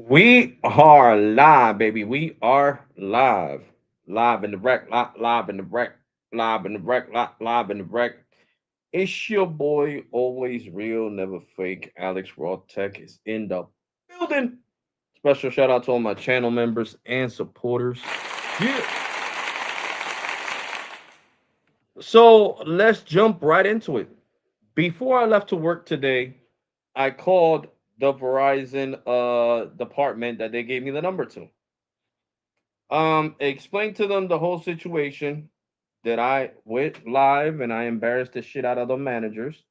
We are live, baby. We are live. Live in the wreck, live in the wreck, live in the wreck, live in the wreck. It's your boy, always real, never fake. Alex Raw Tech is in the building. Special shout out to all my channel members and supporters. Yeah. So let's jump right into it. Before I left to work today, I called the Verizon department that they gave me the number to. Explain to them the whole situation that I went live and I embarrassed the shit out of the managers.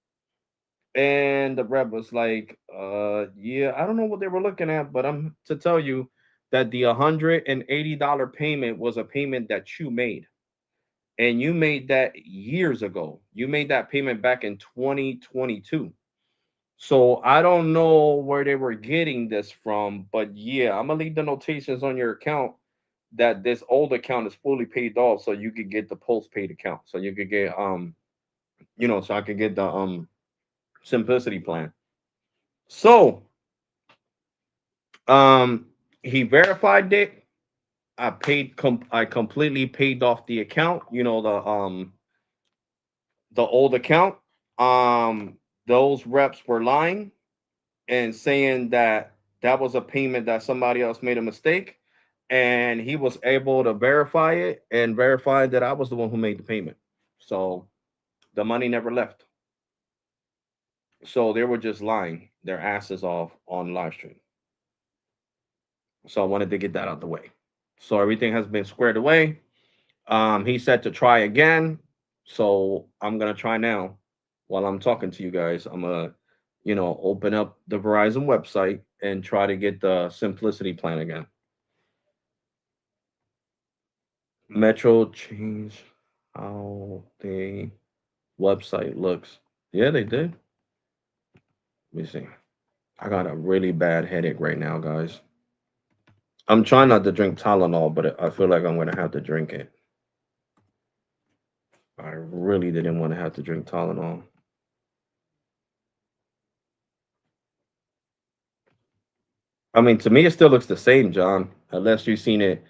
And the rep was like, yeah, I don't know what they were looking at, but I'm to tell you that the $180 payment was a payment that you made. And you made that years ago. You made that payment back in 2022. So I don't know where they were getting this from, but yeah, I'm gonna leave the notations on your account that this old account is fully paid off, so you could get the postpaid account. So you could get so I could get the simplicity plan. So um he verified it. I completely paid off the account, the old account. Um those reps were lying and saying that that was a payment that somebody else made a mistake, and he was able to verify it and verify that I was the one who made the payment. So the money never left. So they were just lying their asses off on live stream. So I wanted to get that out the way. So everything has been squared away. He said to try again. So I'm gonna try now while I'm talking to you guys. I'm gonna, open up the Verizon website and try to get the simplicity plan again. Metro changed how the website looks. Yeah, they did. Let me see. I got a really bad headache right now, guys. I'm trying not to drink Tylenol, but I feel like I'm gonna have to drink it. I really didn't want to have to drink Tylenol. I mean, to me, it still looks the same, John, unless you've seen it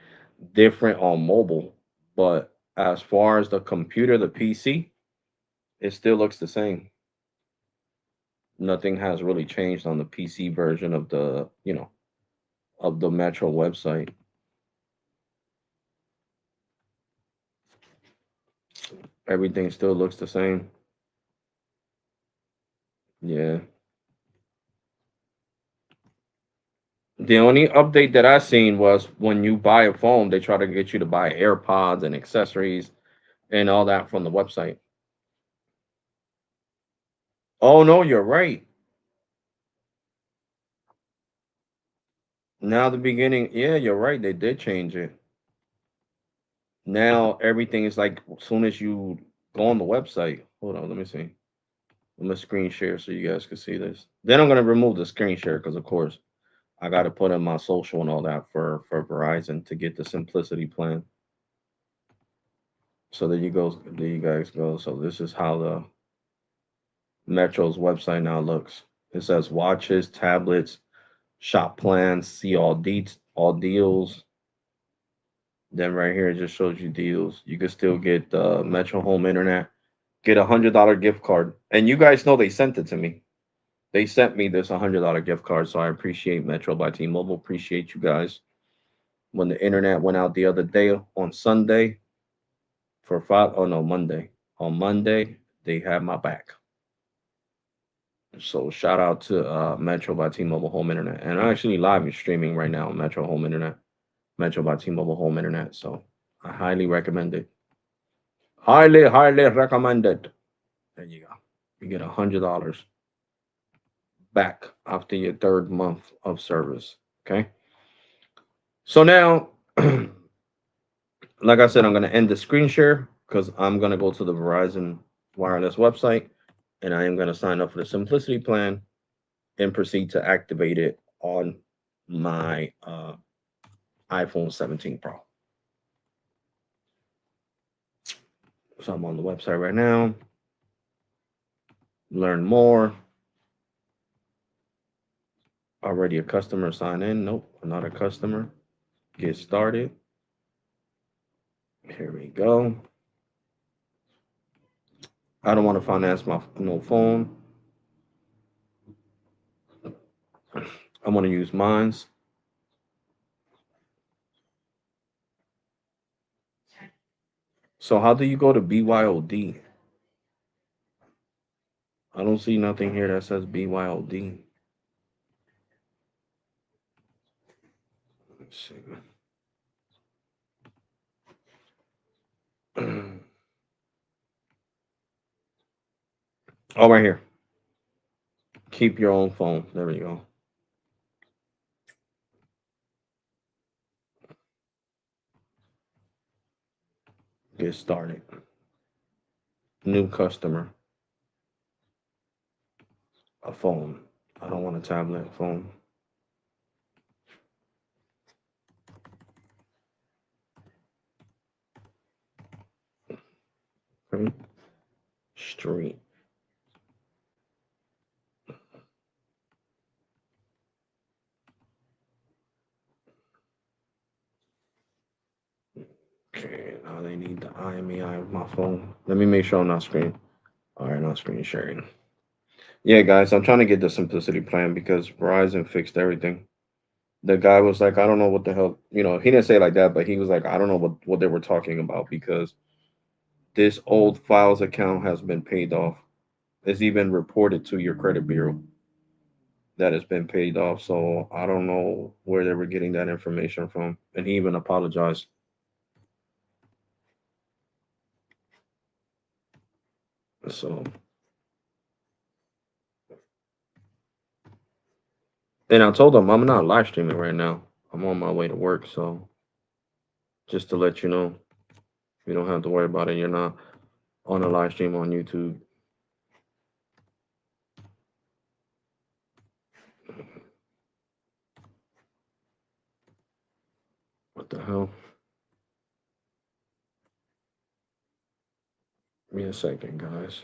different on mobile. But as far as the computer, the PC, it still looks the same. Nothing has really changed on the PC version of the Metro website. Everything still looks the same. Yeah. The only update that I seen was when you buy a phone, they try to get you to buy AirPods and accessories and all that from the website. Oh no, you're right. Now the beginning, yeah, you're right. They did change it. Now everything is like as soon as you go on the website. Hold on, let me see. I'm gonna screen share so you guys can see this. Then I'm gonna remove the screen share because of course I gotta put in my social and all that for Verizon to get the simplicity plan. So there you go. There you guys go. So this is how the Metro's website now looks. It says watches, tablets, shop plans, see all deals. Then right here it just shows you deals. You can still get the Metro Home Internet, get $100 gift card. And you guys know they sent it to me. They sent me this $100 gift card, so I appreciate Metro by T-Mobile. Appreciate you guys. When the internet went out the other day on Sunday for five, oh no, Monday. On Monday, they had my back. So shout out to Metro by T-Mobile Home Internet, and I'm actually live and streaming right now on Metro Home Internet, Metro by T-Mobile Home Internet. So I highly recommend it. Highly, highly recommended. There you go. You get $100 back after your third month of service. Okay. So now, like I said, I'm going to end the screen share because I'm going to go to the Verizon wireless website and I am going to sign up for the simplicity plan and proceed to activate it on my iPhone 17 Pro. So I'm on the website right now. Learn more. Already a customer sign in. Nope, not a customer. Get started. Here we go. I don't want to finance my no phone. I want to use mines. So how do you go to BYOD? I don't see nothing here that says BYOD. Let's see. Oh, right here. Keep your own phone. There we go. Get started. New customer. A phone. I don't want a tablet phone. Okay. Street. Okay, now they need the IMEI of my phone. Let me make sure I'm not screen. All right, not screen sharing. Yeah, guys, I'm trying to get the simplicity plan because Verizon fixed everything. The guy was like, I don't know what the hell, he didn't say it like that, but he was like, I don't know what they were talking about because this old files account has been paid off. It's even reported to your credit bureau that it's been paid off. So I don't know where they were getting that information from. And he even apologized. So, and I told him I'm not live streaming right now. I'm on my way to work. So just to let you know, you don't have to worry about it. You're not on a live stream on YouTube. What the hell? Give me a second, guys.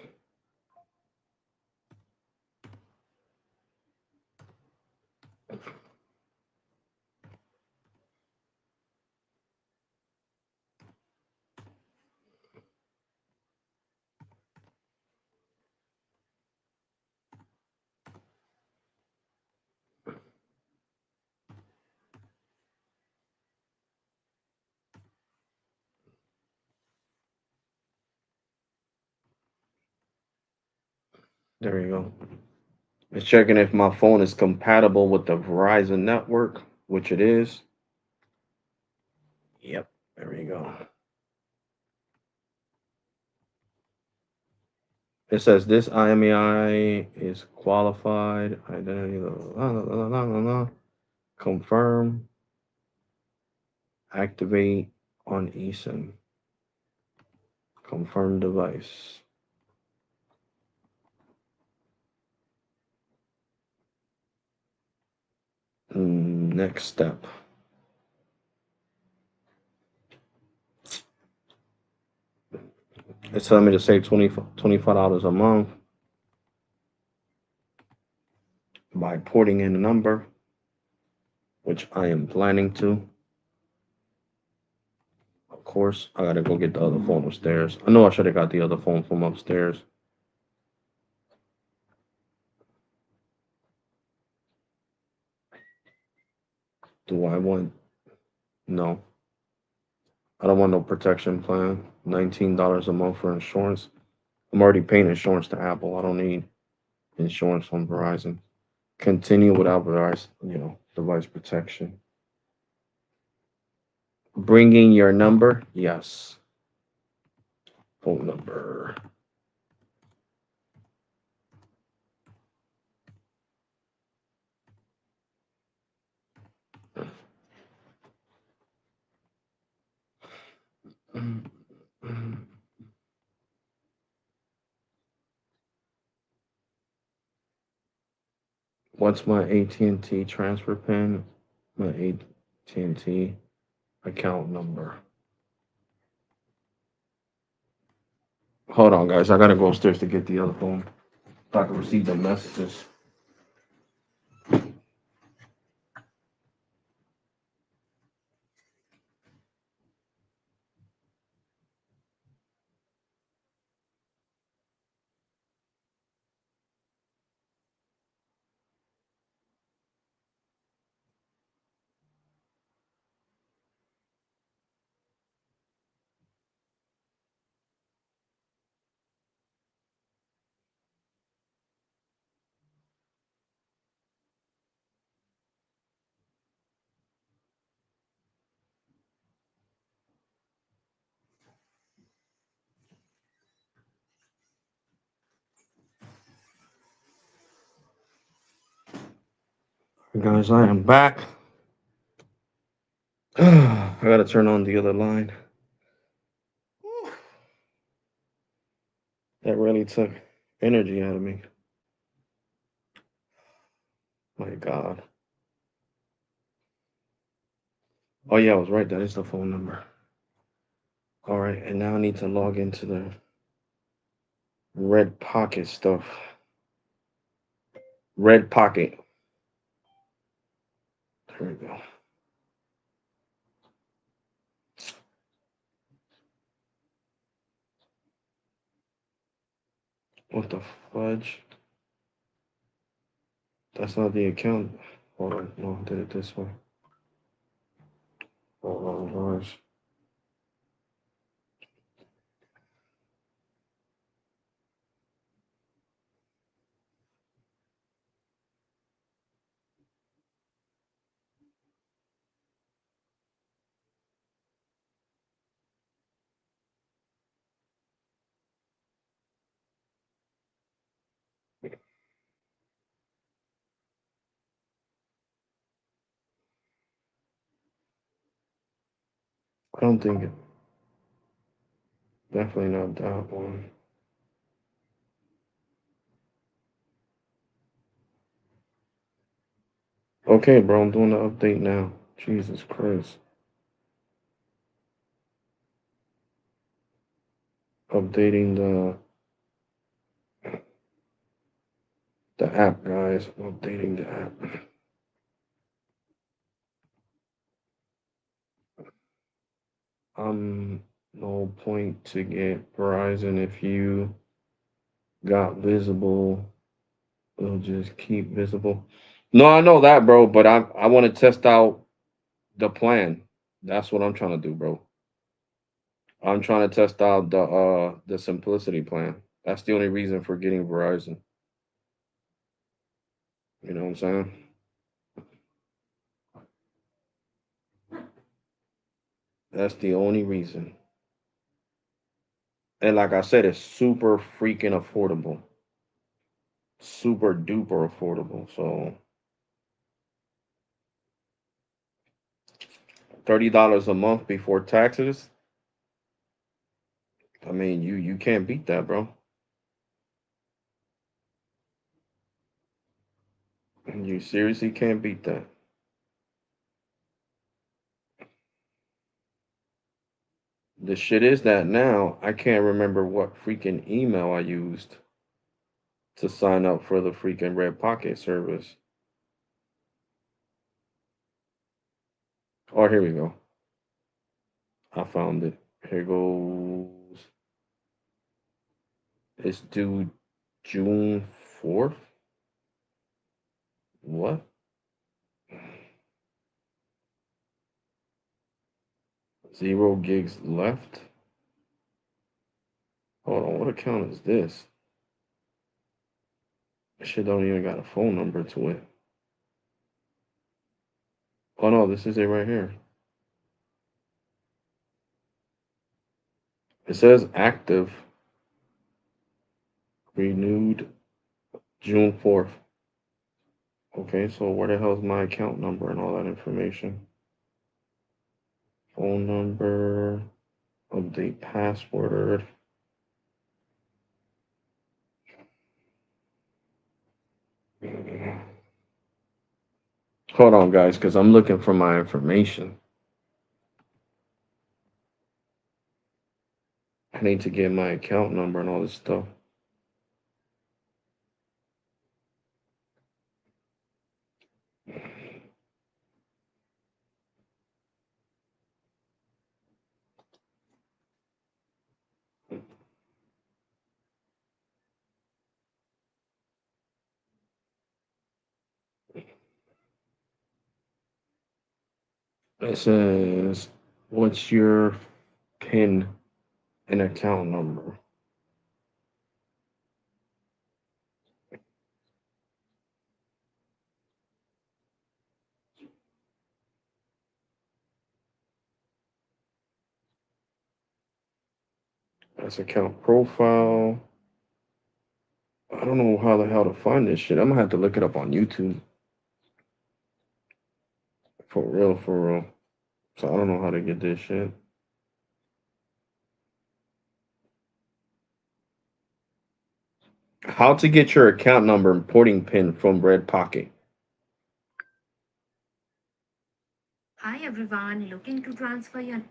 There you go. It's checking if my phone is compatible with the Verizon network, which it is. Yep, there we go. It says this IMEI is qualified. Identity, confirm, activate on eSIM. Confirm device. Next step. It's telling me to save $25 a month by porting in a number, which I am planning to. Of course, I gotta go get the other phone upstairs. I know I should have got the other phone from upstairs. Do I want? No. I don't want no protection plan. $19 a month for insurance. I'm already paying insurance to Apple. I don't need insurance from Verizon. Continue without Verizon, device protection. Bringing your number? Yes. Phone number. What's my AT&T transfer pin? My AT&T account number. Hold on, guys. I gotta go upstairs to get the other phone so I can receive the messages. Guys, I am back. I gotta turn on the other line. That really took energy out of me. My God. Oh yeah, I was right. That is the phone number. All right, and now I need to log into the Red Pocket stuff. Red Pocket. There we go. What the fudge? That's not the account. Hold on. No, I did it this way. Hold on, guys. I don't think it. Definitely not that one. Okay, bro, I'm doing the update now. Jesus Christ. Updating the app, guys. I'm updating the app. No point to get Verizon if you got visible. It'll just keep visible. No, I know that, bro, but I want to test out the plan. That's what I'm trying to do, bro. I'm trying to test out the simplicity plan. That's the only reason for getting Verizon. You know what I'm saying? That's the only reason. And like I said, it's super freaking affordable. Super duper affordable. So $30 a month before taxes. I mean, you can't beat that, bro. You seriously can't beat that. The shit is that now I can't remember what freaking email I used to sign up for the freaking Red Pocket service. Oh, here we go. I found it. Here goes. It's due June 4th. What? 0 gigs left? Hold on, what account is this? This shit don't even got a phone number to it. Oh no, this is it right here. It says active, renewed June 4th. Okay, so where the hell's my account number and all that information? Phone number, update password. Hold on, guys, because I'm looking for my information. I need to get my account number and all this stuff. It says, what's your PIN and account number? That's account profile. I don't know how the hell to find this shit. I'm gonna have to look it up on YouTube. For real, for real. So I don't know how to get this shit. How to get your account number and porting pin from Red Pocket. Hi everyone, looking to transfer your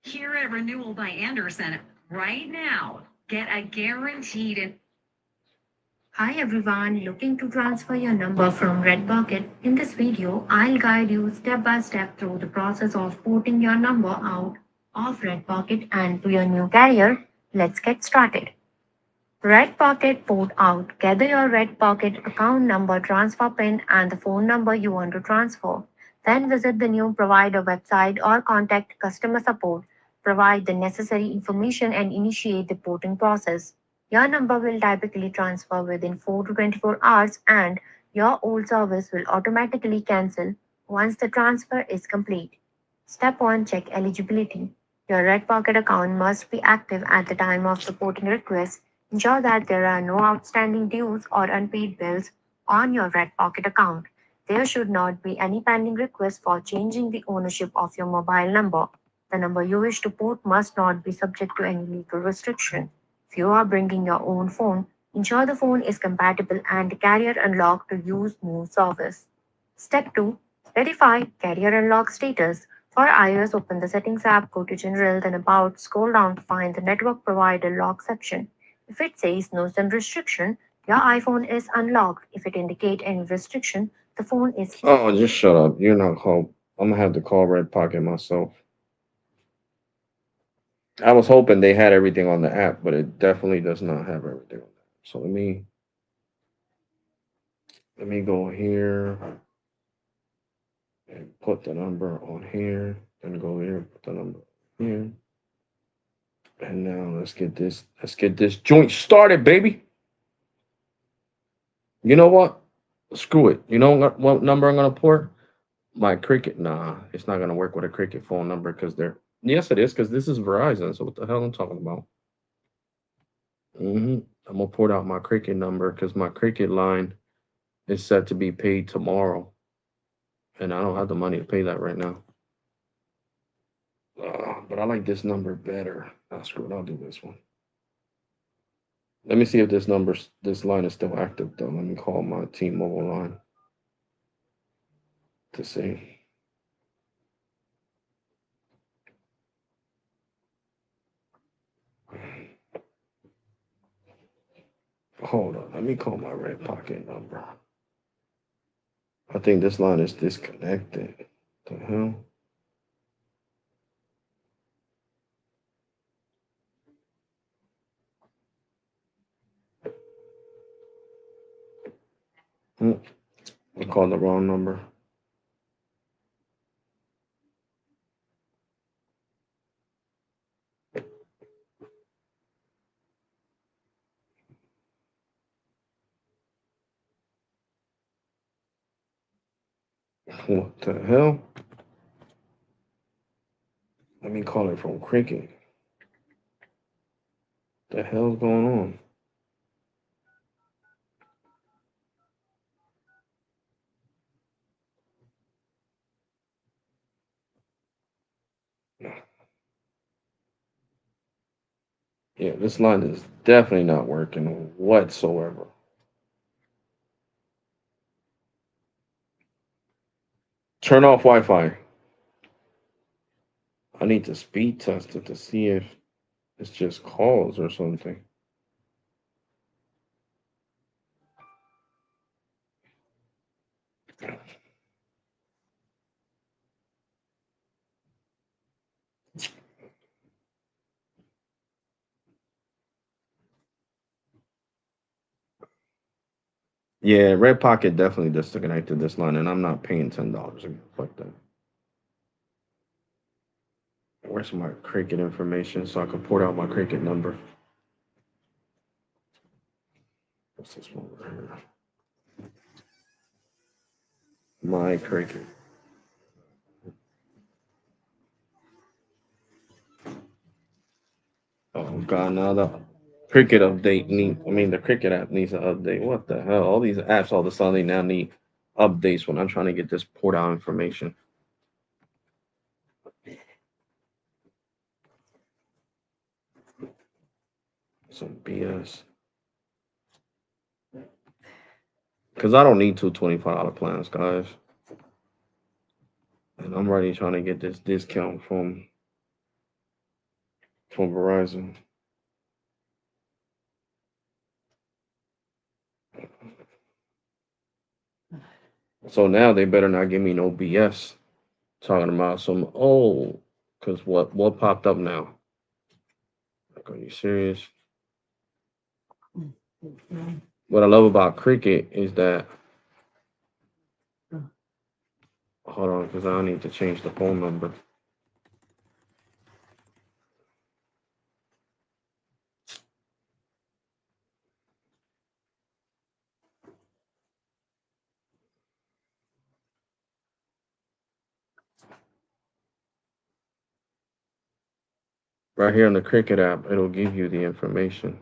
Here at Renewal by Anderson, right now, get a guaranteed and Hi everyone, looking to transfer your number from Red Pocket. In this video, I'll guide you step by step through the process of porting your number out of Red Pocket and to your new carrier. Let's get started. Red Pocket port out. Gather your Red Pocket account number, transfer PIN, and the phone number you want to transfer. Then visit the new provider website or contact customer support. Provide the necessary information and initiate the porting process. Your number will typically transfer within 4 to 24 hours, and your old service will automatically cancel once the transfer is complete. Step 1, check eligibility. Your Red Pocket account must be active at the time of the porting request. Ensure that there are no outstanding dues or unpaid bills on your Red Pocket account. There should not be any pending requests for changing the ownership of your mobile number. The number you wish to port must not be subject to any legal restriction. If you are bringing your own phone, ensure the phone is compatible and carrier unlocked to use new service. Step 2, verify carrier unlock status. For iOS, open the Settings app, go to General, then About, scroll down to find the Network Provider Lock section. If it says no SIM restriction, your iPhone is unlocked. If it indicates any restriction, the phone is. Oh, just shut up. You're not called. I'm gonna have to call Red Pocket myself. I was hoping they had everything on the app, but it definitely does not have everything on the app. So let me go here and put the number on here. Then go here, put the number here. And now let's get this joint started, baby. You know what? Screw it. You know what number I'm gonna port? My Cricket. Nah, it's not gonna work with a Cricket phone number because they're. Yes, it is because this is Verizon. So what the hell I'm talking about? I'm gonna port out my Cricket number because my Cricket line is set to be paid tomorrow, and I don't have the money to pay that right now. But I like this number better. Screw it. I'll do this one. Let me see if this line is still active though. Let me call my T-Mobile line to see. Hold on. Let me call my Red Pocket number. I think this line is disconnected. The hell? Hmm, I called the wrong number. What the hell? Let me call it from Cricket. The hell's going on? Yeah, this line is definitely not working whatsoever. Turn off Wi-Fi. I need to speed test it to see if it's just calls or something. Yeah, Red Pocket definitely disconnected this line, and I'm not paying $10 again. Fuck that. Where's my Cricket information so I can port out my Cricket number? What's this one right here? My Cricket. Oh god, now the Cricket update need. I mean, the Cricket app needs an update. What the hell? All these apps all of a sudden they now need updates when I'm trying to get this port out information. Some BS. Because I don't need two $25 plans, guys. And I'm already trying to get this discount from Verizon. So now they better not give me no BS talking about some because what popped up now? Like, are you serious? What I love about Cricket is that hold on, because I need to change the phone number. Right here on the Cricket app, it'll give you the information,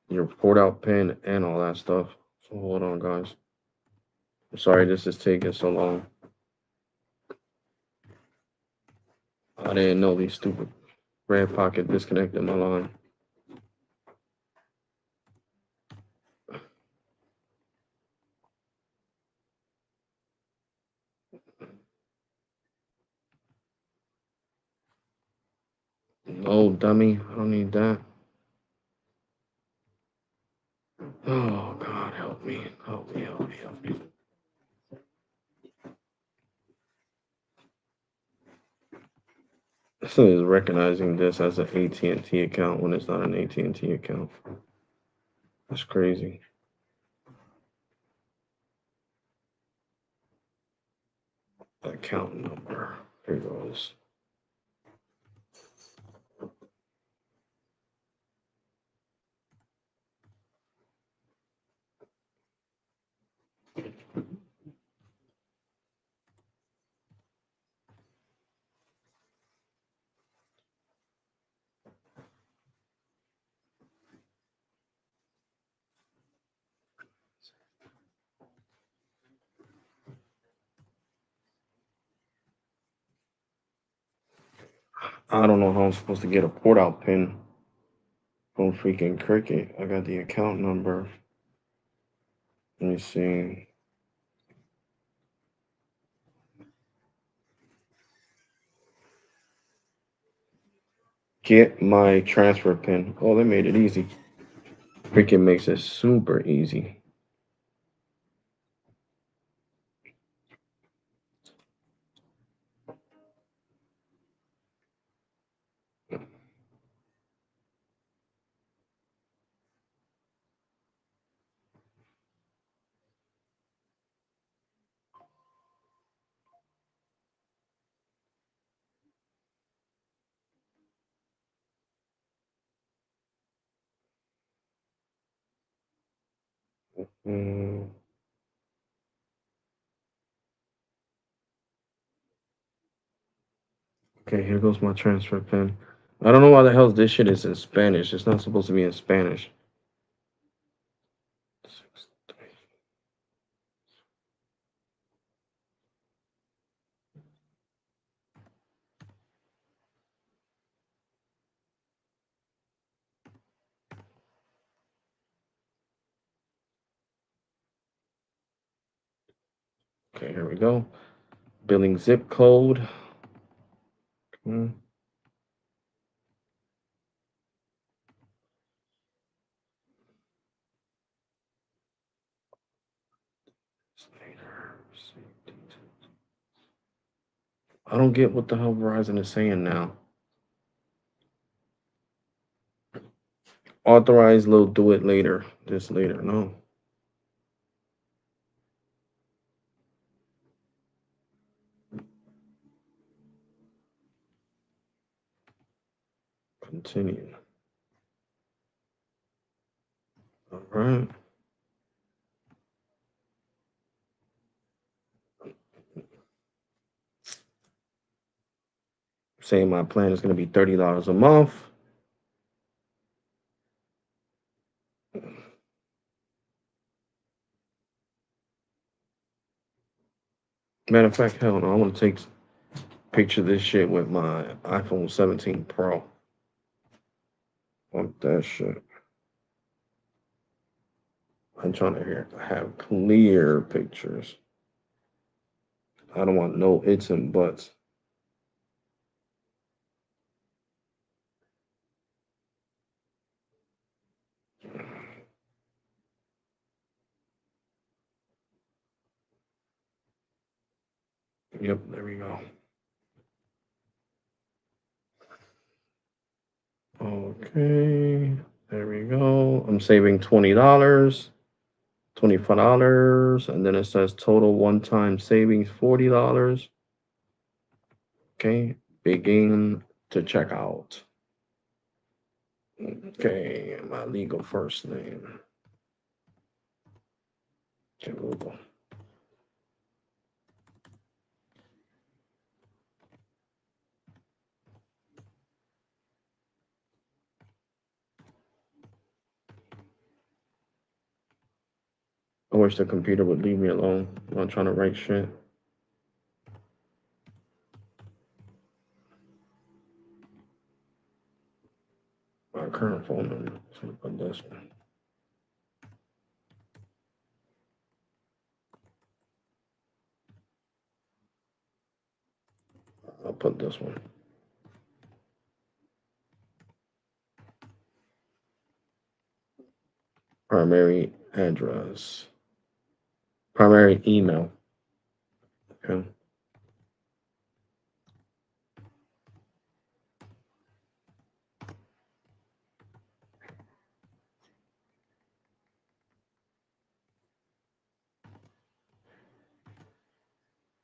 your port out pin, and all that stuff. So hold on, guys. I'm sorry this is taking so long. I didn't know these stupid Red Pocket disconnected my line. No, dummy. I don't need that. Oh, God, help me. Help me, help me, help me. This is recognizing this as an AT&T account when it's not an AT&T account. That's crazy. Account number. Here goes. I don't know how I'm supposed to get a port out pin from freaking Cricket. I got the account number. Let me see. Get my transfer pin. Oh, they made it easy. Cricket makes it super easy. Mm. Okay, here goes my transfer pin. I don't know why the hell this shit is in Spanish. It's not supposed to be in Spanish. Okay, here we go. Billing zip code. Hmm. I don't get what the hell Verizon is saying now. Authorized little do it later. This later. No. Continue. All right. Saying my plan is going to be $30 a month. Matter of fact, hell no, I want to take a picture of this shit with my iPhone 17 Pro. Fuck that shit. I'm trying to have clear pictures. I don't want no its and buts. Yep, there we go. Okay, there we go. I'm saving $20, $25, and then it says total one-time savings $40. Okay, begin to check out. Okay, my legal first name. Okay, Google. I wish the computer would leave me alone. I'm not trying to write shit. My current phone number. So put this one. I'll put this one. Primary address. Primary email. Okay.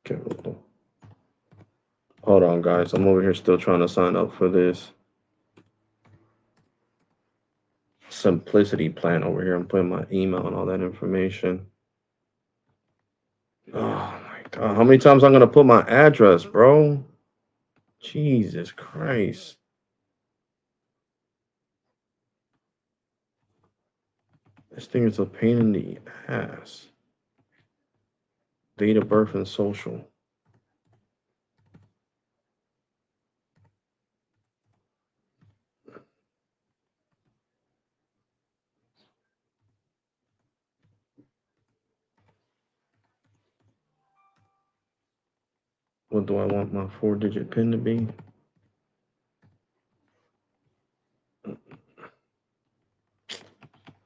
Okay. Hold on, guys. I'm over here still trying to sign up for this Simplicity plan over here. I'm putting my email and all that information. Oh my God. How many times I'm going to put my address, bro? Jesus Christ. This thing is a pain in the ass. Date of birth and social. What do I want my 4-digit PIN to be?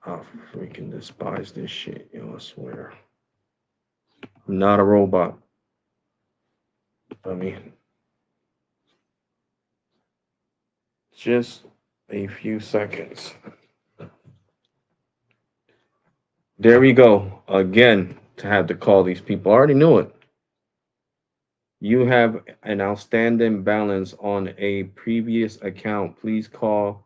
I freaking despise this shit, yo, I swear. I'm not a robot. I mean, just a few seconds. There we go. Again, to have to call these people. I already knew it. You have an outstanding balance on a previous account. Please call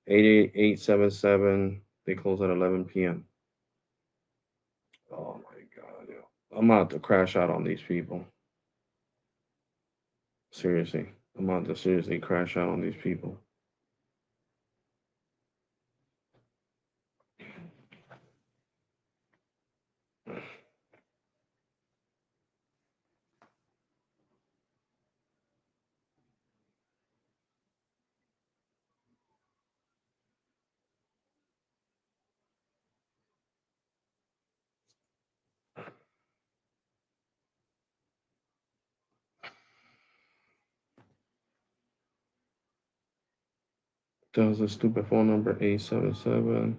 88877. They close at 11 p.m. Oh my God. Yo. I'm about to crash out on these people. Seriously. I'm about to seriously crash out on these people. That was a stupid phone number, 877.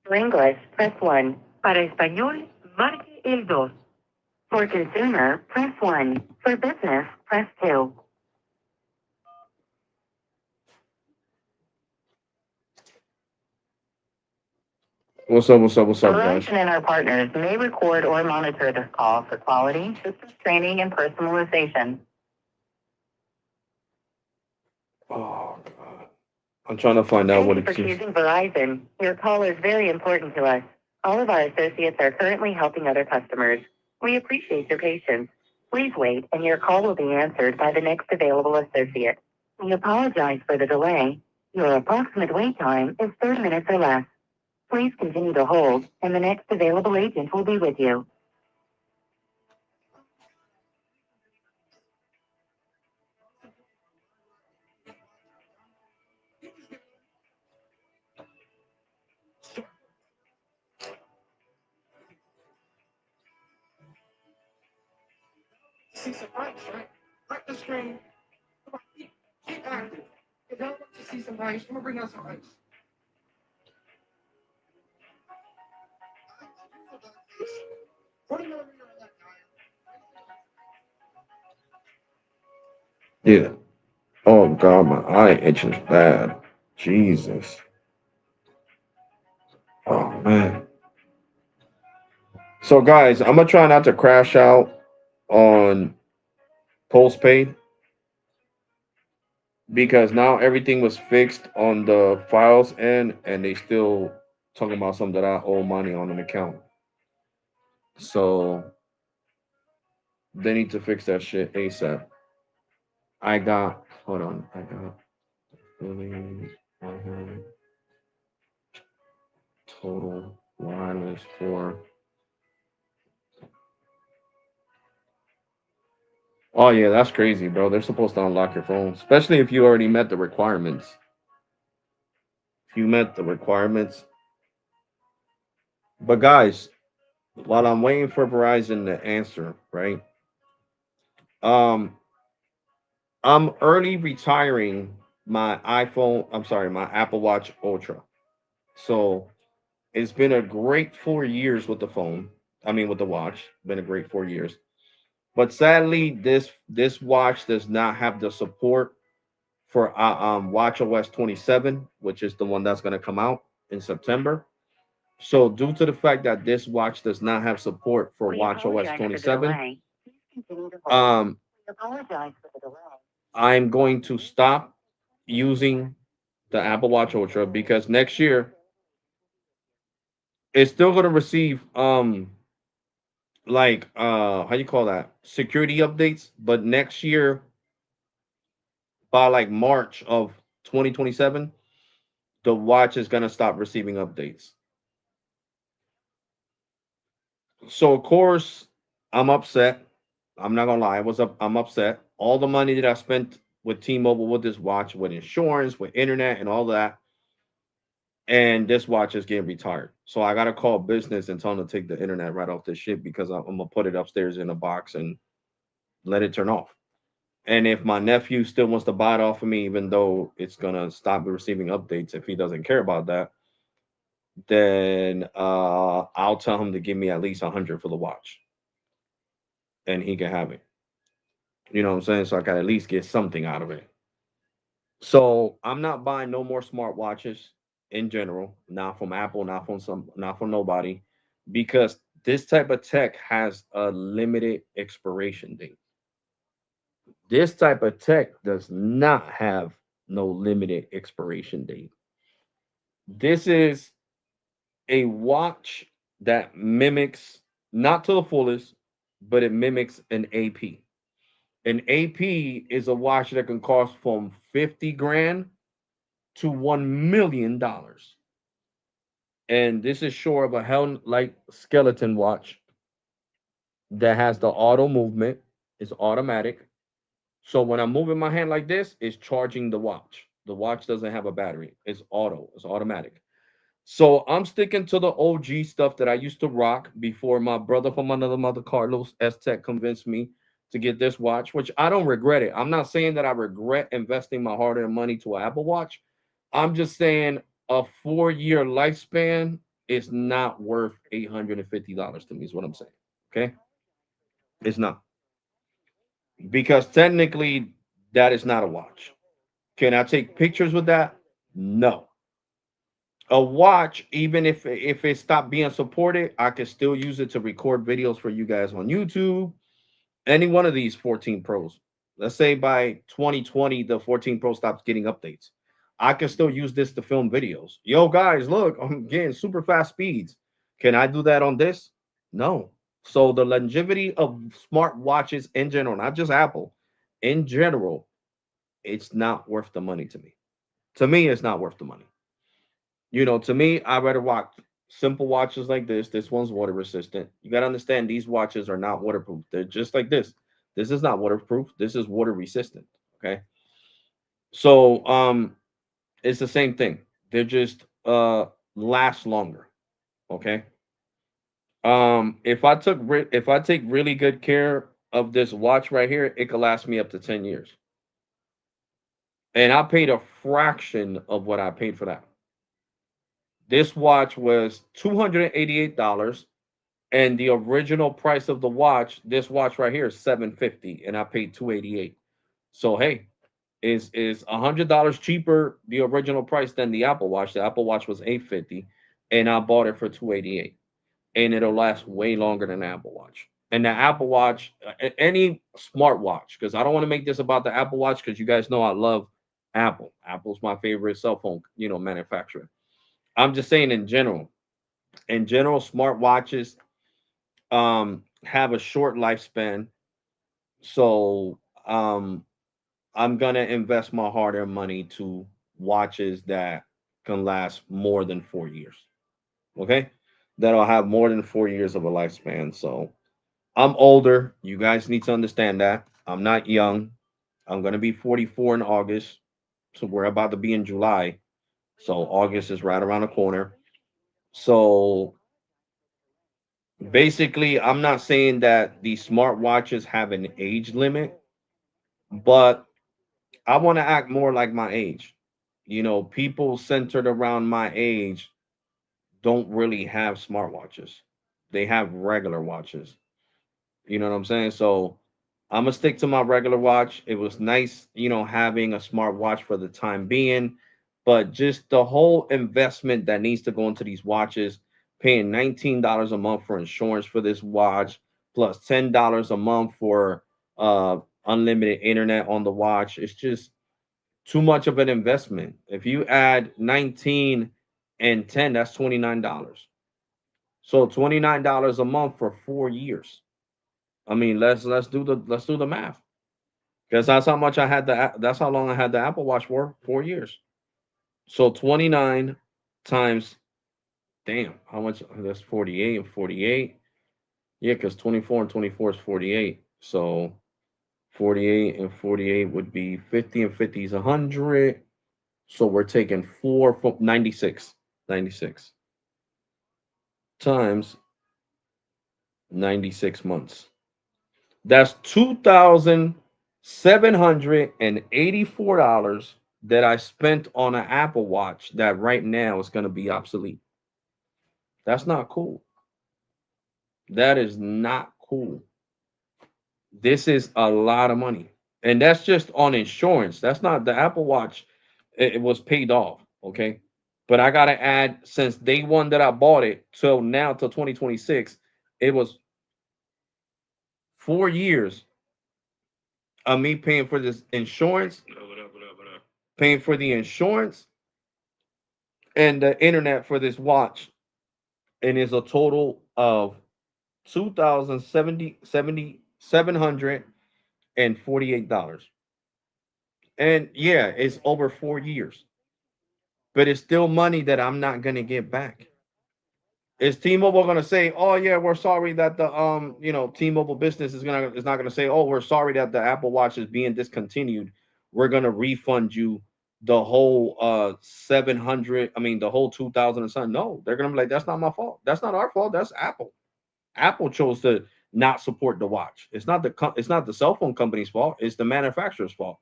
For English, press 1. Para español, marque el 2. For consumer, press 1. For business, press 2. What's up, guys? Verizon and our partners may record or monitor this call for quality, system training, and personalization. Oh, God. I'm trying to find out Thank what you for it is. choosing Verizon. Your call is very important to us. All of our associates are currently helping other customers. We appreciate your patience. Please wait, and your call will be answered by the next available associate. We apologize for the delay. Your approximate wait time is 30 minutes or less. Please continue to hold, and the next available agent will be with you. See some ice, right? Break the screen. Come on, keep active. If y'all want to see some ice, I'm gonna bring out some ice. Yeah. Oh God, my eye itches bad. Jesus. Oh man. So guys, I'm gonna try not to crash out on postpaid because now everything was fixed on the files end and they still talking about something that I owe money on an account. So they need to fix that shit ASAP. I got hold on, I got billings, I have total wireless for oh yeah, that's crazy, bro. They're supposed to unlock your phone, especially if you already met the requirements. If you met the requirements. But guys, while I'm waiting for Verizon to answer, right? Um, I'm early retiring my iPhone. I'm sorry, my Apple Watch Ultra. So it's been a great 4 years with the phone. I mean, with the watch, been a great 4 years. But sadly, this watch does not have the support for Watch OS 27, which is the one that's going to come out in September. So due to the fact that this watch does not have support for We Watch OS apologize for the 27, delay. Please continue to hold. We apologize for the delay. I'm going to stop using the Apple Watch Ultra because next year it's still going to receive like how you call that security updates, but next year by like March of 2027, the watch is going to stop receiving updates. So of course, I'm upset. I'm not gonna lie. I'm upset. All the money that I spent with T-Mobile with this watch, with insurance, with internet, and all that, and this watch is getting retired. So I gotta call business and tell them to take the internet right off this shit because I'm gonna put it upstairs in a box and let it turn off. And if my nephew still wants to buy it off of me, even though it's gonna stop receiving updates, if he doesn't care about that, then I'll tell him to give me at least 100 for the watch, and he can have it. You know what I'm saying? So I can at least get something out of it. So I'm not buying no more smartwatches in general, not from Apple, not from nobody, because this type of tech has a limited expiration date. This type of tech does not have no limited expiration date. This is a watch that mimics, not to the fullest, but it mimics an AP. An AP is a watch that can cost from 50 grand to $1 million. And this is short of a hell like skeleton watch that has the auto movement, it's automatic. So when I'm moving my hand like this, it's charging the watch. The watch doesn't have a battery, it's auto, it's automatic. So I'm sticking to the OG stuff that I used to rock before my brother from another mother, Carlos S Tech, convinced me to get this watch, which I don't regret it. I'm not saying that I regret investing my hard-earned money to an Apple Watch. I'm just saying a 4 year lifespan is not worth $850 to me, is what I'm saying. Okay. It's not. Because technically that is not a watch. Can I take pictures with that? No. A watch, even if it stopped being supported, I can still use it to record videos for you guys on YouTube. Any one of these 14 Pros. Let's say by 2020 the 14 Pro stops getting updates. I can still use this to film videos. Yo, guys, look, I'm getting super fast speeds. Can I do that on this? No. So the longevity of smart watches in general, not just Apple, in general, it's not worth the money to me. To me, it's not worth the money. To me, I rather watch simple watches like this. This one's water resistant. You got to understand these watches are not waterproof. They're just like this. This is not waterproof. This is water resistant. Okay. So it's the same thing. They're just last longer. Okay. If I take really good care of this watch right here, it could last me up to 10 years. And I paid a fraction of what I paid for that. This watch was $288, and the original price of the watch, this watch right here, is $750, and I paid 288. So hey, is $100 cheaper the original price than the Apple Watch. The Apple Watch was 850, and I bought it for 288, and it'll last way longer than the Apple Watch. And the Apple Watch, any smart watch, because I don't want to make this about the Apple Watch, because you guys know I love Apple. Apple's my favorite cell phone, manufacturer. I'm just saying in general. In general, smart watches have a short lifespan. So I'm gonna invest my hard-earned money to watches that can last more than 4 years. Okay, that'll have more than 4 years of a lifespan. So I'm older. You guys need to understand that I'm not young. I'm gonna be 44 in August, so we're about to be in July. So August is right around the corner. So basically, I'm not saying that these smart watches have an age limit, but I want to act more like my age. People centered around my age don't really have smartwatches. They have regular watches. You know what I'm saying? So I'm gonna stick to my regular watch. It was nice, having a smart watch for the time being, but just the whole investment that needs to go into these watches, paying $19 a month for insurance for this watch, plus $10 a month for unlimited internet on the watch. It's just too much of an investment. If you add 19 and 10, that's $29. So $29 a month for 4 years. I mean, let's do the math. Because that's how long I had the Apple Watch for, 4 years. So 29 times, damn, how much? That's 48 and 48. Yeah, because 24 and 24 is 48. So 48 and 48 would be 50, and 50 is 100. So we're taking 4 from 96. 96 times 96 months. That's $2,784 that I spent on an Apple Watch that right now is going to be obsolete. That's not cool. That is not cool. This is a lot of money. And that's just on insurance. That's not the Apple Watch. It was paid off. Okay. But I got to add, since day one that I bought it till now, till 2026, it was 4 years of me paying for this insurance, paying for the insurance and the internet for this watch, and it's a total of 2,070 $748. And yeah, it's over 4 years, but it's still money that I'm not gonna get back. Is T-Mobile gonna say, "Oh yeah, we're sorry that the T-Mobile business is not gonna say, oh, we're sorry that the Apple Watch is being discontinued. We're gonna refund you the whole 700, I mean the whole 2000 and something." No, they're gonna be like, "That's not my fault. That's not our fault. That's Apple. Apple chose to not support the watch. It's not the cell phone company's fault. It's the manufacturer's fault."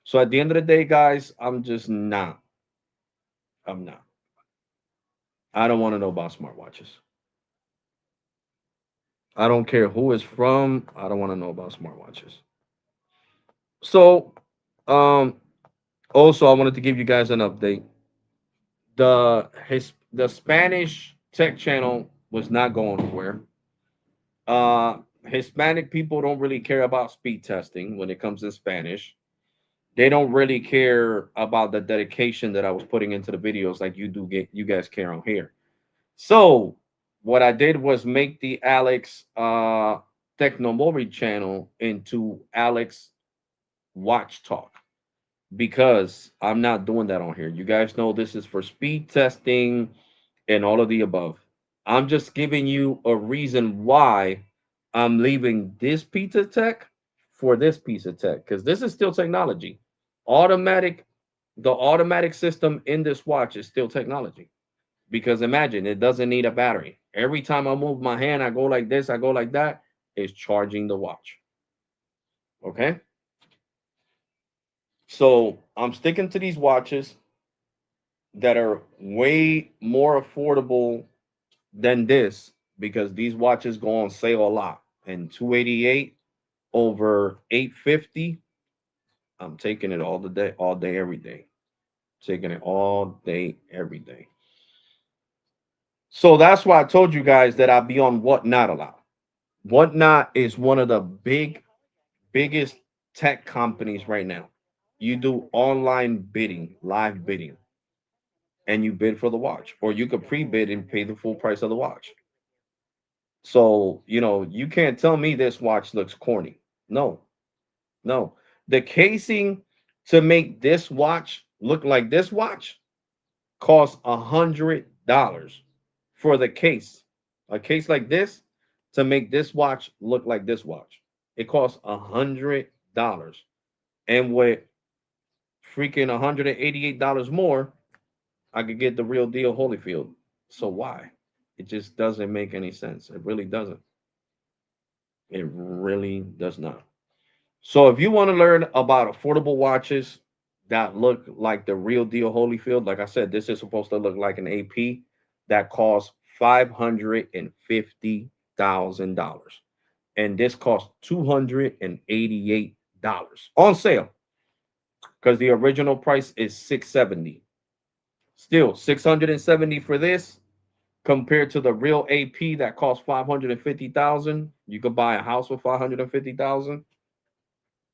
So at the end of the day, guys, I'm just not. I'm not. I don't want to know about smartwatches. I don't care who it's from. I don't want to know about smartwatches. So, um, also I wanted to give you guys an update. The Spanish tech channel was not going anywhere. Hispanic people don't really care about speed testing when it comes to Spanish. They don't really care about the dedication that I was putting into the videos like you guys care on here. So what I did was make the Alex Technomori channel into Alex Watch Talk because I'm not doing that on here. You guys know this is for speed testing and all of the above. I'm just giving you a reason why I'm leaving this piece of tech for this piece of tech because this is still technology. Automatic, the automatic system in this watch is still technology. Because imagine it doesn't need a battery. Every time I move my hand, I go like this, I go like that, it's charging the watch. Okay. So I'm sticking to these watches that are way more affordable than this because these watches go on sale a lot. And 288 over 850, I'm taking it all day, every day. Taking it all day, every day. So that's why I told you guys that I'll be on Whatnot a lot. Whatnot is one of the biggest tech companies right now. You do online bidding, live bidding, and you bid for the watch, or you could pre-bid and pay the full price of the watch. So, you can't tell me this watch looks corny. No, no. The casing to make this watch look like this watch costs $100 for the case. A case like this to make this watch look like this watch. It costs $100. And with freaking $188 more, I could get the real deal Holyfield. So why? It just doesn't make any sense. It really doesn't. It really does not. So if you want to learn about affordable watches that look like the real deal Holyfield, like I said, this is supposed to look like an AP that costs $550,000. And this costs $288 on sale because the original price is 670. Still 670 for this compared to the real AP that costs 550,000. You could buy a house with 550,000.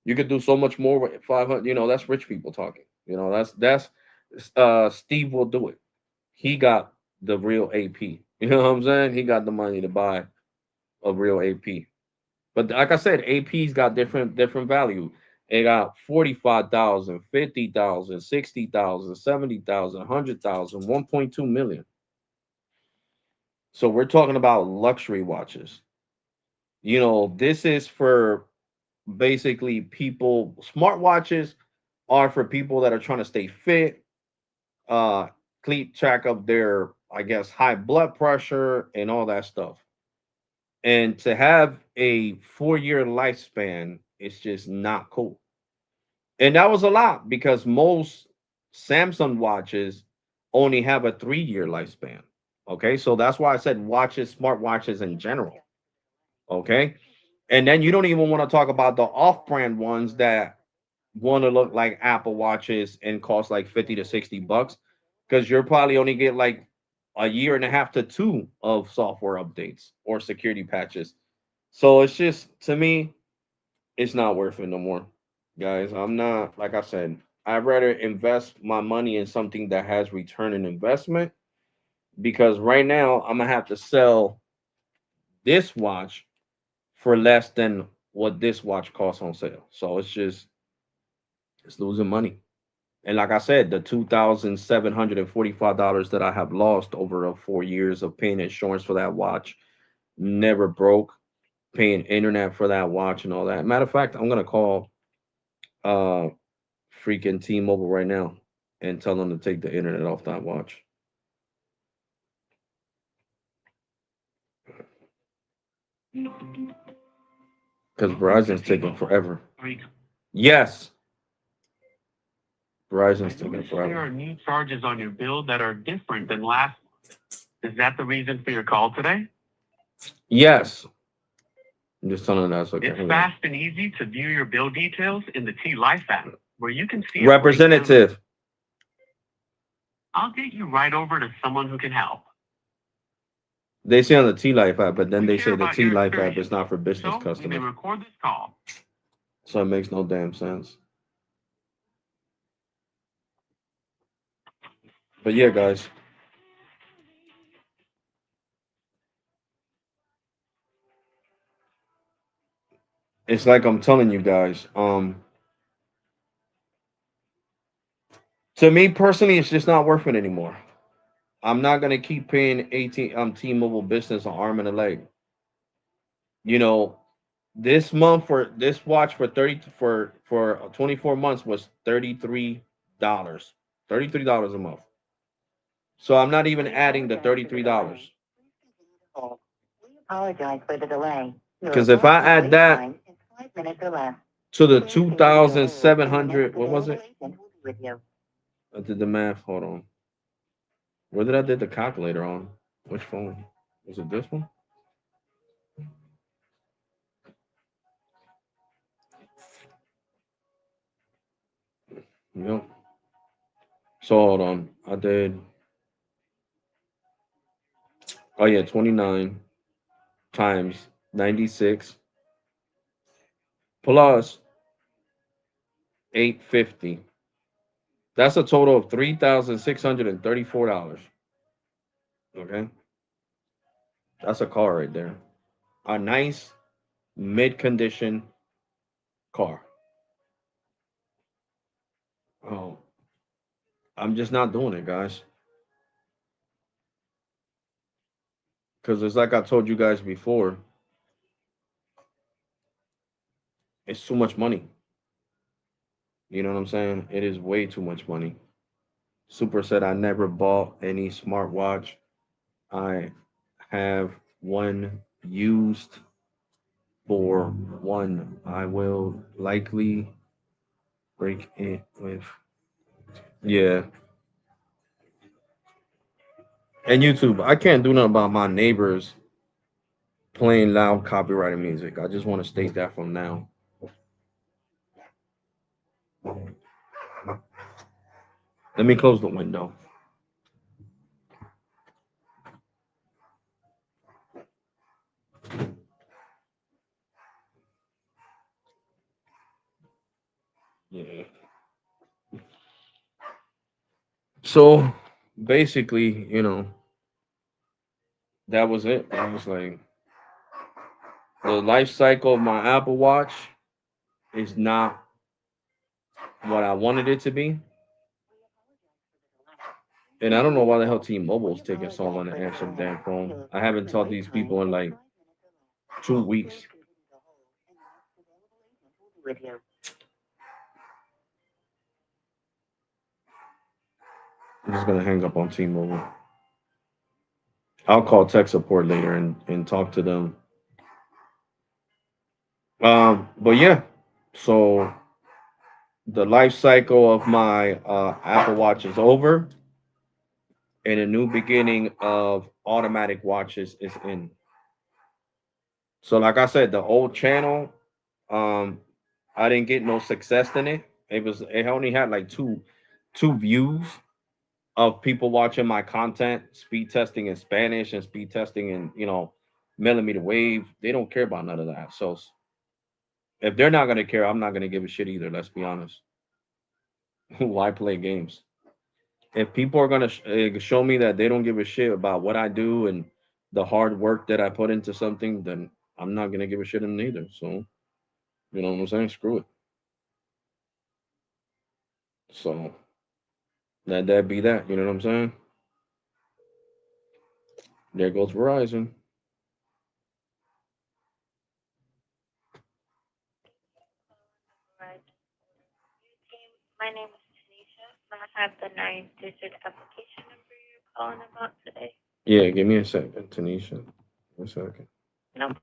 You could do so much more with 500. That's rich people talking. That's Steve will do it. He got the real AP. You know what I'm saying? He got the money to buy a real AP. But like I said, AP's got different value. It got 45,000, 50,000, 60,000, 70,000, 100,000, 1.2 million. So we're talking about luxury watches. This is for basically people. Smartwatches are for people that are trying to stay fit, uh, keep track of their, I guess, high blood pressure and all that stuff. And to have a 4-year lifespan is just not cool. And that was a lot because most Samsung watches only have a 3-year lifespan. Okay, so that's why I said watches, smartwatches in general. Okay, and then you don't even want to talk about the off-brand ones that want to look like Apple watches and cost like 50 to 60 bucks because you're probably only get like a year and a half to two of software updates or security patches. So it's just, to me, it's not worth it no more, guys. I'm not, like I said, I'd rather invest my money in something that has return on investment because right now I'm gonna have to sell this watch for less than what this watch costs on sale. So it's losing money. And like I said, the $2,745 that I have lost over 4 years of paying insurance for that watch never broke, paying internet for that watch and all that. Matter of fact, I'm gonna call uh freaking T-Mobile right now and tell them to take the internet off that watch. Because Verizon's taking forever. Yes, Verizon's taking There forever. are new charges on your bill that are different than last month. Is that the reason for your call today? Yes. I'm just telling them that's okay. It's fast and easy to view your bill details in the T Life app, where you can see a breakdown. Representative. I'll get you right over to someone who can help. They say on the T Life app, but then We they care say the about T your Life app experience, is not for business so we may customers. record this call. So it makes no damn sense. But yeah, guys. it's like I'm telling you guys. To me personally, it's just not worth it anymore. I'm not gonna keep paying T-Mobile Business an arm and a leg. You know, this month for this watch for 24 months was $33. $33 a month. So I'm not even adding the $33. Hold. We apologize for the delay. Your Because if I approximate add wait that time is 5 minutes or less. to the Please continue to hold, and the next 2,700, what was available it? agent will be with you. I did the math. Hold on. Where did I did the calculator on? Which phone? Was it this one? Yep. So hold on. I did. Oh yeah, 29 times 96 plus 850. That's a total of $3,634. Okay, that's a car right there. A nice mid-condition car. Oh, I'm just not doing it, guys. Because it's like I told you guys before, it's too much money. You know what I'm saying? It is way too much money. Super said I never bought any smartwatch. I have one used for one. I will likely break it with. Yeah. And YouTube, I can't do nothing about my neighbors playing loud copyrighted music. I just want to state that from now. Let me close the window. Yeah. So basically, that was it. I was like, the life cycle of my Apple Watch is not what I wanted it to be. And I don't know why the hell T-Mobile is taking so long to answer the damn phone. I haven't talked to these people in like 2 weeks. With you. I'm just gonna hang up on T-Mobile. I'll call tech support later and talk to them. But yeah, so the life cycle of my Apple Watch is over, and a new beginning of automatic watches is in. So, like I said, the old channel, um, I didn't get no success in it. It only had like two views of people watching my content, speed testing in Spanish and speed testing in millimeter wave. They don't care about none of that. So if they're not gonna care, I'm not gonna give a shit either. Let's be honest. Why play games? If people are gonna show me that they don't give a shit about what I do and the hard work that I put into something, then I'm not gonna give a shit in either. So you know what I'm saying? Screw it. So let that be that. You know what I'm saying? There goes Verizon. Right. My name is Tanisha. I have the 9-digit application number you're calling about today. Yeah, give me a second, Tanisha. A second. No.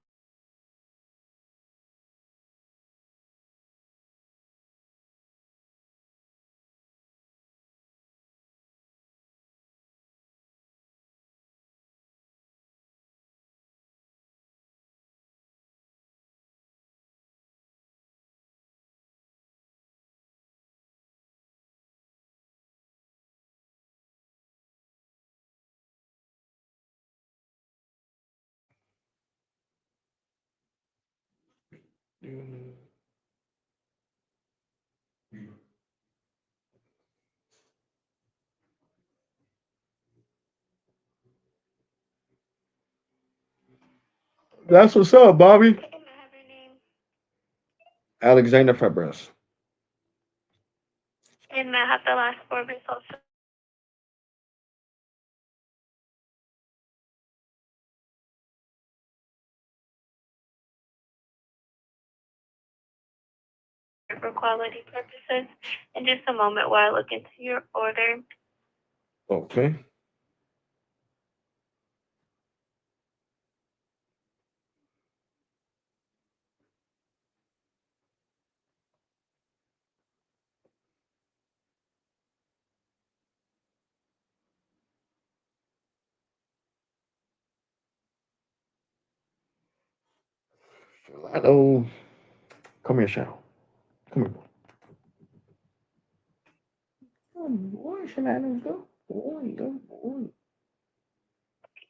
That's what's up, Bobby. Can I have your name? Alexander Fabres. And may I have the last four of your social for quality purposes? In just a moment while I look into your order. Okay. Hello. Come here, Shadow. Come here. Good boy, Shadow. Good boy. Good boy.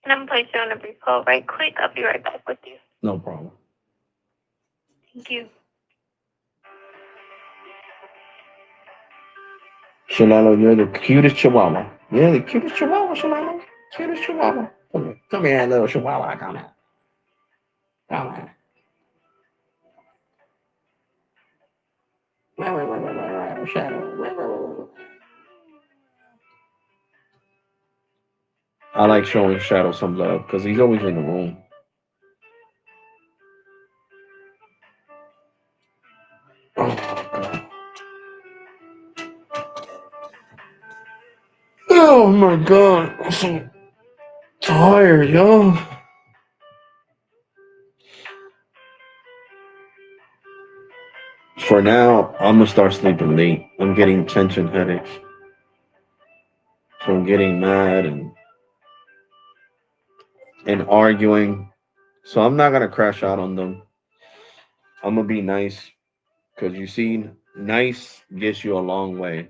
And I'm placing you on a brief hold right quick. I'll be right back with you. No problem. Thank you. Shalalo, you're the cutest chihuahua. You're the cutest chihuahua, Shalalo. Cutest chihuahua. Come here. Come here, little chihuahua. Come here. Come here. Shadow. I like showing Shadow some love because he's always in the room. Oh my god. I'm so tired, yo. For now, I'm gonna start sleeping late. I'm getting tension headaches. So I'm getting mad and arguing. So I'm not gonna crash out on them. I'm gonna be nice. Cause you see, nice gets you a long way.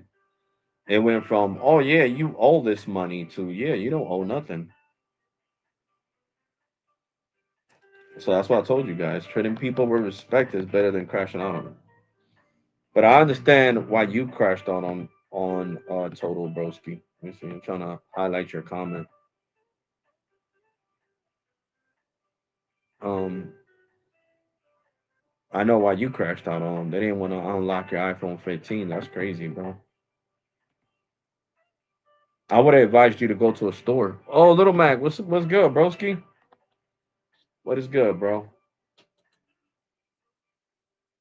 It went from, oh yeah, you owe this money to yeah, you don't owe nothing. So that's why I told you guys, treating people with respect is better than crashing out on them. But I understand why you crashed out on Total Broski. Let me see. I'm trying to highlight your comment. Um, I know why you crashed out on them. They didn't want to unlock your iPhone 15. That's crazy, bro. I would have advised you to go to a store. Oh, Little Mac, what's good, broski? What is good, bro?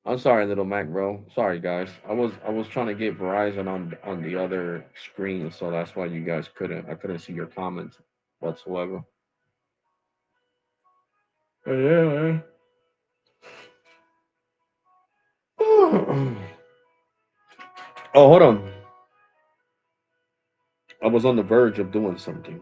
I'm sorry, Little Mac, bro. Sorry, guys. I was trying to get Verizon on the other screen, so that's why you guys couldn't. I couldn't see your comments whatsoever. But yeah, man. Oh, hold on. I was on the verge of doing something.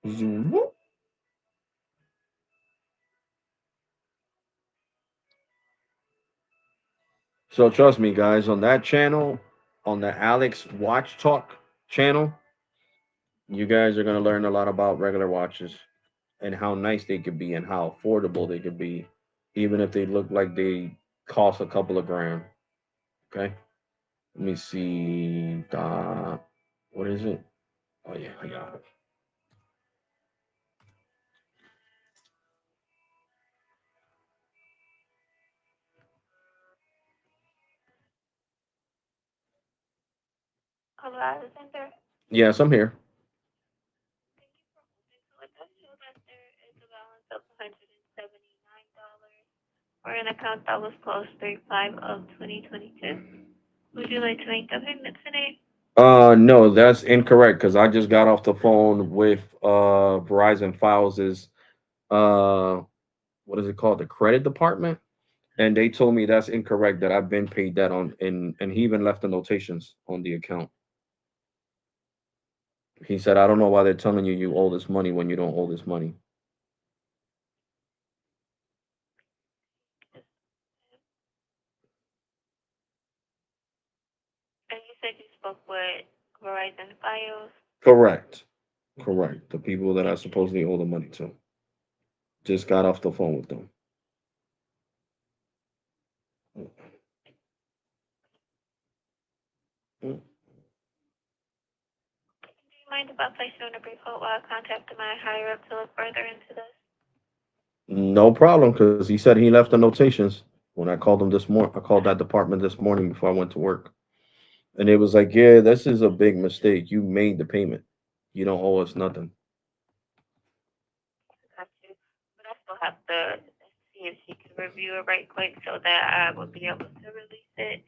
Zoom. So trust me, guys, on that channel, on the Alex Watch Talk channel, you guys are gonna learn a lot about regular watches and how nice they could be and how affordable they could be, even if they look like they cost a couple of grand. Okay. Let me see. What is it? Oh yeah, I got it. Colorado Center. Yes, I'm here. So it does show that there is a balance of $179 for an account that was closed 3/5 of 2022. Would you like to make the payment today? No, that's incorrect because I just got off the phone with Verizon Files' uh what is it called? The credit department. And they told me that's incorrect, that I've been paid that on and he even left the notations on the account. He said, I don't know why they're telling you you owe this money when you don't owe this money. And you said you spoke with Verizon Files. Correct. Correct. The people that I supposedly owe the money to. Just got off the phone with them. Mm. Do you mind if I place you on a brief hold while I contact my higher up to look further into this? No problem, because he said he left the notations when I called him this morning. I called that department this morning before I went to work. And it was like, yeah, this is a big mistake. You made the payment. You don't owe us nothing. Got you. But I still have to see if she can review it right quick so that I will be able to release it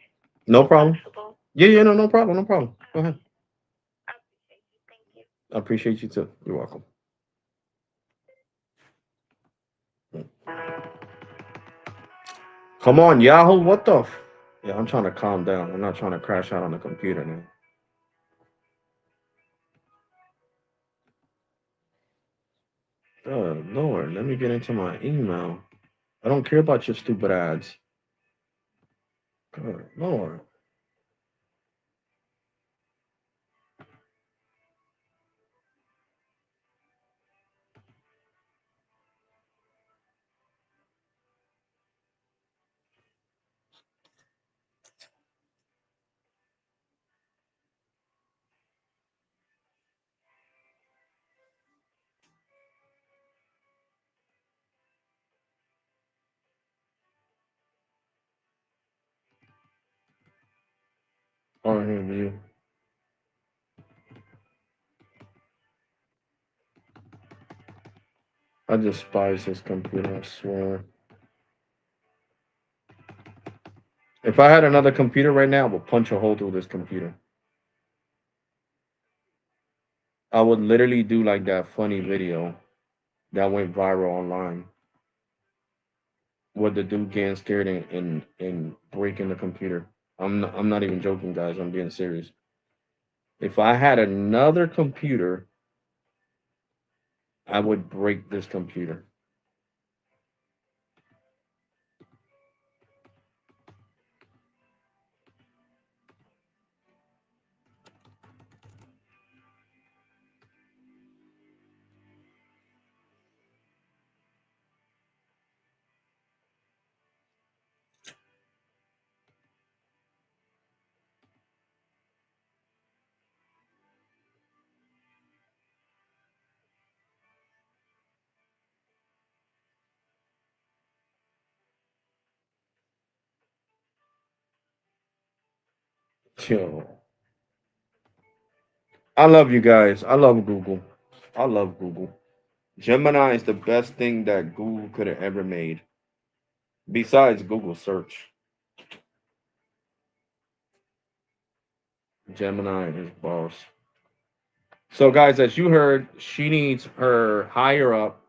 No if problem. possible. Yeah, no, no problem, no problem. Go ahead. I appreciate you. Thank you. I appreciate you too. You're welcome. Come on, Yahoo. What the? Yeah, I'm trying to calm down. I'm not trying to crash out on the computer now. Oh, Lord, let me get into my email. I don't care about your stupid ads. Good Lord. Oh, him, you. I despise this computer, I swear. If I had another computer right now, I would punch a hole through this computer. I would literally do like that funny video that went viral online with the dude getting scared and breaking the computer. I'm not even joking, guys. I'm being serious. If I had another computer, I would break this computer. Yo, I love you guys. I love Google. I love Google. Gemini is the best thing that Google could have ever made, besides Google search. Gemini is boss. So, guys, as you heard, she needs her higher up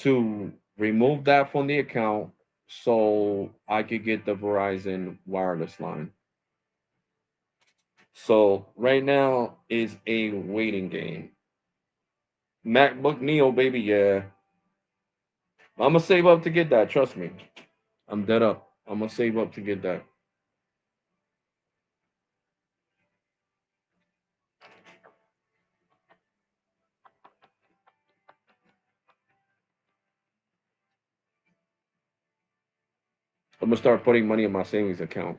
to remove that from the account so I could get the Verizon wireless line. So, right now is a waiting game. MacBook Neo, baby, yeah. I'm gonna save up to get that. Trust me. I'm dead up. I'm gonna save up to get that. I'm gonna start putting money in my savings account.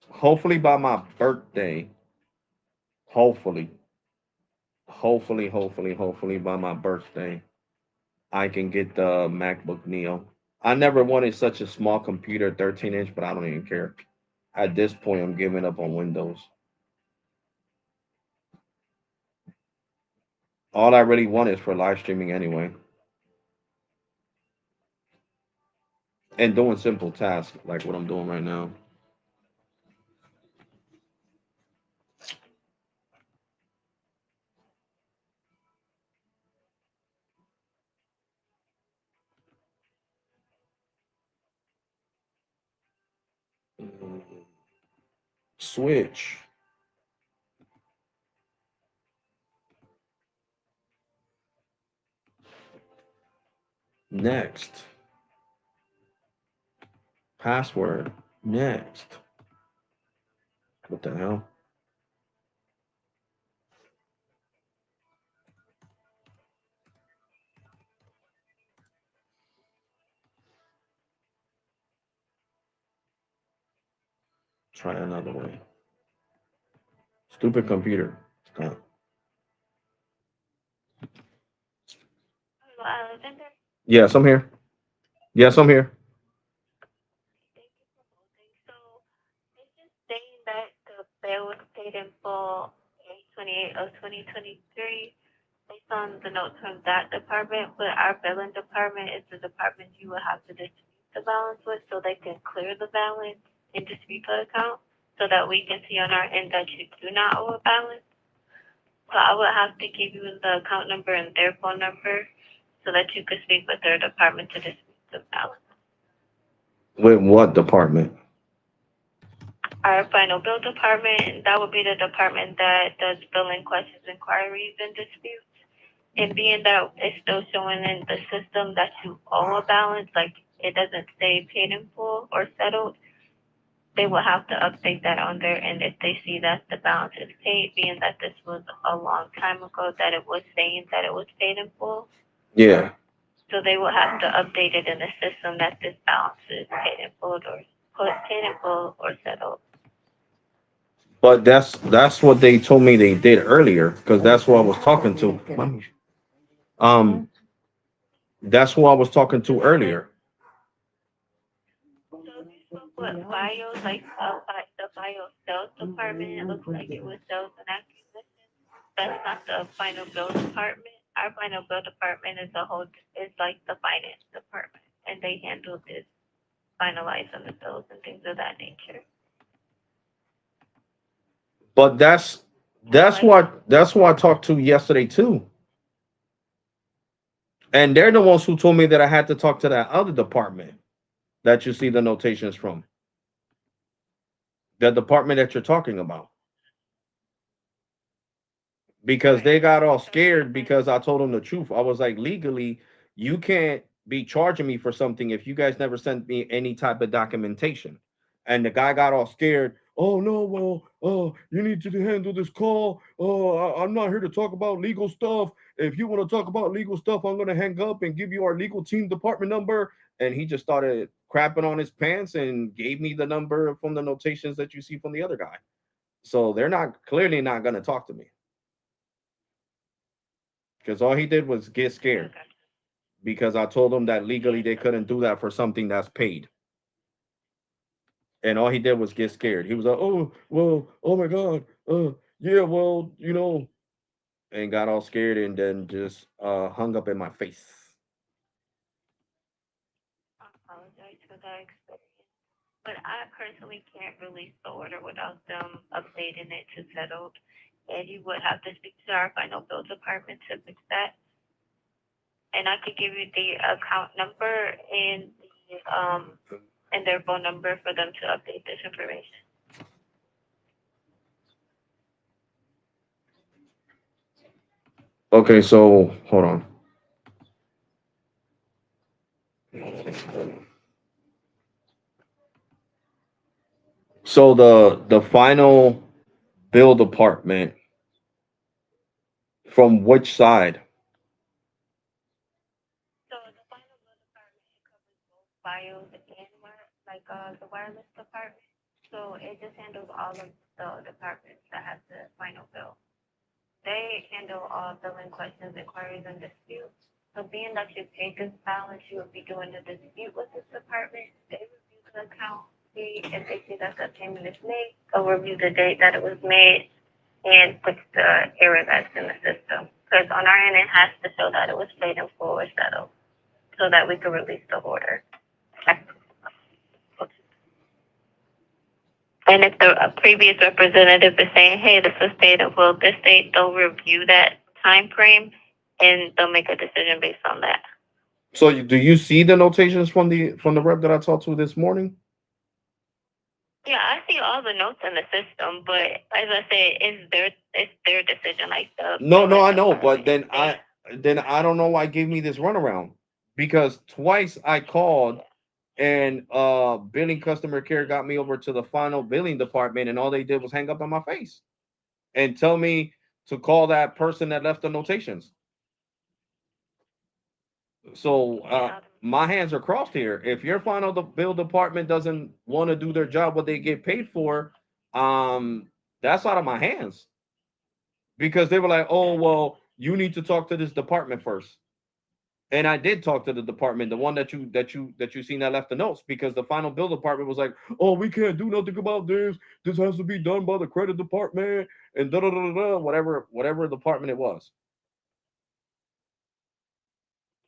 Hopefully by my birthday. Hopefully. Hopefully by my birthday, I can get the MacBook Neo. I never wanted such a small computer, 13-inch, but I don't even care. At this point, I'm giving up on Windows. All I really want is for live streaming anyway. And doing simple tasks like what I'm doing right now. Switch. Next. Password. Next. What the hell? Try another way. Stupid computer. Stop. Hello, Alexander. Yes, I'm here. Yes, I'm here. Thank you for holding. So it's just saying that the bill was paid in full 8/28 of 2023 based on the notes from that department, but our billing department is the department you will have to dispute the balance with so they can clear the balance and dispute the account so that we can see on our end that you do not owe a balance. So I would have to give you the account number and their phone number so that you could speak with their department to dispute the balance. With what department? Our final bill department, that would be the department that does billing questions, inquiries, and disputes. And being that it's still showing in the system that you owe a balance, like it doesn't say paid in full or settled, they will have to update that on there. And if they see that the balance is paid, being that this was a long time ago that it was saying that it was paid in full, Yeah. so they will have to update it in the system that this balance is paid in full or settled. But that's what they told me they did earlier, because that's who I was talking to. That's who I was talking to earlier. So you spoke with bios, like the bio sales department. It looks like it was sales and acquisition. That's not the final bill department. Our final bill department is like the finance department, and they handle this finalizing the bills and things of that nature. But that's who I talked to yesterday too. And they're the ones who told me that I had to talk to that other department that you see the notations from. The department that you're talking about. Because they got all scared because I told them the truth. I was like, legally, you can't be charging me for something if you guys never sent me any type of documentation. And the guy got all scared. Oh no, well, you need to handle this call. Oh, I'm not here to talk about legal stuff. If you want to talk about legal stuff, I'm gonna hang up and give you our legal team department number. And he just started crapping on his pants and gave me the number from the notations that you see from the other guy. So they're not clearly not gonna talk to me. Because all he did was get scared Okay. because I told him that legally they couldn't do that for something that's paid. And all he did was get scared. He was like, oh, well, oh my God. Yeah, well, and got all scared and then just hung up in my face. I apologize for that experience. But I personally can't release the order without them updating it to settled. And you would have to speak to our final bill department to fix that. And I could give you the account number and their phone number for them to update this information. Okay, so hold on. So the final bill department from which side? So the final bill department it covers both bios and the wireless department. So it just handles all of the departments that have the final bill. They handle all billing questions, inquiries, and disputes. So being that you paid this balance, you would be doing a dispute with this department. They review the account, see if they see that the payment is made, they'll review the date that it was made, and fix the error that's in the system. Because on our end, it has to show that it was paid in full or settled, so that we can release the order. And if the previous representative is saying, hey, this was paid in full this date, they'll review that time frame and they'll make a decision based on that. So do you see the notations from the rep that I talked to this morning? Yeah, I see all the notes in the system, but as I say, it's their decision. Like No, I know, but then I don't know why gave me this runaround because twice I called and billing customer care got me over to the final billing department, and all they did was hang up on my face and tell me to call that person that left the notations. So Yeah. my hands are crossed here. If your final bill department doesn't want to do their job, what they get paid for, um, that's out of my hands, because they were like, "Oh, well, you need to talk to this department first." And I did talk to the department, the one that you seen that left the notes, because the final bill department was like, "Oh, we can't do nothing about this. This has to be done by the credit department and da da da da, whatever department it was."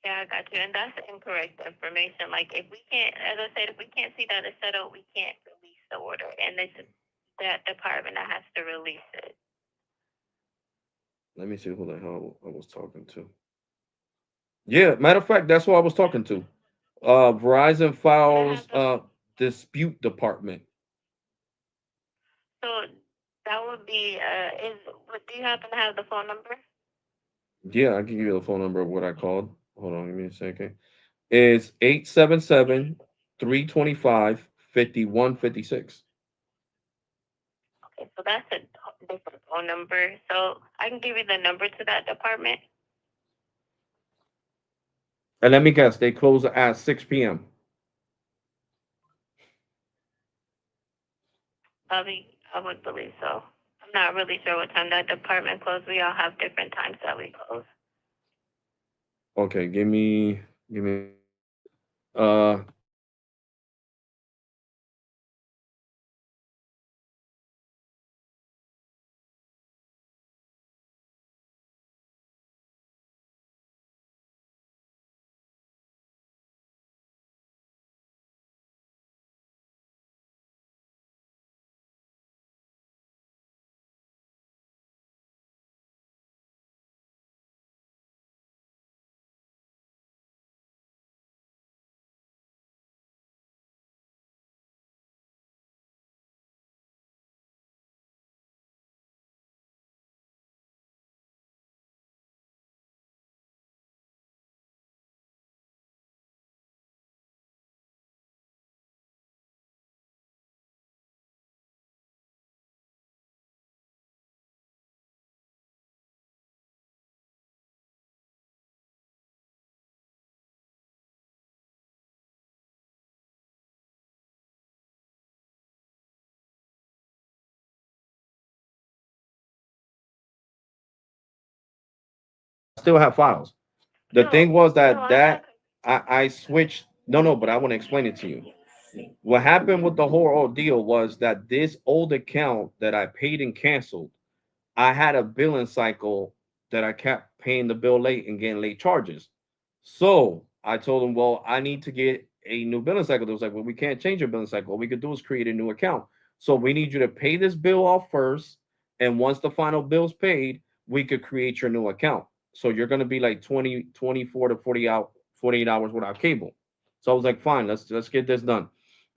Yeah, I got you. And that's incorrect information. Like, if we can't, as I said, if we can't see that it's settled, we can't release the order. And it's that department that has to release it. Let me see who the hell I was talking to. Yeah, matter of fact, that's who I was talking to. Verizon Can I Files have the, dispute department. so that would be, do you happen to have the phone number? Yeah, I can give you the phone number of what I called. Hold on, give me a second. It's 877-325-5156. Okay, so that's a different phone number. So I can give you the number to that department. And let me guess, they close at 6 p.m. I would believe so. I'm not really sure what time that department closes. We all have different times that we close. Okay, give me uh still have files. The thing was No, that I'm not. I switched. No, but I want to explain it to you. What happened with the whole ordeal was that this old account that I paid and canceled, I had a billing cycle that I kept paying the bill late and getting late charges. So I told them, well, I need to get a new billing cycle. They was like, well, we can't change your billing cycle. What we could do is create a new account. So we need you to pay this bill off first. And once the final bill's paid, we could create your new account. So you're going to be like 24 to 48 hours without cable. So I was like, fine, let's get this done.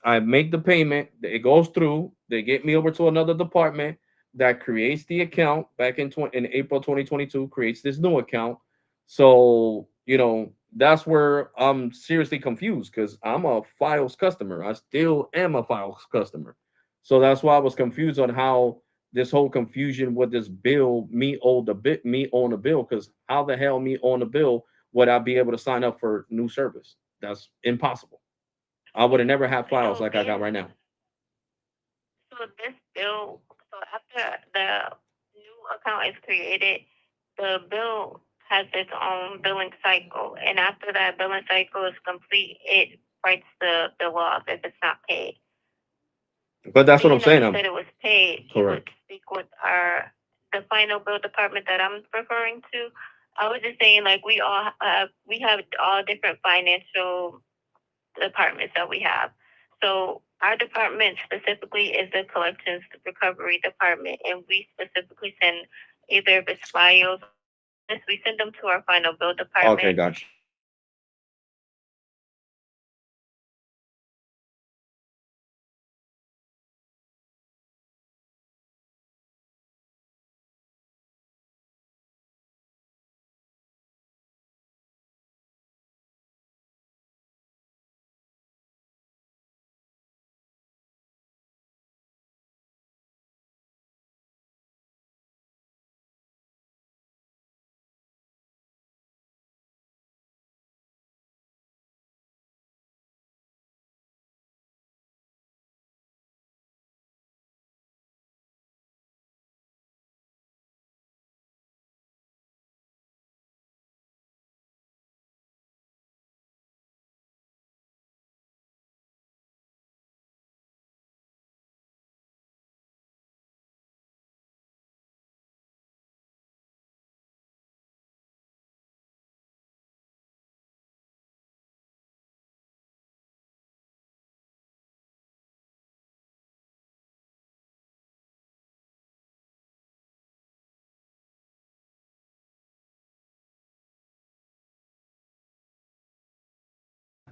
I make the payment, it goes through, they get me over to another department that creates the account back in April 2022, creates this new account. So, that's where I'm seriously confused, because I'm a Files customer. I still am a Files customer. So that's why I was confused on how this whole confusion with this bill, me own a bill, because how the hell me own a bill would I be able to sign up for new service? That's impossible. I would have never had Files So like I got right now. this bill, so after the new account is created, the bill has its own billing cycle, and after that billing cycle is complete, it writes the bill off if it's not paid. But that's what I'm Being that saying. you I'm said it was paid, you would correct. speak with the final bill department that I'm referring to. I was just saying, like, we have all different financial departments that we have. So our department specifically is the collections recovery department, and we specifically send either if it's files, we send them to our final bill Okay, department. gotcha.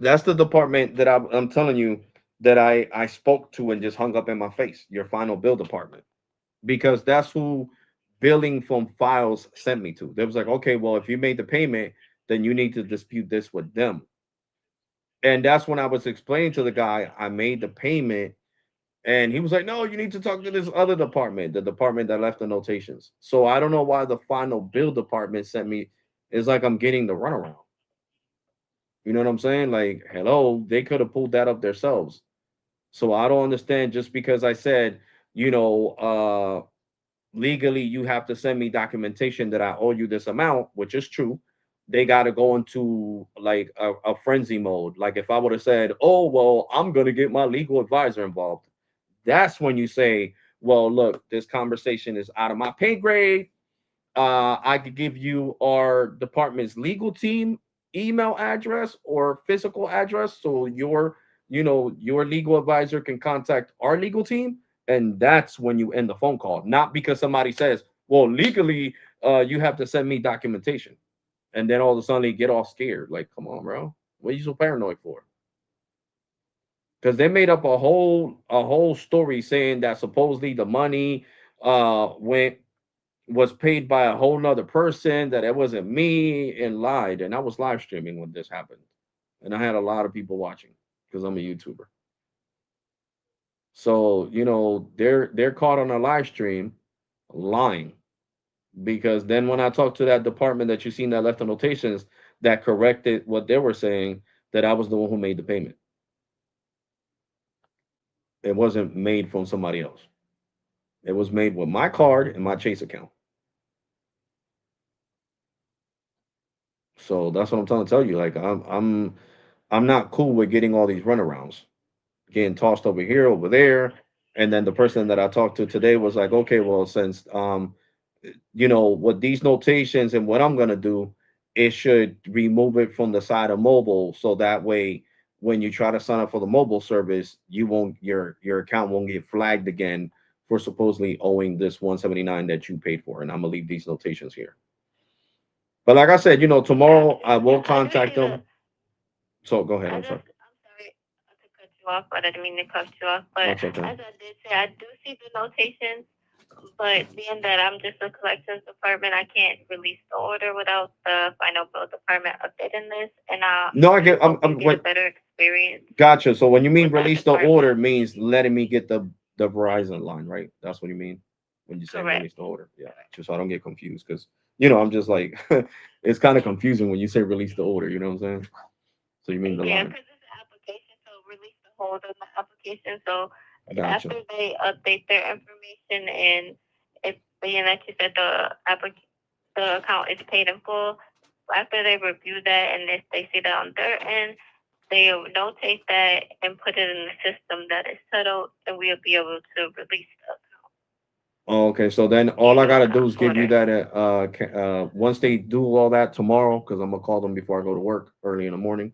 That's the department that I'm telling you that I spoke to and just hung up in my face. Your final bill department, because that's who billing from files sent me to. They was like, okay, well, if you made the payment, then you need to dispute this with them. And that's when I was explaining to the guy I made the payment, and he was like, no, you need to talk to this other department, the department that left the notations. So I don't know why the final bill department sent me. It's like I'm getting the runaround. You know what I'm saying? Like, hello, they could have pulled that up themselves. So I don't understand just because I said, you know, legally you have to send me documentation that I owe you this amount, which is true. They got to go into like a frenzy mode. Like if I would have said, oh, well, I'm going to get my legal advisor involved, that's when you say, well, look, this conversation is out of my pay grade. I could give you our department's legal team email address or physical address, so your legal advisor can contact our legal team, and that's when you end the phone call. Not because somebody says, "Well, legally, you have to send me documentation," and then all of a sudden they get all scared. Like, come on, bro, what are you so paranoid for? Because they made up a whole story saying that supposedly the money went was paid by a whole nother person, that it wasn't me, and lied. And I was live streaming when this happened. And I had a lot of people watching because I'm a YouTuber. So, they're caught on a live stream lying. Because then when I talked to that department that you seen that left the notations that corrected what they were saying, that I was the one who made the payment. It wasn't made from somebody else. It was made with my card and my Chase account. So that's what I'm trying to tell you. Like I'm not cool with getting all these runarounds, getting tossed over here, over there. And then the person that I talked to today was like, okay, well, since what these notations and what I'm gonna do, it should remove it from the side of mobile, so that way when you try to sign up for the mobile service, you won't your account won't get flagged again for supposedly owing this 179 that you paid for. And I'm gonna leave these notations here. But like I said, tomorrow I will I do contact see the. them. So go ahead. I I'm sorry. just. I'm sorry to cut you off, but I didn't mean to cut you off. But That's okay. as I did say, I do see the notations. But being that I'm just a collections department, I can't release the order without the final bill department updating this. And I No, I do get. hope you I'm get a what better experience Gotcha. So when you mean with that release the department. order, means letting me get the Verizon line, right? That's what you mean when you say Correct. release the order. Yeah, Correct. just so I don't get confused, because I'm just like it's kind of confusing when you say release the order. You know what I'm saying? So you mean the Yeah, line? because it's an application, so release the hold on the application. So Gotcha. after they update their information, and if being that you said the account is paid in full, after they review that, and if they see that on their end, they'll notate that and put it in the system that it's settled, and we'll be able to release the Oh, okay. So then all give I you gotta the do is give you order. that once they do all that tomorrow, because I'm gonna call them before I go to work early in the morning.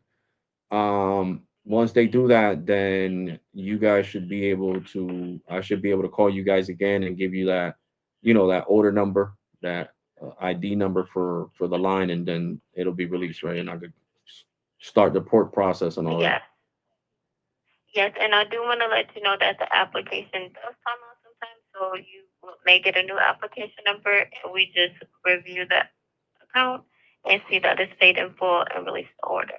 Once they do that, then you guys should be able to. I should be able to call you guys again and give you that, that order number, that ID number for the line, and then it'll be released, right? And I could start the port process and all that. Yes. Yes, and I do want to let you know that the application does time out sometimes, so you may get a new application number, and we just review the account and see that it's paid in full and release the order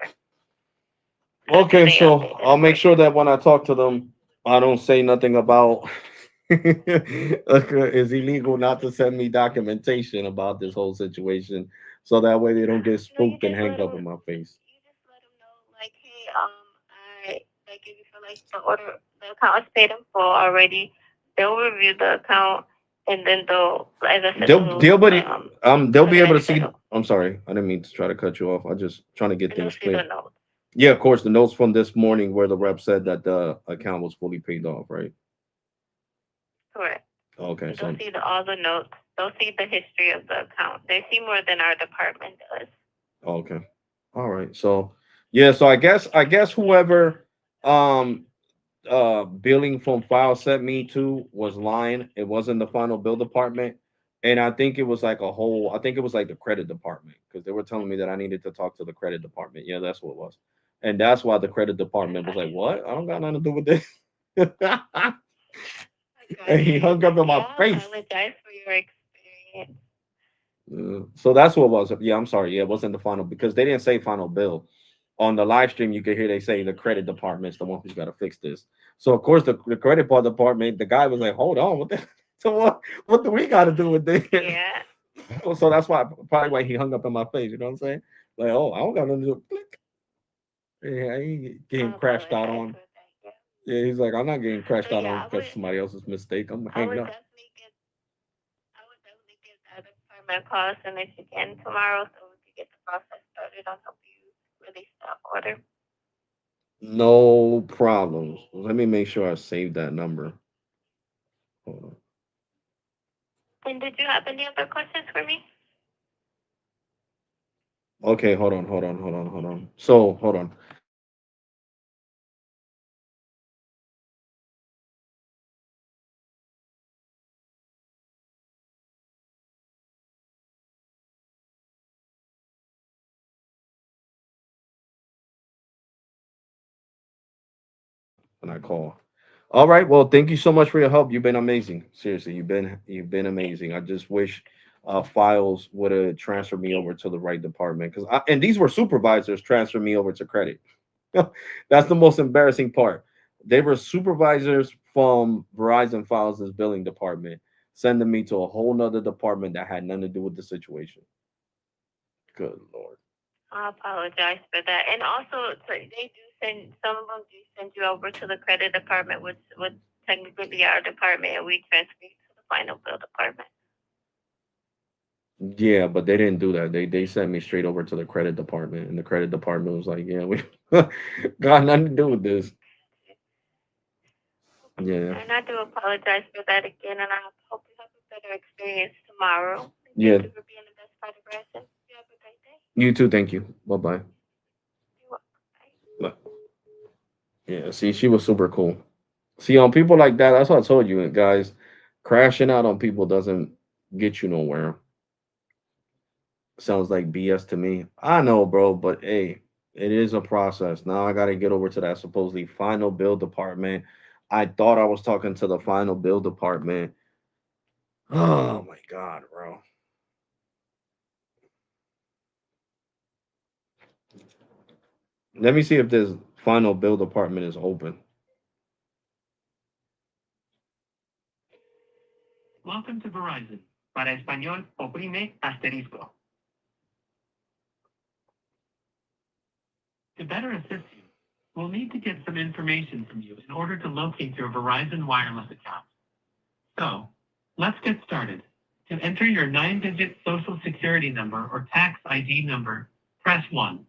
after Okay, they so update it I'll for make you. sure that when I talk to them, I don't say nothing about it's illegal not to send me documentation about this whole situation, so that way they don't get No, you spooked and just hang let up them. in my face. You just let them know, like, hey, I like if you feel like the order, the account is paid in full already. They'll review the account, and then they'll, as I said, They'll they'll they'll be they'll put be it able as to see. settled, I'm sorry, I didn't mean to try to cut you off. I just trying to get and they'll things see the clear. notes. Yeah, of course, the notes from this morning where the rep said that the account was fully paid off, right? Correct. Okay, They'll so see all the notes. They'll see the history of the account. They see more than our department does. okay, all right. So yeah, so I guess whoever um billing from file sent me to was lying. It wasn't the final bill department. And I think it was like I think it was like the credit department, because they were telling me that I needed to talk to the credit department. Yeah, that's what it was. And that's why the credit department was like, "What? I don't got nothing to do with this." And he hung up in my Yeah, I face. apologize for your experience. So that's what it was. Yeah, I'm sorry. Yeah, it wasn't the final because they didn't say final bill. On the live stream, you could hear they say the credit department is the one who's got to fix this. So of course the credit part department, the guy was like, "Hold on, what the, so what do we got to do with this?" Yeah. So that's why probably why he hung up in my face. You know what I'm saying? Like, oh, I don't got nothing to do. Click. Yeah, I ain't I getting crashed out apologize on. for that. Yeah. Yeah, he's like, I'm not getting So crashed out on yeah, because somebody else's mistake. I'm I hanging would up. definitely get I would definitely give that department a call as soon as you can tomorrow so we can get the process started on help you release that order. No problems. Let me make sure I save that number. Hold And did you have any other questions for me? on. Okay, hold on. So hold on. When I call. All right. Well, thank you so much for your help. You've been amazing. Seriously, you've been amazing. I just wish files would have transferred me over to the right department because and these were supervisors transferred me over to credit. That's the most embarrassing part. They were supervisors from Verizon Files' billing department, sending me to a whole nother department that had nothing to do with the situation. Good lord. I apologize for that. And also, so they do send some of them do send you over to the credit department, which would technically be our department, and we transfer you to the final bill department. Yeah, but they didn't do that. They sent me straight over to the credit department, and the credit department was like, "Yeah, we got nothing to do with this." Yeah, And I do apologize for that again, and I hope you have a better experience tomorrow. yeah. Thank you for being the best part of Bryson. You have a great day. You too. Thank you. Bye bye. You're welcome. Bye. Yeah. See, she was super cool. See, on people like that, that's what I told you guys. Crashing out on people doesn't get you nowhere. Sounds like BS to me. I know, bro, but hey, it is a process. Now I got to get over to that supposedly final bill department. I thought I was talking to the final bill department. Oh my god, bro. Let me see if this final bill department is open. Welcome to Verizon. Para español, oprime asterisco. To better assist you, we'll need to get some information from you in order to locate your Verizon wireless account. So, let's get started. To enter your 9-digit social security number or tax ID number, press 1.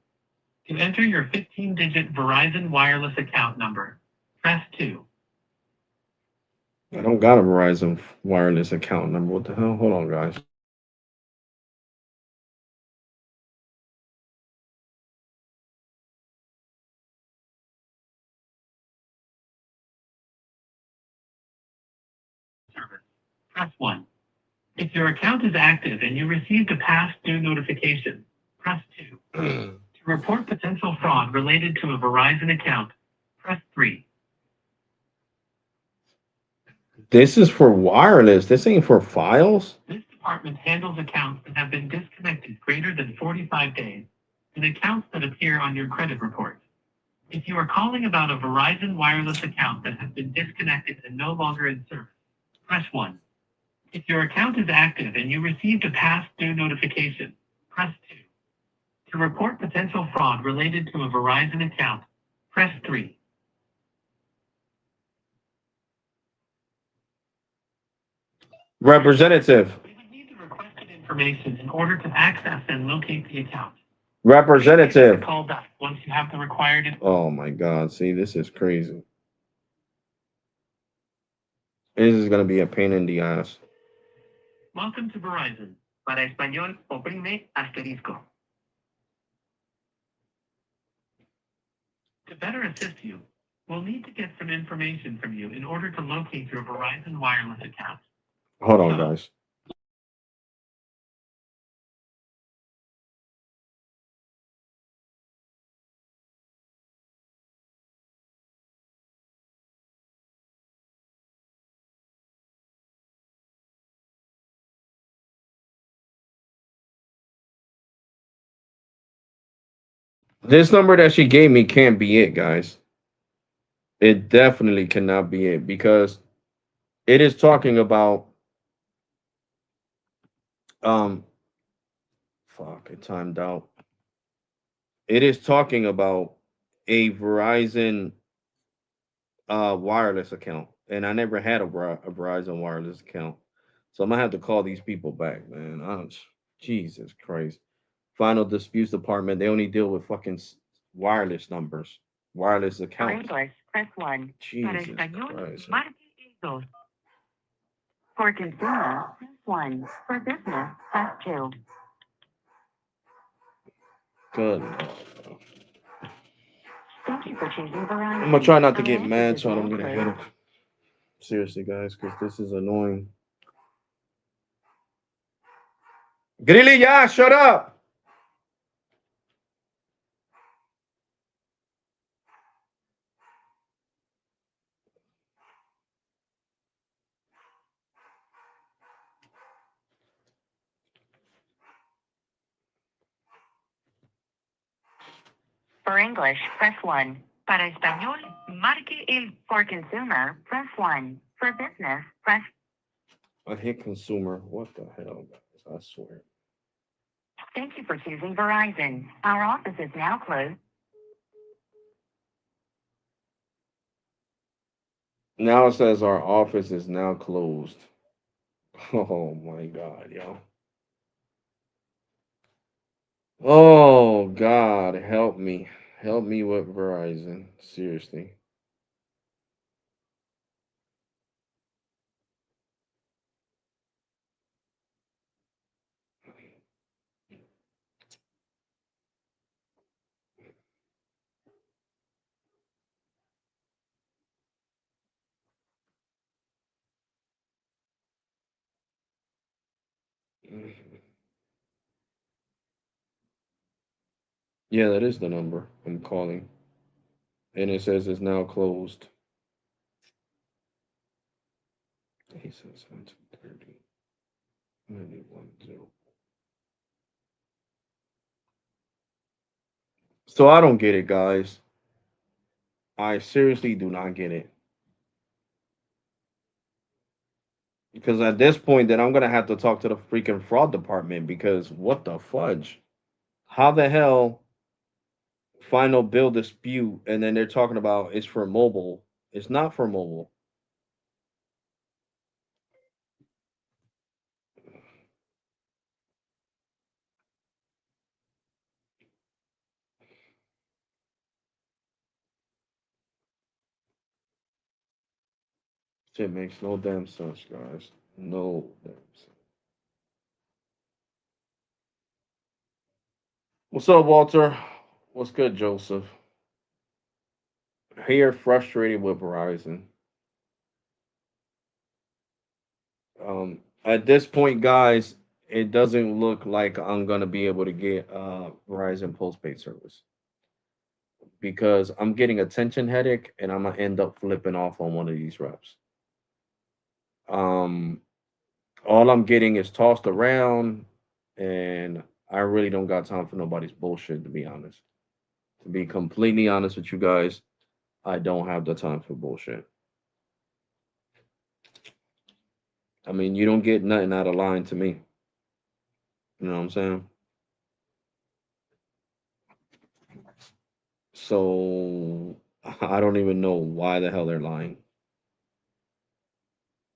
To enter your 15-digit Verizon wireless account number, press 2. I don't got a Verizon wireless account number. What the hell? Hold on, guys. Service, press 1. If your account is active and you received a past due notification, press 2. To report potential fraud related to a Verizon account, press 3. This is for wireless. This ain't for files. This department handles accounts that have been disconnected greater than 45 days and accounts that appear on your credit report. If you are calling about a Verizon wireless account that has been disconnected and no longer in service, press 1. If your account is active and you received a past due notification, press 2. To report potential fraud related to a Verizon account, press 3. Representative. We would need the requested information in order to access and locate the account. Representative. Call back once you have the required information. Oh my god. See, this is crazy. This is gonna be a pain in the ass. Welcome to Verizon. Para español, oprime asterisco. To better assist you, we'll need to get some information from you in order to locate your Verizon wireless account. Hold on, guys. This number that she gave me can't be it, guys. It definitely cannot be it because it is talking about um fuck it timed out. It is talking about a Verizon wireless account, and I never had a Verizon wireless account, so I'm gonna have to call these people back, man. Jesus Christ. Final disputes department. They only deal with fucking wireless numbers, wireless For accounts. English, press 1. Para Jesus español, Christ. marque el 2. For consumer, press 1. For business, press 2. Good Lord. Thank you for choosing Verizon. I'm gonna try not to Our get office mad is so I don't now get a closed. headache. Seriously, guys, because this is annoying. Grilly, yeah, shut up. For English, press 1. Para español, marque el. For consumer, press 1. For business, press. I hit consumer. What the hell, guys? I swear. Thank you for choosing Verizon. Our office is now closed. Now it says our office is now closed. Oh my god, yo. Oh God, help me. Help me with Verizon. Seriously. Yeah, that is the number I'm calling. And it says it's now closed. He says 230 91 So I don't get it, guys. I seriously do not get it. Because at this point, then I'm gonna have to talk to the freaking fraud department because what the fudge? How the hell final bill dispute and then they're talking about it's for mobile. It's not for mobile. Shit makes no damn sense, guys. No damn sense. What's up, Walter? What's good, Joseph? Here, frustrated with Verizon. At this point, guys, it doesn't look like I'm gonna be able to get Verizon postpaid service because I'm getting a tension headache and I'm gonna end up flipping off on one of these reps. Um, all I'm getting is tossed around, and I really don't got time for nobody's bullshit. To be honest, to be completely honest with you guys, I don't have the time for bullshit. I mean, you don't get nothing out of line to me. You know what I'm saying? So I don't even know why the hell they're lying.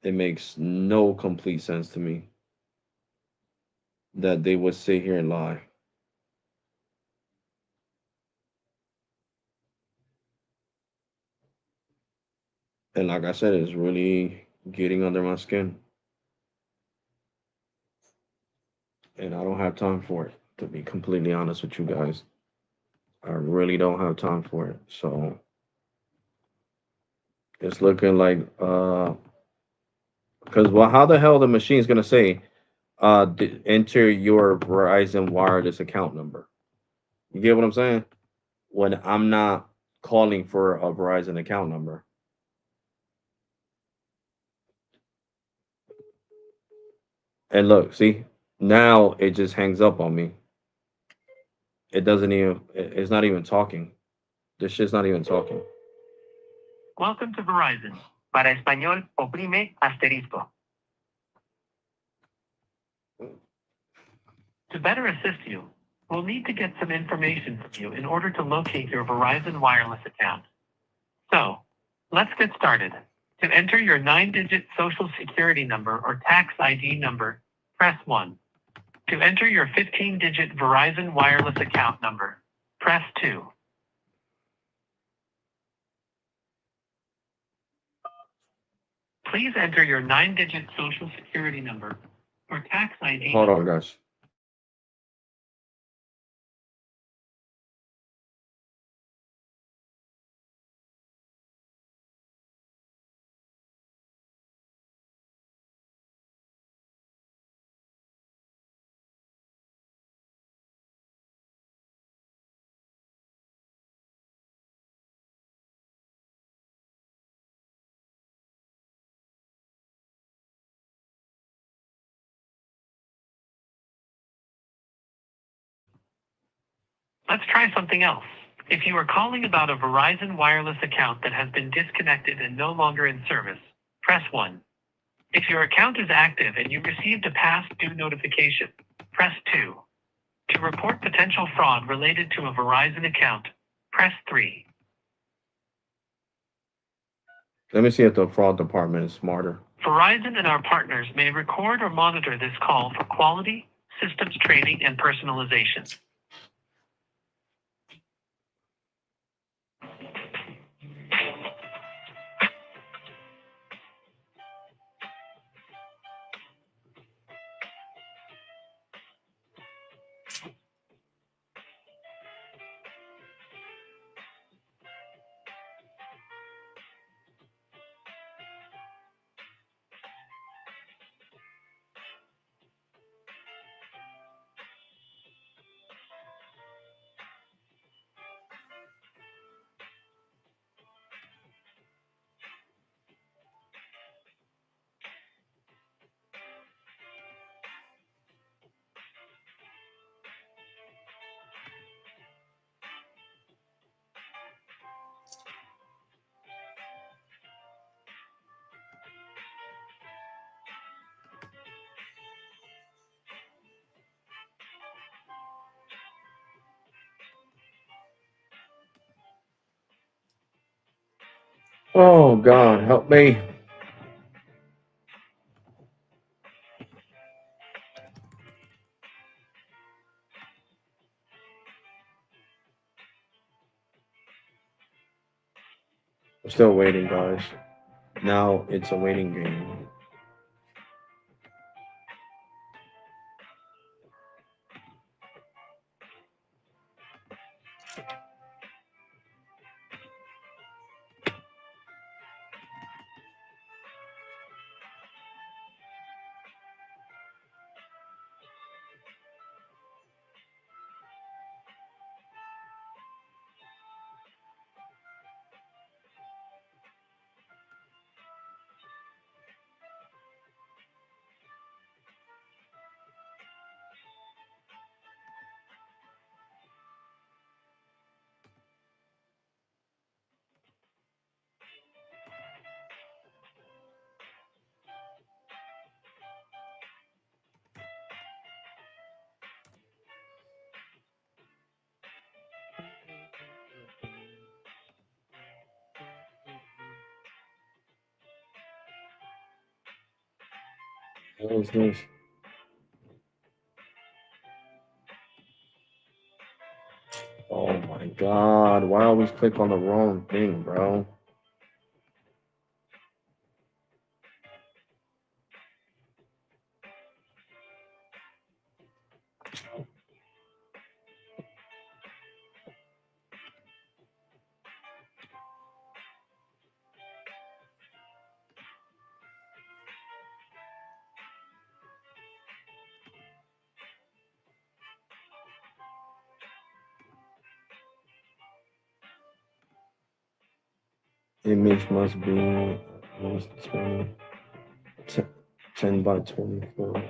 It makes no complete sense to me that they would sit here and lie. And like I said, it's really getting under my skin. And I don't have time for it, to be completely honest with you guys. I really don't have time for it. So it's looking like because well, how the hell the machine's gonna say enter your Verizon wireless account number? You get what I'm saying? When I'm not calling for a Verizon account number. And look, see, now it just hangs up on me. It doesn't even. It's not even talking. This shit's not even talking. Welcome to Verizon. Para español, oprime asterisco. To better assist you, we'll need to get some information from you in order to locate your Verizon wireless account. So, let's get started. To enter your 9-digit social security number or tax ID number, press 1. To enter your 15-digit Verizon wireless account number, press 2. Please enter your 9-digit social security number or tax ID. Hold on, guys. Let's try something else. If you are calling about a Verizon wireless account that has been disconnected and no longer in service, press 1. If your account is active and you received a past due notification, press 2. To report potential fraud related to a Verizon account, press 3. Let me see if the fraud department is smarter. Verizon and our partners may record or monitor this call for quality, systems training, and personalization. Oh God, help me. I'm still waiting, guys. Now it's a waiting game. What is this? Oh my God, why always click on the wrong thing, bro? Image must be 20, 10 by 24.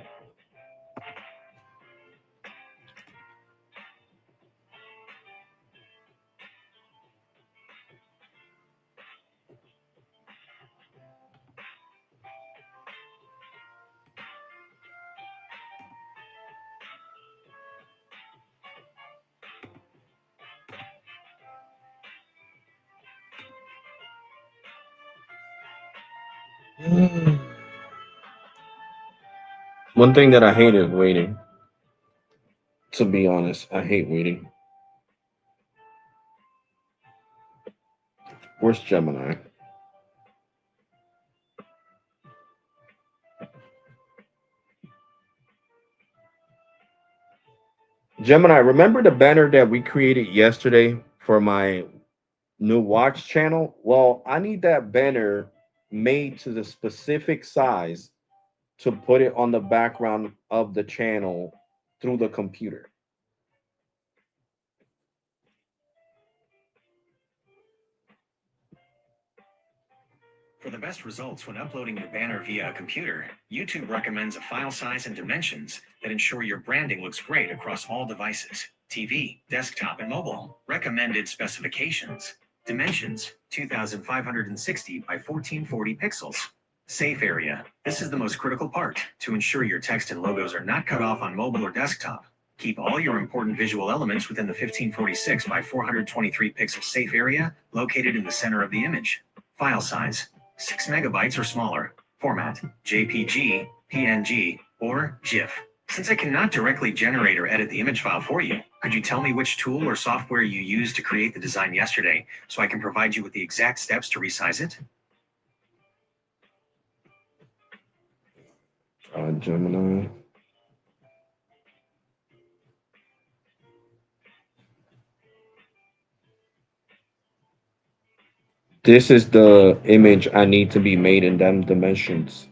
One thing that I hate is waiting. To be honest, I hate waiting. Where's Gemini? Gemini, remember the banner that we created yesterday for my new watch channel? Well, I need that banner made to the specific size to put it on the background of the channel through the computer. For the best results when uploading your banner via a computer, YouTube recommends a file size and dimensions that ensure your branding looks great across all devices: TV, desktop, and mobile. Recommended specifications. Dimensions: 2560 by 1440 pixels. Safe area. This is the most critical part to ensure your text and logos are not cut off on mobile or desktop. Keep all your important visual elements within the 1546 by 423 pixel safe area located in the center of the image. File size: 6 megabytes or smaller. Format: JPG, PNG, or GIF. Since I cannot directly generate or edit the image file for you, could you tell me which tool or software you used to create the design yesterday so I can provide you with the exact steps to resize it? Gemini. This is the image I need to be made in them dimensions.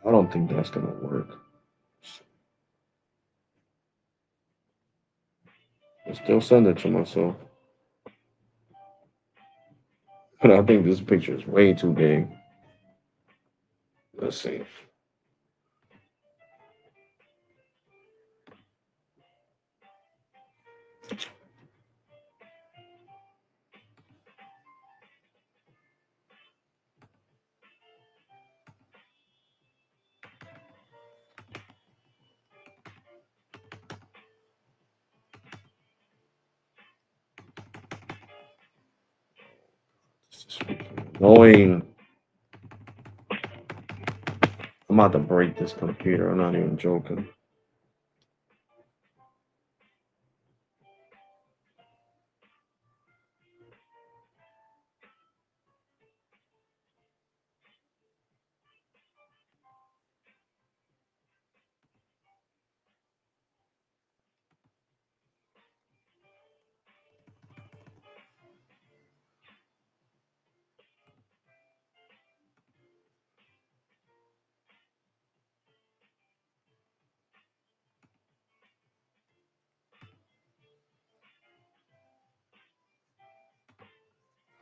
I don't think that's gonna work. I still send it to myself. But I think this picture is way too big. Let's see. This is freaking annoying. I'm about to break this computer. I'm not even joking.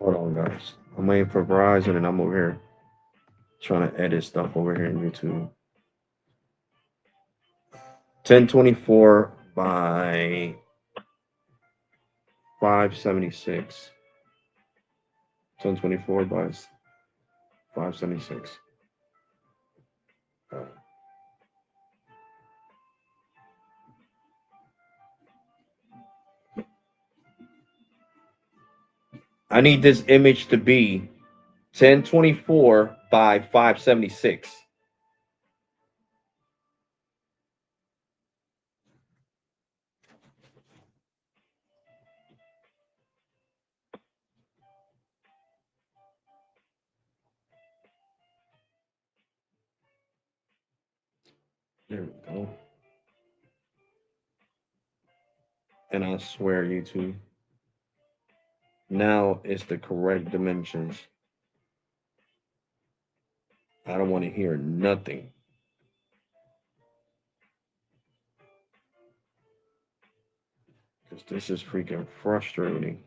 Hold on, guys. I'm waiting for Verizon and I'm over here trying to edit stuff over here in YouTube. 1024 by 576. 1024 by 576. I need this image to be 1024 by 576. There we go. And I swear, YouTube, now it's the correct dimensions. I don't want to hear nothing. 'Cause this is freaking frustrating.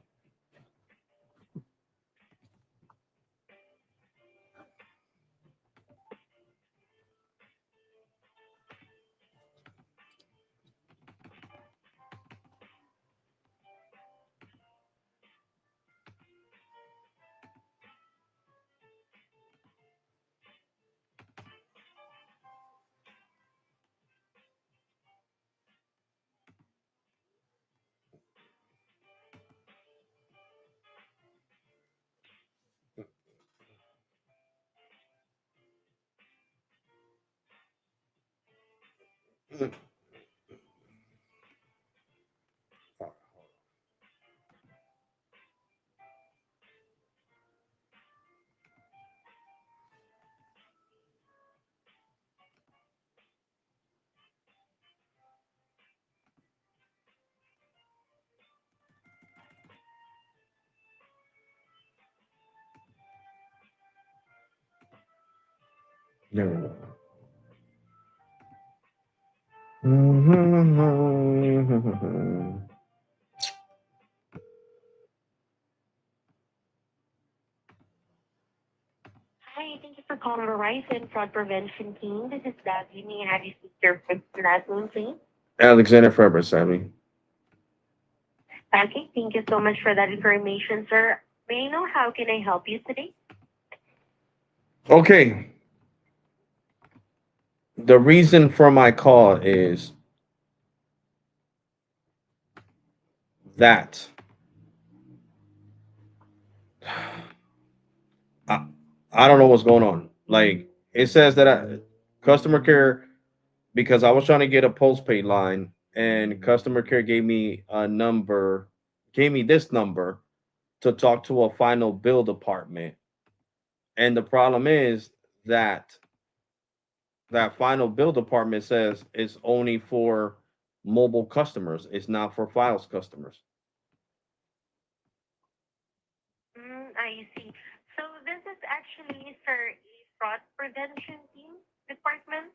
There we go. Hi, thank you for calling Verizon Fraud Prevention Team. This is Debbie. May I have you speak your first and last name, please? Alexander Ferber, Sammy. Okay, thank you so much for that information, sir. May I know how can I help you today? Okay. The reason for my call is that I, I don't know what's going on. Like it says that customer care, because I was trying to get a postpaid line and customer care gave me a number, gave me this number to talk to a final bill department. And the problem is that that final bill department says it's only for mobile customers. It's not for files customers. I see. So this is actually, sir, a fraud prevention team department.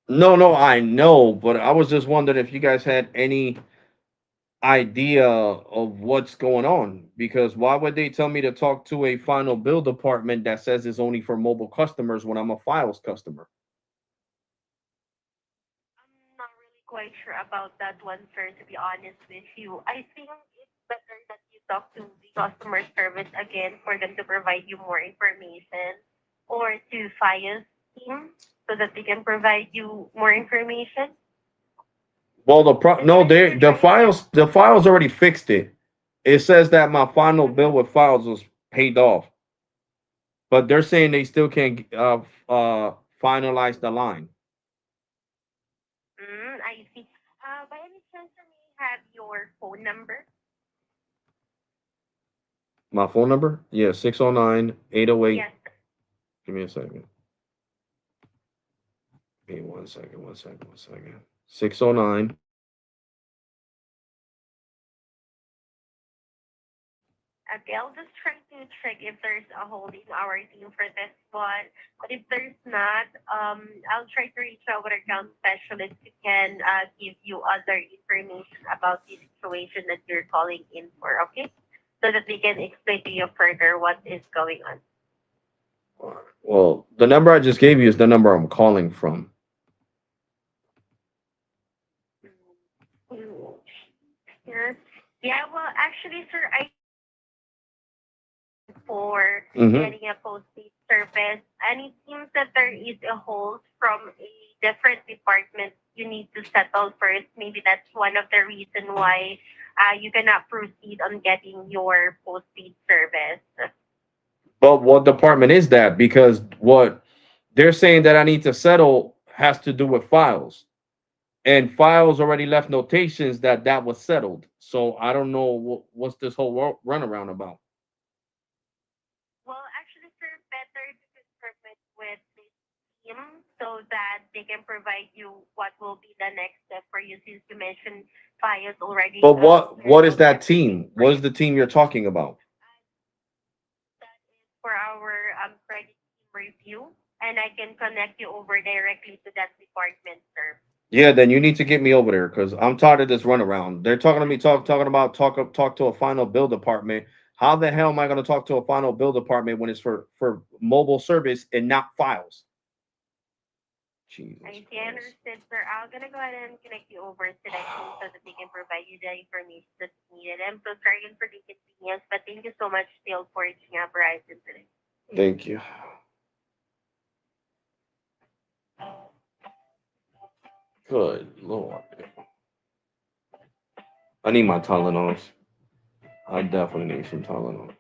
No, no, I know, but I was just wondering if you guys had any idea of what's going on. Because why would they tell me to talk to a final bill department that says it's only for mobile customers when I'm a files customer? I'm not really quite sure about that one, sir, to be honest with you. I think it's better that you talk to the customer service again for them to provide you more information or to FIOS team so that they can provide you more information. Well, And no, are you trying to the files already fixed it. It says that my final bill with files was paid off, but they're saying they still can't finalize the line. I see. By any chance, you may have your phone number? My phone number? Yeah, 609-808. Yes. Give me a second. Give me 1 second, 1 second, 1 second. 609. Okay, I'll just try to check if there's a hold in our team for this one. But if there's not, I'll try to reach out with our account specialist who can give you other information about the situation that you're calling in for, okay? So that we can explain to you further what is going on. Well, the number I just gave you is the number I'm calling from. Mm, Sure. Yeah, well, actually, sir, I for Mm-hmm. getting a postpaid service, and it seems that there is a hold from a different department you need to settle first. Maybe that's one of the reason why you cannot proceed on getting your postpaid service. But what department is that? Because what they're saying that I need to settle has to do with files. And files already left notations that that was settled. So I don't know what's this whole runaround about. Well, actually, sir, better to confirm it with the team so that they can provide you what will be the next step for you since you mentioned files already But what is settled that everything team? for What you. is the team you're talking about? That is for our credit team review, and I can connect you over directly to that department, sir. Yeah, then you need to get me over there because I'm tired of this runaround. They're talking to me, talking about talk to a final bill department. How the hell am I going to talk to a final bill department when it's for mobile service and not files? Jesus I see, I Christ. understood, sir. I'm gonna go ahead and connect you over to the team so that they can provide you the information that's needed. I'm so sorry again for the inconvenience, but thank you so much still for reaching out Verizon today. Thank you. Good Lord. I need my Tylenols. I definitely need some Tylenol.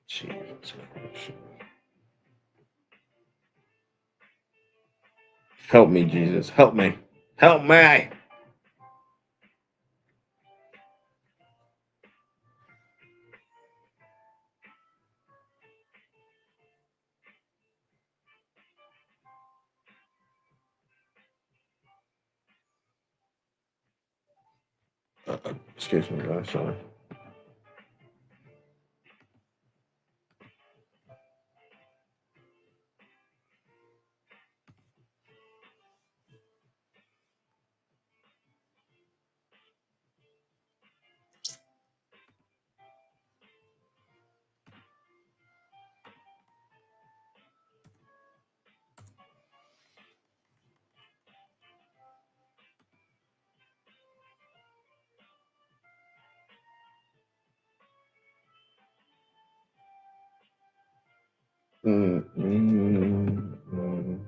Jesus Christ. Help me, Jesus. Help me. Help me. Excuse me, guys. Sorry. Mm, mm, mm.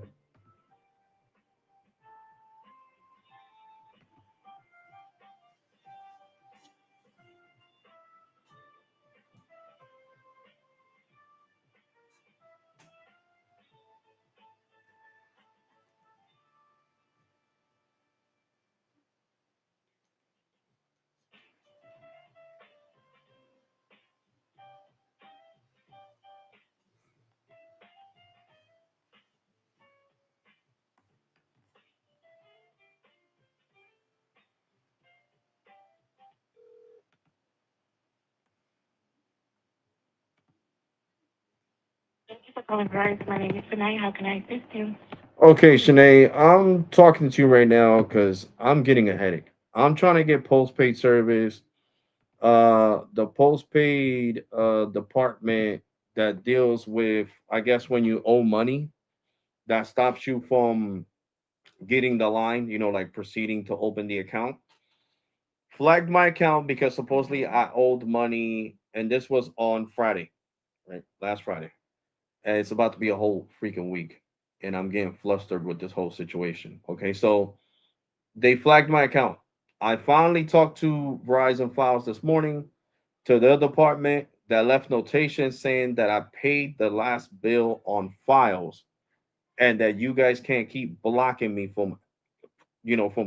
Thank you for calling Verizon. My name is Sinai. How can I assist you? Okay, Shanae, I'm talking to you right now because I'm getting a headache. I'm trying to get postpaid service. The postpaid department that deals with, I guess, when you owe money, that stops you from getting the line, like proceeding to open the account. Flagged my account because supposedly I owed money, and this was on Friday, right? Last Friday. And it's about to be a whole freaking week. And I'm getting flustered with this whole situation. Okay, so they flagged my account. I finally talked to Verizon Files this morning to their department that left notation saying that I paid the last bill on files and that you guys can't keep blocking me from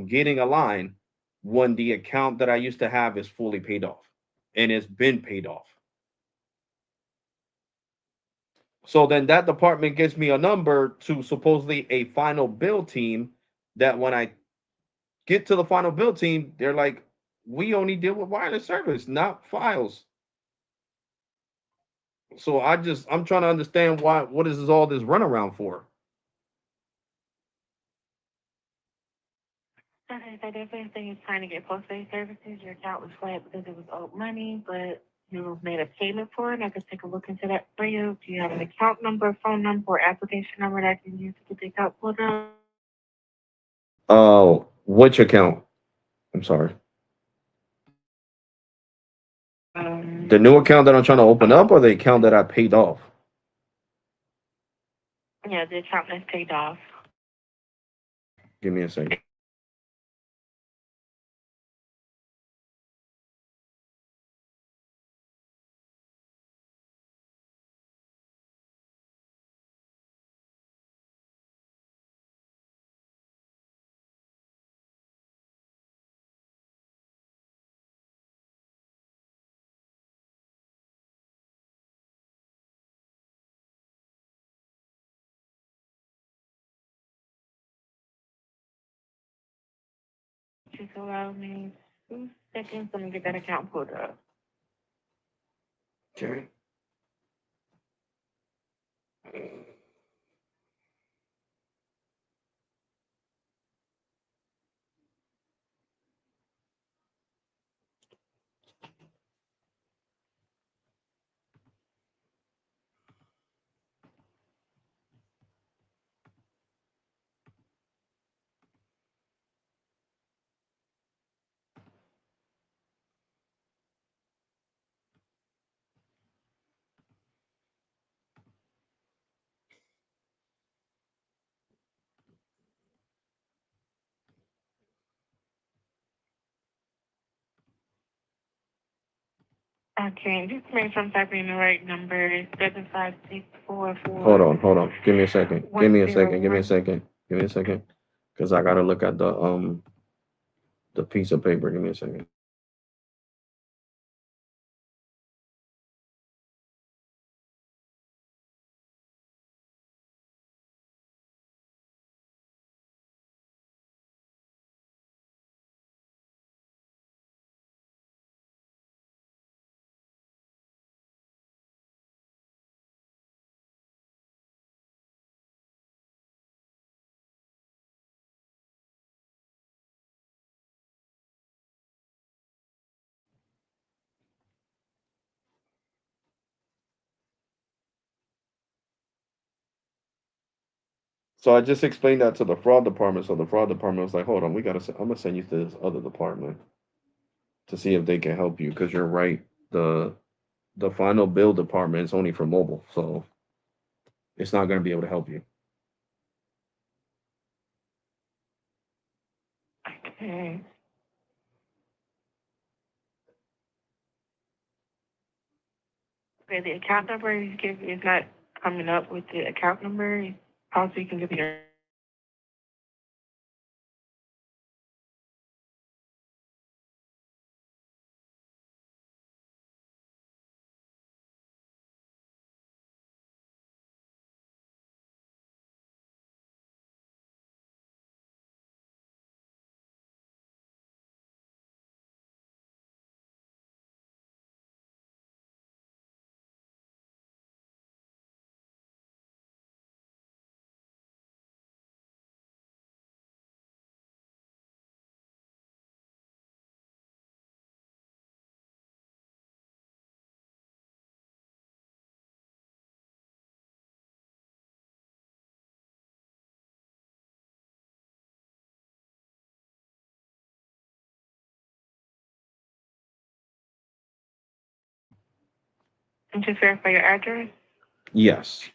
getting a line when the account that I used to have is fully paid off and it's been paid off. So then that department gives me a number to supposedly a final bill team that when I get to the final bill team, they're like, we only deal with wireless service, not files. So I'm trying to understand what is all this runaround for? Okay, so definitely think it's trying to get postpaid services. Your account was flat because it was owed money, but you made a payment for it. I could take a look into that for you. Do you have an account number, phone number, or application number that I can use to get the account pulled up? Oh, which account? I'm sorry. The new account that I'm trying to open up or the account that I paid off? Yeah, the account that's paid off. Give me a second. just allow me 2 seconds. Let me get that account pulled up. Okay. Okay, just to make sure I'm typing in the right number. 75644. Hold on. Give me a second. Give me a second. Give me a second. Give me a second. Because I gotta look at the piece of paper. Give me a second. So I just explained that to the fraud department. So the fraud department was like, "Hold on, I'm gonna send you to this other department to see if they can help you." Because you're right, the final bill department is only for mobile, so it's not gonna be able to help you. Okay. Okay, the account number you give is not coming up with the account number. Also, you can give me your. And just verify your address. Yes.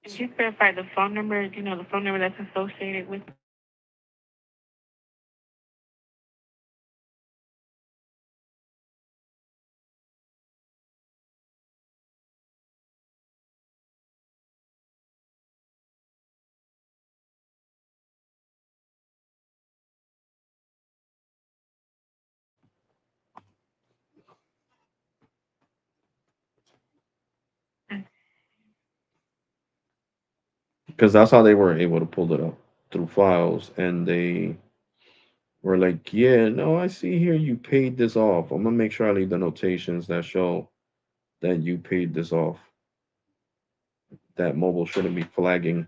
And just verify the phone number. You know, the phone number that's associated with. Because that's how they were able to pull it up through files, and they were like, "Yeah, no, I see here you paid this off. I'm gonna make sure I leave the notations that show that you paid this off. That mobile shouldn't be flagging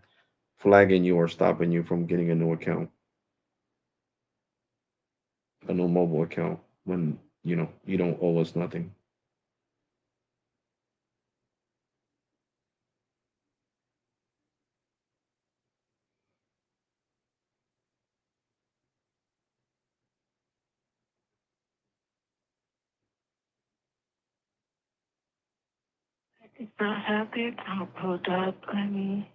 you or stopping you from getting a new account, a new mobile account when you don't owe us nothing." I do not have the account pulled up. Let me.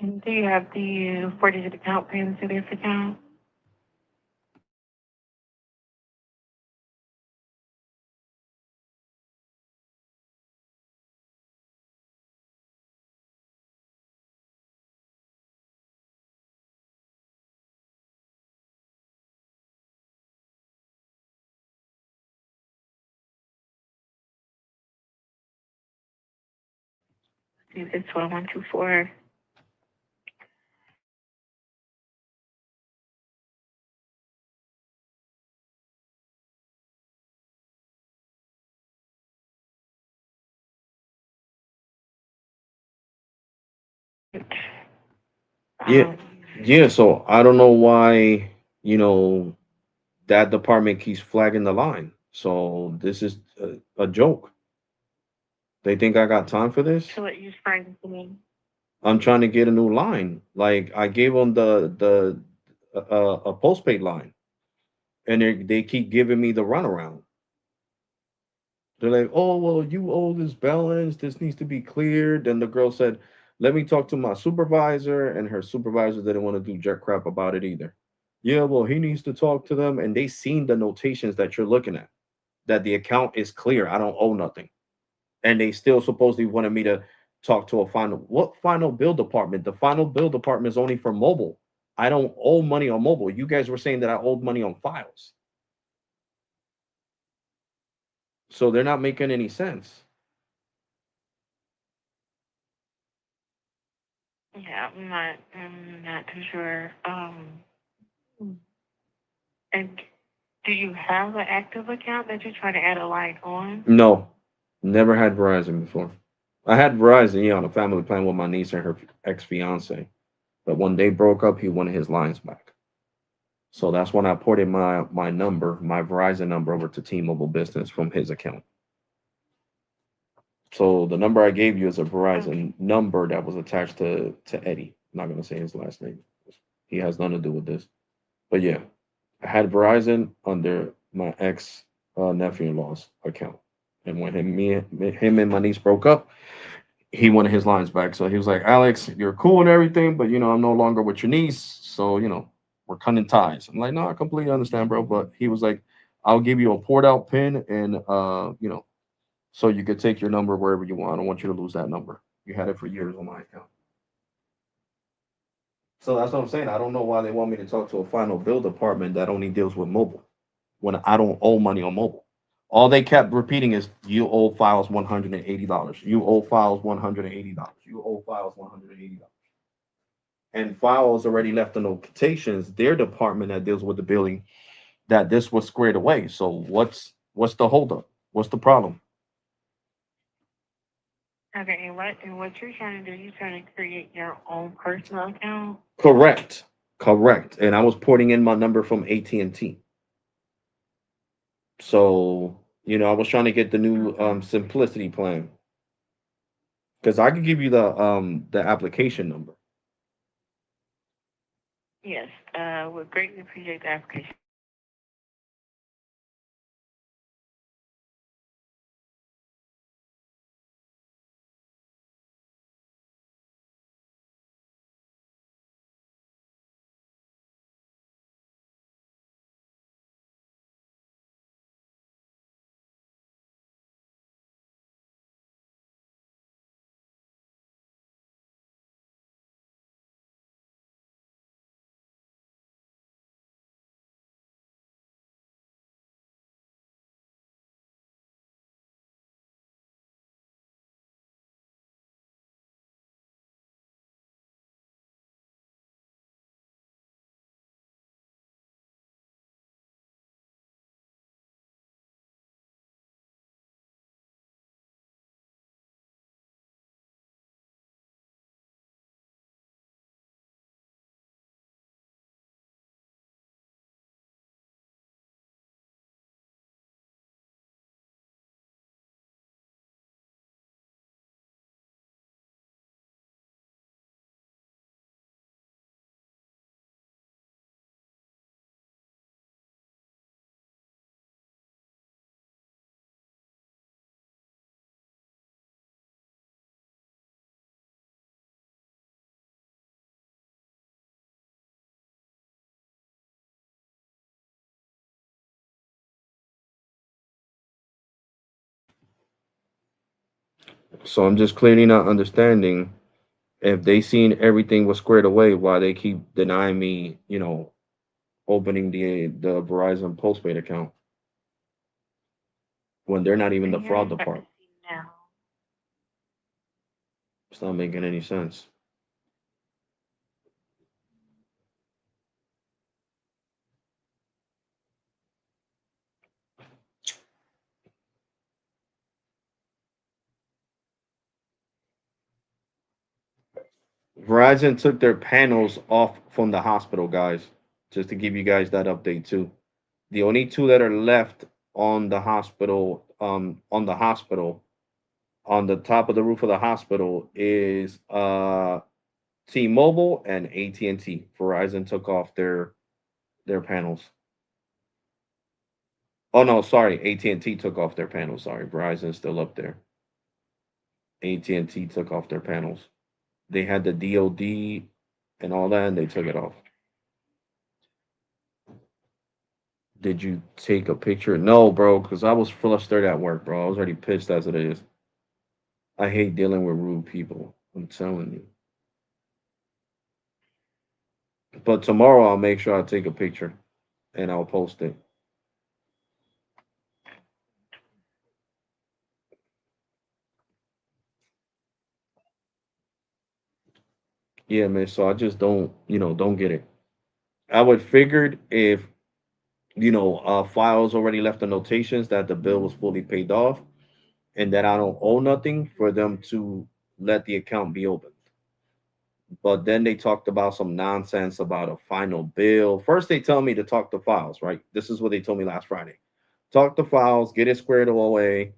And do you have the 4-digit account pin to this account? See, it's 12124. Yeah, yeah. So I don't know why, you know, that department keeps flagging the line. So this is a joke. They think I got time for this? So what you explained to me. I'm trying to get a new line. Like I gave them the a postpaid line, and they keep giving me the runaround. They're like, "Oh well, you owe this balance. This needs to be cleared." Then the girl said, "Let me talk to my supervisor," and her supervisor didn't want to do jack crap about it either. Yeah, well, he needs to talk to them, and they seen the notations that you're looking at, that the account is clear. I don't owe nothing, and they still supposedly wanted me to talk to a final. What final bill department? The final bill department is only for mobile. I don't owe money on mobile. You guys were saying that I owed money on files, so they're not making any sense. Yeah, I'm not too sure. And do you have an active account that you're trying to add a line on? No, never had Verizon before. I had Verizon, yeah, on a family plan with my niece and her ex fiance. But when they broke up, he wanted his lines back. So that's when I ported my number, my Verizon number, over to T-Mobile Business from his account. So the number I gave you is a Okay. Verizon number that was attached to Eddie. I'm not gonna say his last name. He has nothing to do with this. But yeah, I had Verizon under my ex nephew-in-law's account. And when him and my niece broke up, he wanted his lines back. So he was like, Alex, you're cool and everything, but I'm no longer with your niece. So, we're cutting ties. I'm like, no, I completely understand, bro. But he was like, I'll give you a port out pin and so you could take your number wherever you want. I don't want you to lose that number. You had it for years on my account. So that's what I'm saying. I don't know why they want me to talk to a final bill department that only deals with mobile when I don't owe money on mobile. All they kept repeating is you owe files $180. You owe files $180. You owe files $180. And files already left the notations, their department that deals with the billing, that this was squared away. So what's the holdup? What's the problem? Okay, and what you're trying to do, you're trying to create your own personal account? Correct. Correct. And I was porting in my number from AT&T. So, I was trying to get the new Okay. simplicity plan because I could give you the application number. Yes, would greatly appreciate the application. So I'm just clearly not understanding if they seen everything was squared away, why they keep denying me, opening the Verizon postpaid account when they're not even the And you're fraud starting to department. see now. It's not making any sense. Verizon took their panels off from the hospital, guys. Just to give you guys that update too. The only two that are left on the top of the roof of the hospital is T-Mobile and AT&T. Verizon took off their panels. Oh no, sorry, AT&T took off their panels. Sorry, Verizon's still up there. AT&T took off their panels. They had the DoD and all that, and they took it off. Did you take a picture? No, bro, because I was flustered at work, bro. I was already pissed as it is. I hate dealing with rude people. I'm telling you. But tomorrow I'll make sure I take a picture and I'll post it. Yeah, man. So I just don't get it. I would figured if files already left the notations that the bill was fully paid off and that I don't owe nothing for them to let the account be opened. But then they talked about some nonsense about a final bill. First, they tell me to talk to files, right? This is what they told me last Friday. Talk to files, get it squared away,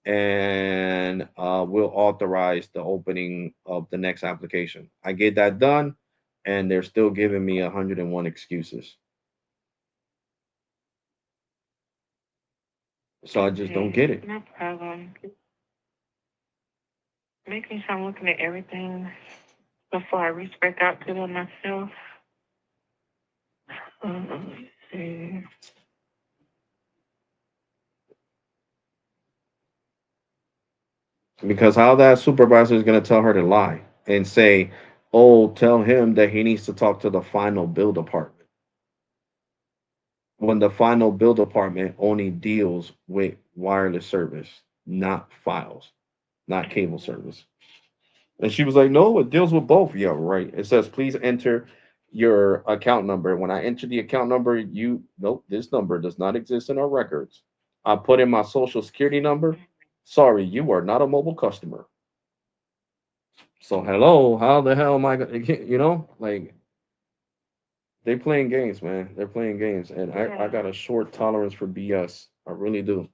and we'll authorize the opening of the next application. I get that done, and they're still giving me 101 excuses. So I just don't Okay, get it. no problem. Making sure I'm looking at everything before I reach back out to them myself. Let me see. Because how that supervisor is going to tell her to lie and say, oh, tell him that he needs to talk to the final bill department when the final bill department only deals with wireless service, not files, not cable service. And she was like, no, it deals with both. Yeah, right. It says, please enter your account number. When I enter the account number, nope, this number does not exist in our records. I put in my social security number. Sorry, you are not a mobile customer. So hello, how the hell am I gonna, like they playing games, man. They're playing games, and I Yeah. got a short tolerance for BS. I really do.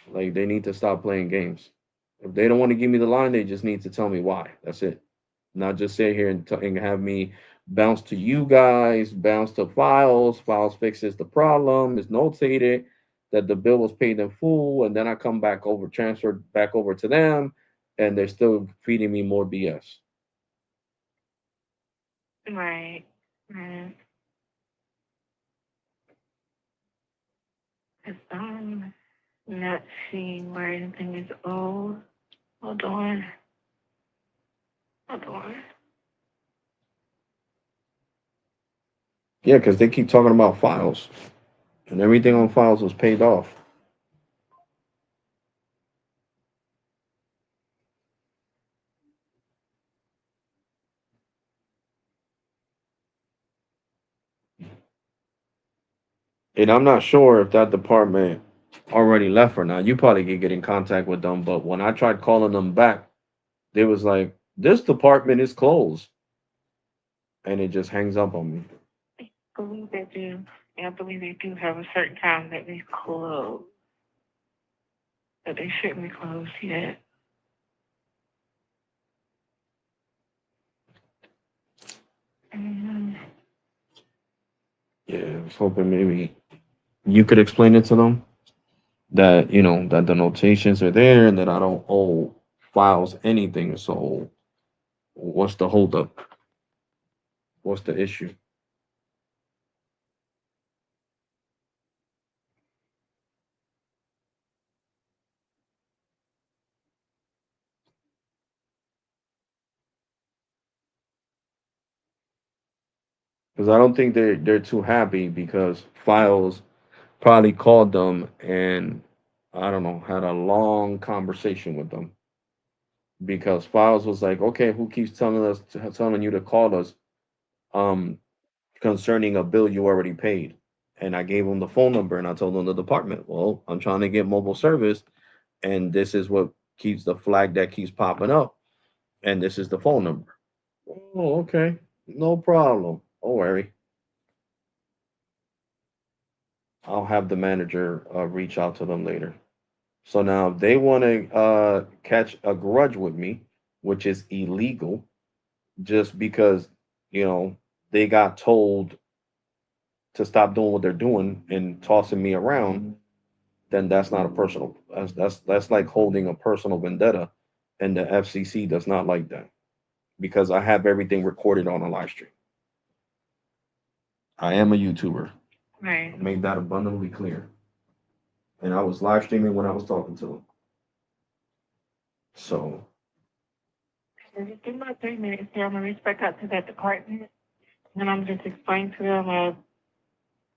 Like they need to stop playing games. If they don't want to give me the line, they just need to tell me why. That's it. Not just sit here and have me bounce to you guys, bounce to files. Files fixes the problem. It's notated that the bill was paid in full, and then I come back over, transferred back over to them, and they're still feeding me more BS. Right. Right. 'Cause I'm not seeing where anything is owed. Hold on. Hold on. Yeah, because they keep talking about files, and everything on files was paid off. And I'm not sure if that department already left or not. You probably could get in contact with them, but when I tried calling them back, they was like, "This department is closed," and it just hangs up on me. I believe they do. I believe they do have a certain time that they close, but they shouldn't be closed yet. Mm, Yeah, I was hoping maybe you could explain it to them that that the notations are there and that I don't owe files anything. So what's the holdup? What's the issue? because I don't think they're too happy because Files probably called them and I don't know had a long conversation with them because Files was like, okay, who keeps telling you to call us um concerning a bill you already paid? And I gave him the phone number and I told him the department. Well, I'm trying to get mobile service, and this is what keeps the flag that keeps popping up, and this is the phone number. Oh, okay, no problem. Don't worry. I'll have the manager reach out to them later. So now if they want to catch a grudge with me, which is illegal, just because you know they got told to stop doing what they're doing and tossing me around, then that's not a personal. That's like holding a personal vendetta, and the FCC does not like that because I have everything recorded on a live stream. I am a YouTuber. I Right. made that abundantly clear, and I was live streaming when I was talking to them. So So just give my 3 minutes here. I'm gonna reach back out to that department, and I'm just explaining to them.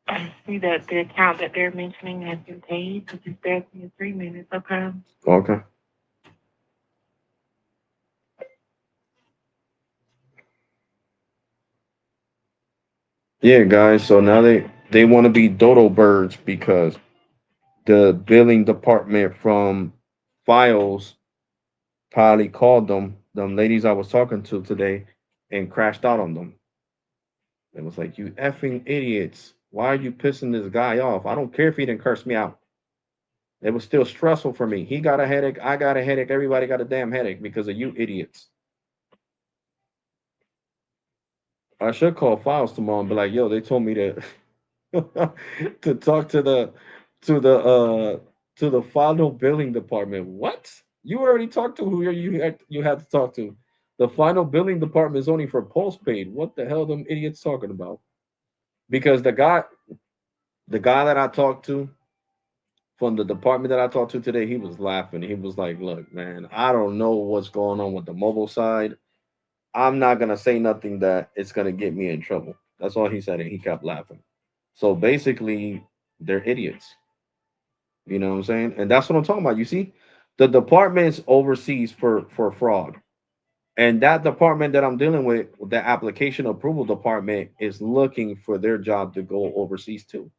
I see that the account that they're mentioning has been paid. So just bear with me 3 minutes, okay? okay. Yeah, guys. So now they want to be dodo birds because the billing department from Files probably called them ladies I was talking to today and crashed out on them. It was like, you effing idiots. Why are you pissing this guy off? I don't care if he didn't curse me out. It was still stressful for me. He got a headache. I got a headache. Everybody got a damn headache because of you idiots. I should call Files tomorrow and be like, yo, they told me to to talk to the to the final billing department. What? You already talked to who you had to talk to. The final billing department is only for postpaid. What the hell them idiots talking about? Because the guy that I talked to from the department that I talked to today, he was laughing. He was like, "Look, man, I don't know what's going on with the mobile side. I'm not gonna say nothing that it's gonna get me in trouble." That's all he said, and he kept laughing. So basically, they're idiots. You know what I'm saying? And that's what I'm talking about. You see, the departments overseas for fraud, and that department that I'm dealing with, the application approval department, is looking for their job to go overseas too.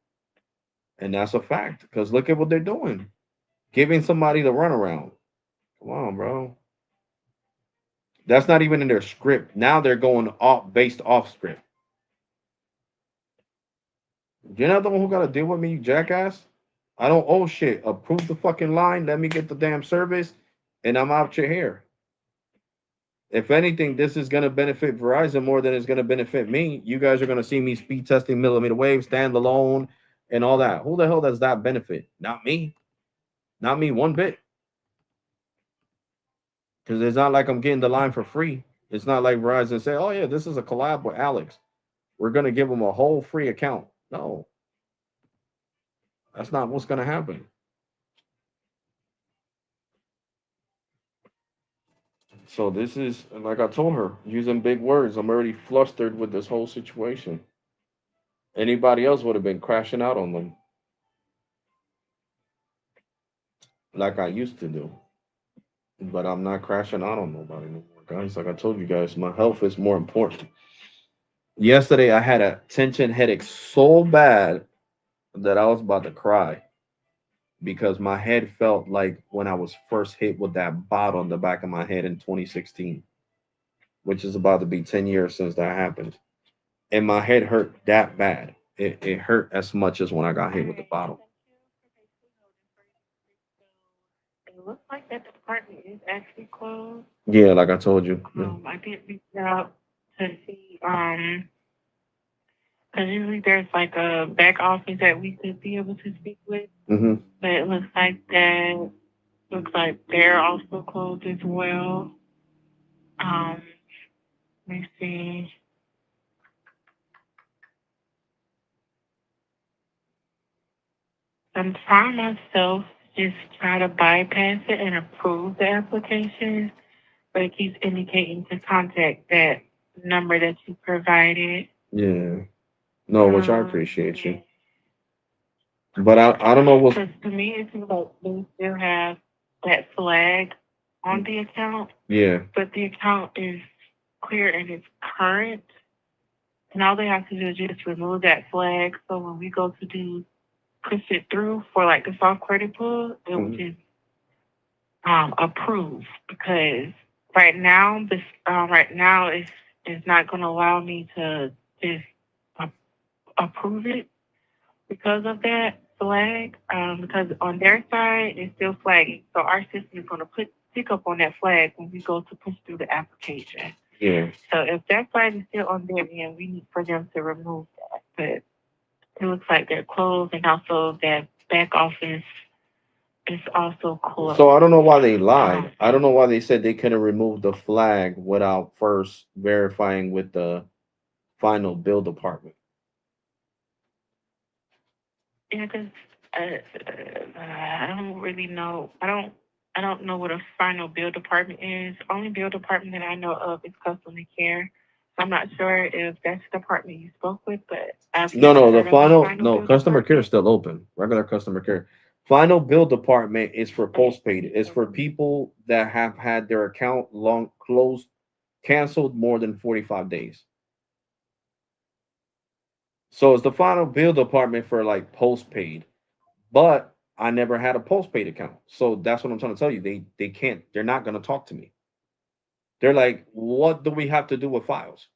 And that's a fact because look at what they're doing, giving somebody the runaround. Come on, bro. That's not even in their script. Now they're going off based off script. You're not the one who got to deal with me, you jackass. I don't owe shit. Approve the fucking line. Let me get the damn service, and I'm out your hair. If anything, this is going to benefit Verizon more than it's going to benefit me. You guys are going to see me speed testing millimeter wave, standalone, and all that. Who the hell does that benefit? Not me. Not me one bit. Because it's not like I'm getting the line for free. It's not like Verizon say, "Oh yeah, this is a collab with Alex. We're going to give them a whole free account." No, that's not what's going to happen. So this is like I told her, using big words. I'm already flustered with this whole situation. Anybody else would have been crashing out on them like I used to do. But I'm not crashing out on nobody no more, guys. Like I told you guys, my health is more important. Yesterday I had a tension headache so bad that I was about to cry because my head felt like when I was first hit with that bot on the back of my head in 2016, which is about to be 10 years since that happened. And my head hurt that bad. It hurt as much as when I got hit with the bottle. It looks like that department is actually closed. Yeah, like I told you. Yeah. I did reach out to see, because usually there's like a back office that we could be able to speak with, hmm but it looks like they're also closed as well. Um, let me see. I'm trying myself just try to bypass it and approve the application, but it keeps indicating to contact that number that you provided. Yeah. No, which I appreciate you. But I don't know what's Because to me, it seems like they still have that flag on the account, yeah. but the account is clear and it's current. And all they have to do is just remove that flag. So when we go to push it through for like the soft credit pull, it will just approve, because right now it's not going to allow me to just approve it because of that flag. Because on their side it's still flagging, so our system is going to pick up on that flag when we go to push through the application. Yeah. So if that flag is still on their end, we need for them to remove that. But it looks like they're closed, and also that back office is also closed. So I don't know why they lied. I don't know why they said they couldn't remove the flag without first verifying with the final bill department. Yeah, because I don't really know. I don't know what a final bill department is. Only bill department that I know of is customer care. I'm not sure if that's the department you spoke with, but I've No, never the heard of a final final bill customer care is department. still open. Regular customer care. Final bill department is for postpaid. It's for people that have had their account long closed, canceled more than 45 days. So it's the final bill department for like postpaid. But I never had a postpaid account. So that's what I'm trying to tell you. They can't, they're not gonna talk to me. They're like, what do we have to do with files?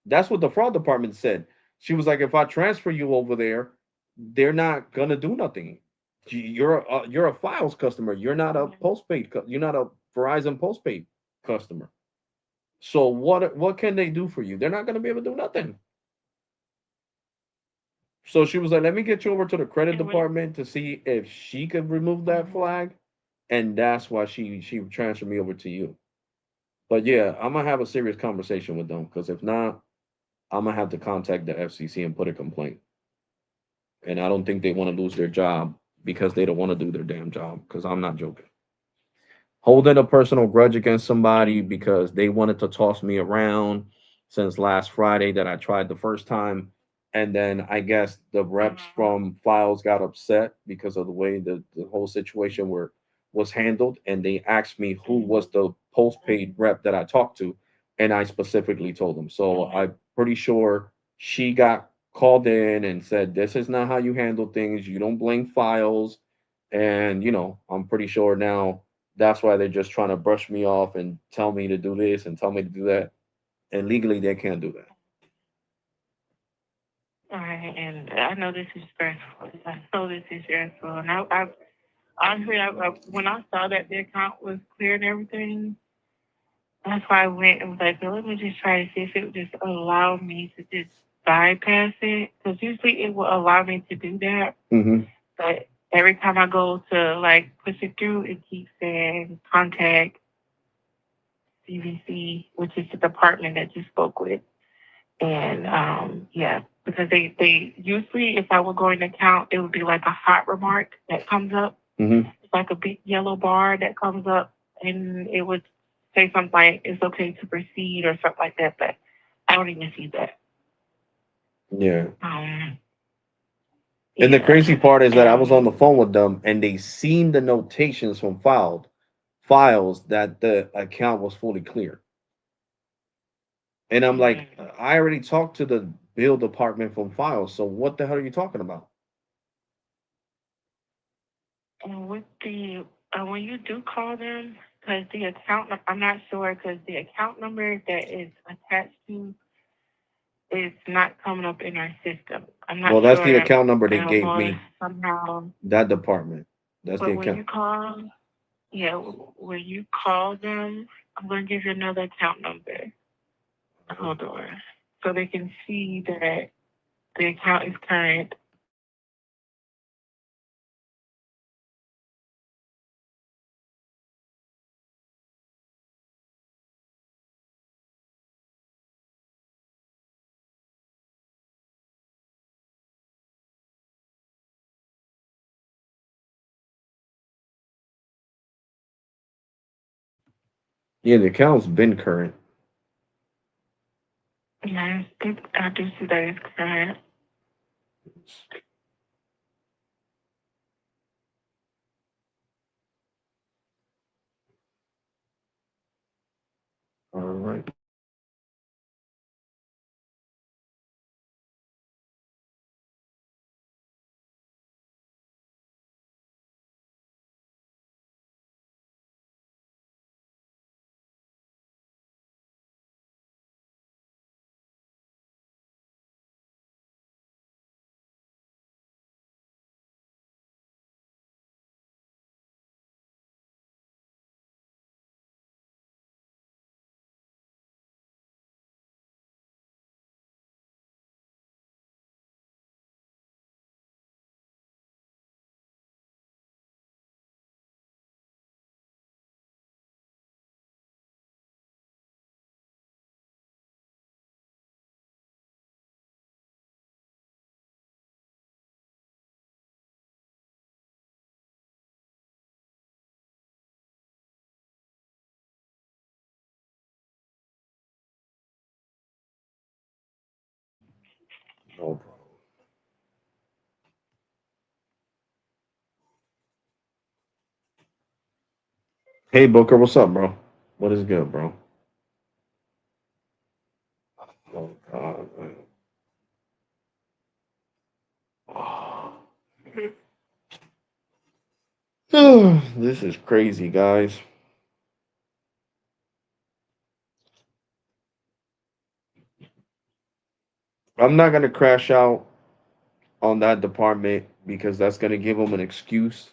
That's what the fraud department said. She was like, if I transfer you over there, they're not gonna do nothing. You're a files customer. You're not a postpaid. You're not a Verizon postpaid customer. So what can they do for you? They're not gonna be able to do nothing. So she was like, let me get you over to the credit And department to see if she could remove that flag, and that's why she transferred me over to you. But yeah, I'm gonna have a serious conversation with them, because if not, I'm gonna have to contact the FCC and put a complaint. And I don't think they want to lose their job because they don't want to do their damn job. Because I'm not joking. Holding a personal grudge against somebody because they wanted to toss me around since last Friday that I tried the first time. And then I guess the reps from Files got upset because of the way the whole situation was handled. And they asked me who was the postpaid rep that I talked to. And I specifically told them. So I'm pretty sure she got called in and said, this is not how you handle things. You don't blame Files. And, I'm pretty sure now that's why they're just trying to brush me off and tell me to do this and tell me to do that. And legally, they can't do that. all right, and I know this is stressful. I know this is stressful, and I honestly, when I saw that the account was clear and everything, that's why I went and was like, well, let me just try to see if it would just allow me to just bypass it. Because usually it will allow me to do that. Mm-hmm. But every time I go to like push it through, it keeps saying contact CVC, which is the department that you spoke with. And yeah, because they usually, if I were going to count, it would be like a hot remark that comes up. Mm-hmm. It's like a big yellow bar that comes up, and it would say something like it's okay to proceed or something like that. But I don't even see that. Yeah. Um, And the yeah. crazy part is that I was on the phone with them and they seen the notations from files that the account was fully clear. And I'm like, I already talked to the bill department from files. So what the hell are you talking about? And with the when you do call them, because the account, I'm not sure, because the account number that is attached to is not coming up in our system. I'm not Well, sure. that's the account number they I don't gave know if me. somehow. That department. That's the But when you account. call, yeah, when you call them, I'm going to give you another account number. Hold on. So they can see that the account is current. Yeah, the account's been current. Yeah, I do see that it's current. payments. All right. No problem. Hey Booker, what's up, bro? What is good, bro? Oh God, man. This is crazy, guys. I'm not gonna crash out on that department because that's gonna give them an excuse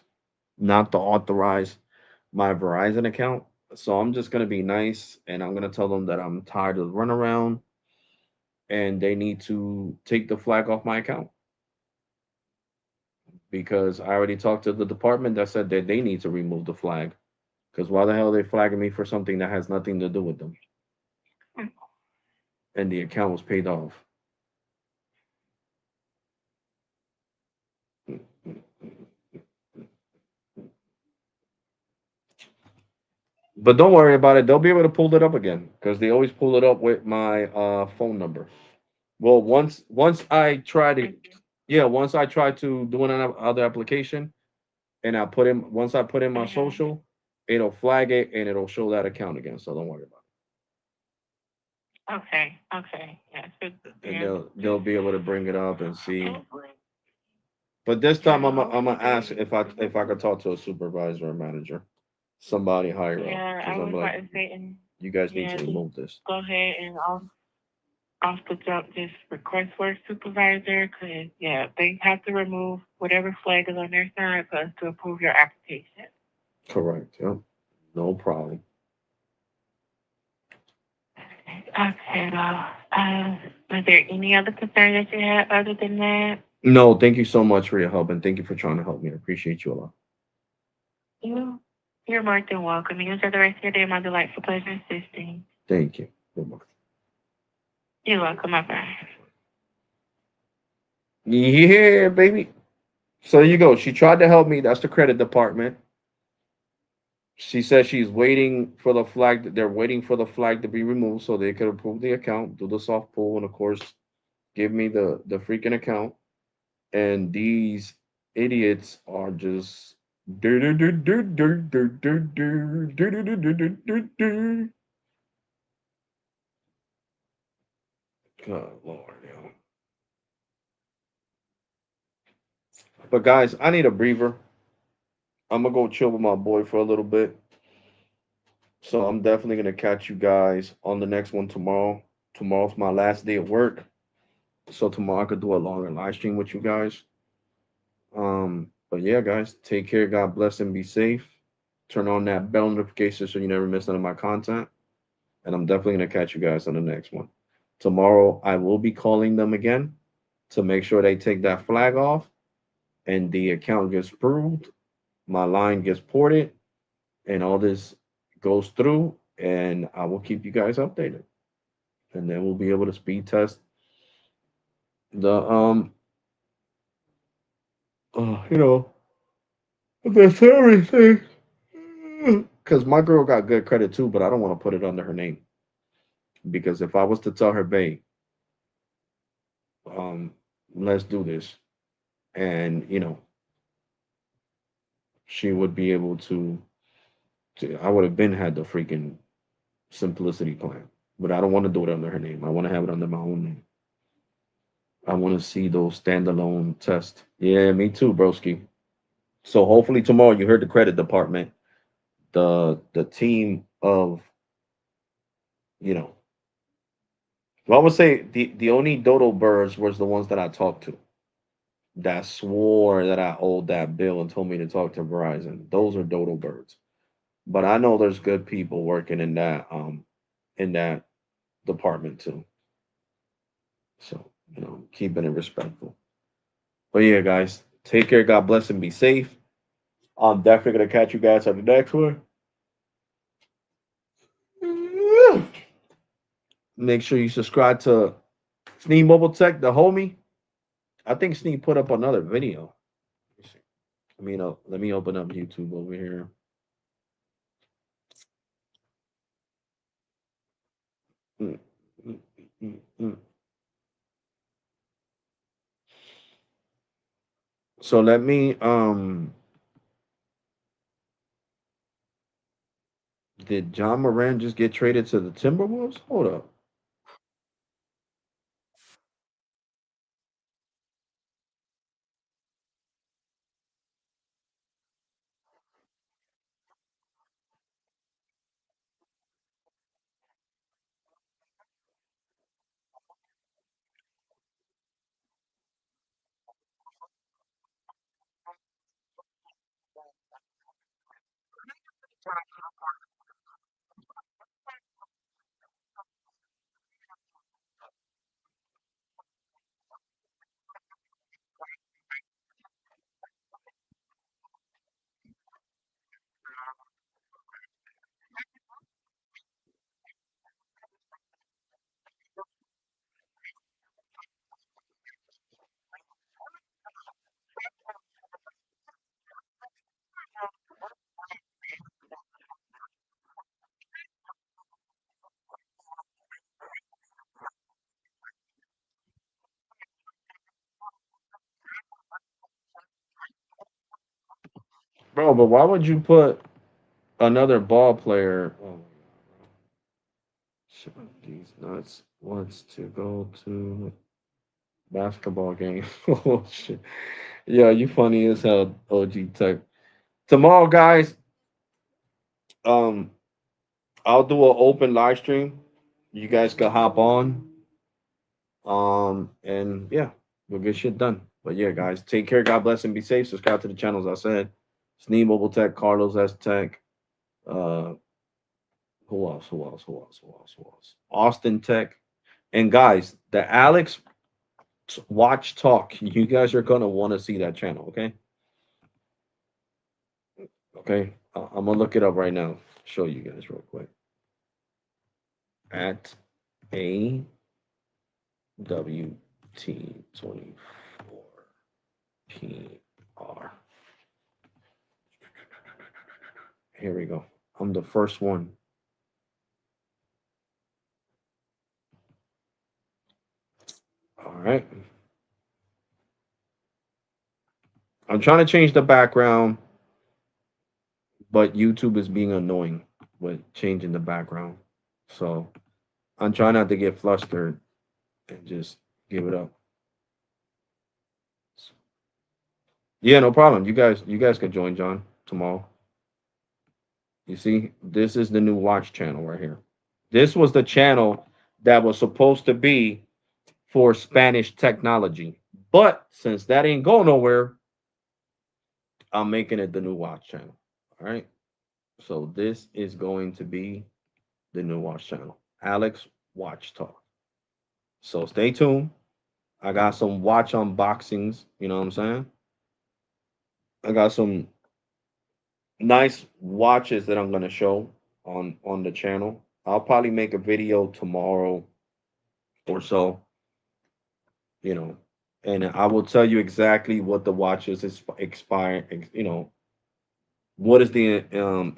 not to authorize my Verizon account. So I'm just gonna be nice and I'm gonna tell them that I'm tired of the runaround and they need to take the flag off my account because I already talked to the department that said that they need to remove the flag. Because why the hell are they flagging me for something that has nothing to do with them? And the account was paid off. But don't worry about it. They'll be able to pull it up again because they always pull it up with my phone number. Well, once I try to, yeah, once I try to do another other application, and I put in once I put in my social, it'll flag it and it'll show that account again. So don't worry about Okay, okay, yeah. So, it. And yeah. they'll be able to bring it up and see. But this time I'm gonna ask if I could talk to a supervisor or manager, somebody higher up, Yeah, I because I'm was about like, to say, and you guys need yeah, to just remove this. go ahead and off the jump, just request for a supervisor, because yeah, they have to remove whatever flag is on their side for us to approve your application. Correct. Yep. No problem. Okay, well, was there any other concern that you had other than that? No, thank you so much for your help and thank you for trying to help me. I appreciate you a lot. You're more than welcome. You enjoy the rest of your day. My delightful pleasure assisting. Thank you. Goodbye. You're welcome, my friend. Yeah, baby. So there you go. She tried to help me. That's the credit department. She says she's waiting for the flag. They're waiting for the flag to be removed so they could approve the account, do the soft pull, and of course, give me the freaking account. And these idiots are just do do do do do do do do do do do do do do. Good Lord, yo. But guys, I need a breather. I'm gonna go chill with my boy for a little bit. So I'm definitely gonna catch you guys on the next one tomorrow. Tomorrow's my last day at work. So tomorrow I could do a longer live stream with you guys. But yeah, guys, take care. God bless and be safe. Turn on that bell notification so you never miss none of my content. And I'm definitely gonna catch you guys on the next one. Tomorrow I will be calling them again to make sure they take that flag off and the account gets approved, my line gets ported, and all this goes through, and I will keep you guys updated. And then we'll be able to speed test the you know, that's everything. Because my girl got good credit too, but I don't want to put it under her name. Because if I was to tell her, babe, um, let's do this, and she would be able to. I would have been had the freaking Simplicity plan, but I don't want to do it under her name. I want to have it under my own name. I want to see those standalone tests. Yeah, me too, broski. So hopefully tomorrow you heard the credit department, the team of you know. Well, I would say the only dodo birds was the ones that I talked to that swore that I owed that bill and told me to talk to Verizon. Those are dodo birds. But I know there's good people working in that department too. So, keeping it respectful. But yeah, guys, take care. God bless and be safe. I'm definitely gonna catch you guys on the next one. Make sure you subscribe to Sneed Mobile Tech, the homie. I think Sneed put up another video. Let me see. Let me open up YouTube over here. Mm, mm, mm. So let me did John Moran just get traded to the Timberwolves? Hold up. Bro, but why would you put another ball player? Oh, shit, these nuts wants to go to basketball game. Oh shit. Yeah, you funny as hell, OG Tech. Tomorrow, guys, um, I'll do an open live stream. You guys can hop on. And yeah, we'll get shit done. But yeah, guys, take care. God bless and be safe. Subscribe to the channels I said. Sneed Mobile Tech, Carlos S Tech. Uh, who else? Who else? Who else? Who else? Who else? Austin Tech. And guys, the Alex Watch Talk. You guys are gonna want to see that channel. Okay. Okay. I'm gonna look it up right now. Show you guys real quick. At AWT24PR. Here we go. I'm the first one. All right. I'm trying to change the background, but YouTube is being annoying with changing the background. So I'm trying not to get flustered and just give it up. Yeah, no problem. You guys can join John tomorrow. You see, this is the new watch channel right here. This was the channel that was supposed to be for Spanish technology. But since that ain't go nowhere, I'm making it the new watch channel. All right. So this is going to be the new watch channel. Alex Watch Talk. So stay tuned. I got some watch unboxings, you know what I'm saying? I got some nice watches that I'm gonna show on the channel. I'll probably make a video tomorrow or so, you know, and I will tell you exactly what the watches is expire, what is the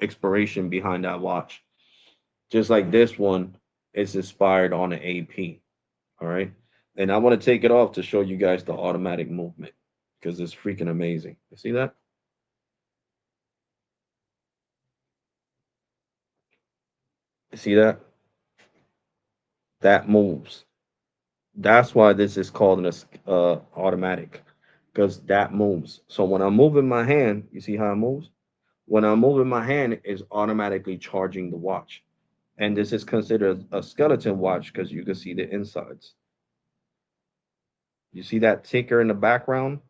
expiration behind that watch. Just like this one is inspired on an AP. All right. And I want to take it off to show you guys the automatic movement. because it's freaking amazing. You see that? You see that? That moves. That's why this is called an automatic, because that moves. So when I'm moving my hand, you see how it moves? When I'm moving my hand, it's automatically charging the watch. And this is considered a skeleton watch because you can see the insides. You see that ticker in the background?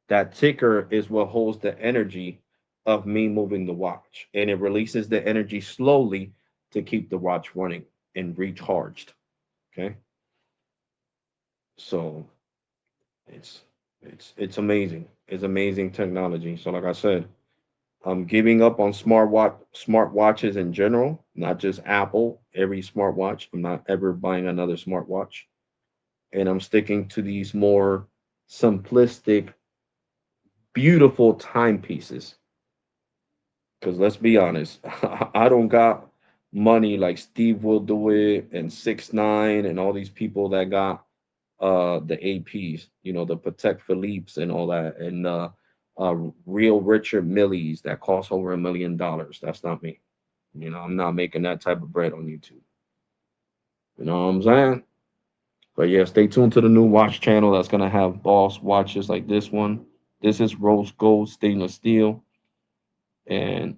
That ticker is what holds the energy of me moving the watch, and it releases the energy slowly to keep the watch running and recharged. Okay, so it's amazing. It's amazing technology. So like I said, I'm giving up on smartwatches in general, not just Apple. Every smartwatch. I'm not ever buying another smartwatch, and I'm sticking to these more simplistic, beautiful timepieces. Because let's be honest, I don't got money like Steve will do it and 6ix9ine and all these people that got the APs, the Patek Philippe's and all that, and real Richard Millies that cost over $1 million. That's not me. I'm not making that type of bread on YouTube. You know what I'm saying? But yeah, stay tuned to the new watch channel that's gonna have boss watches like this one. This is rose gold stainless steel, and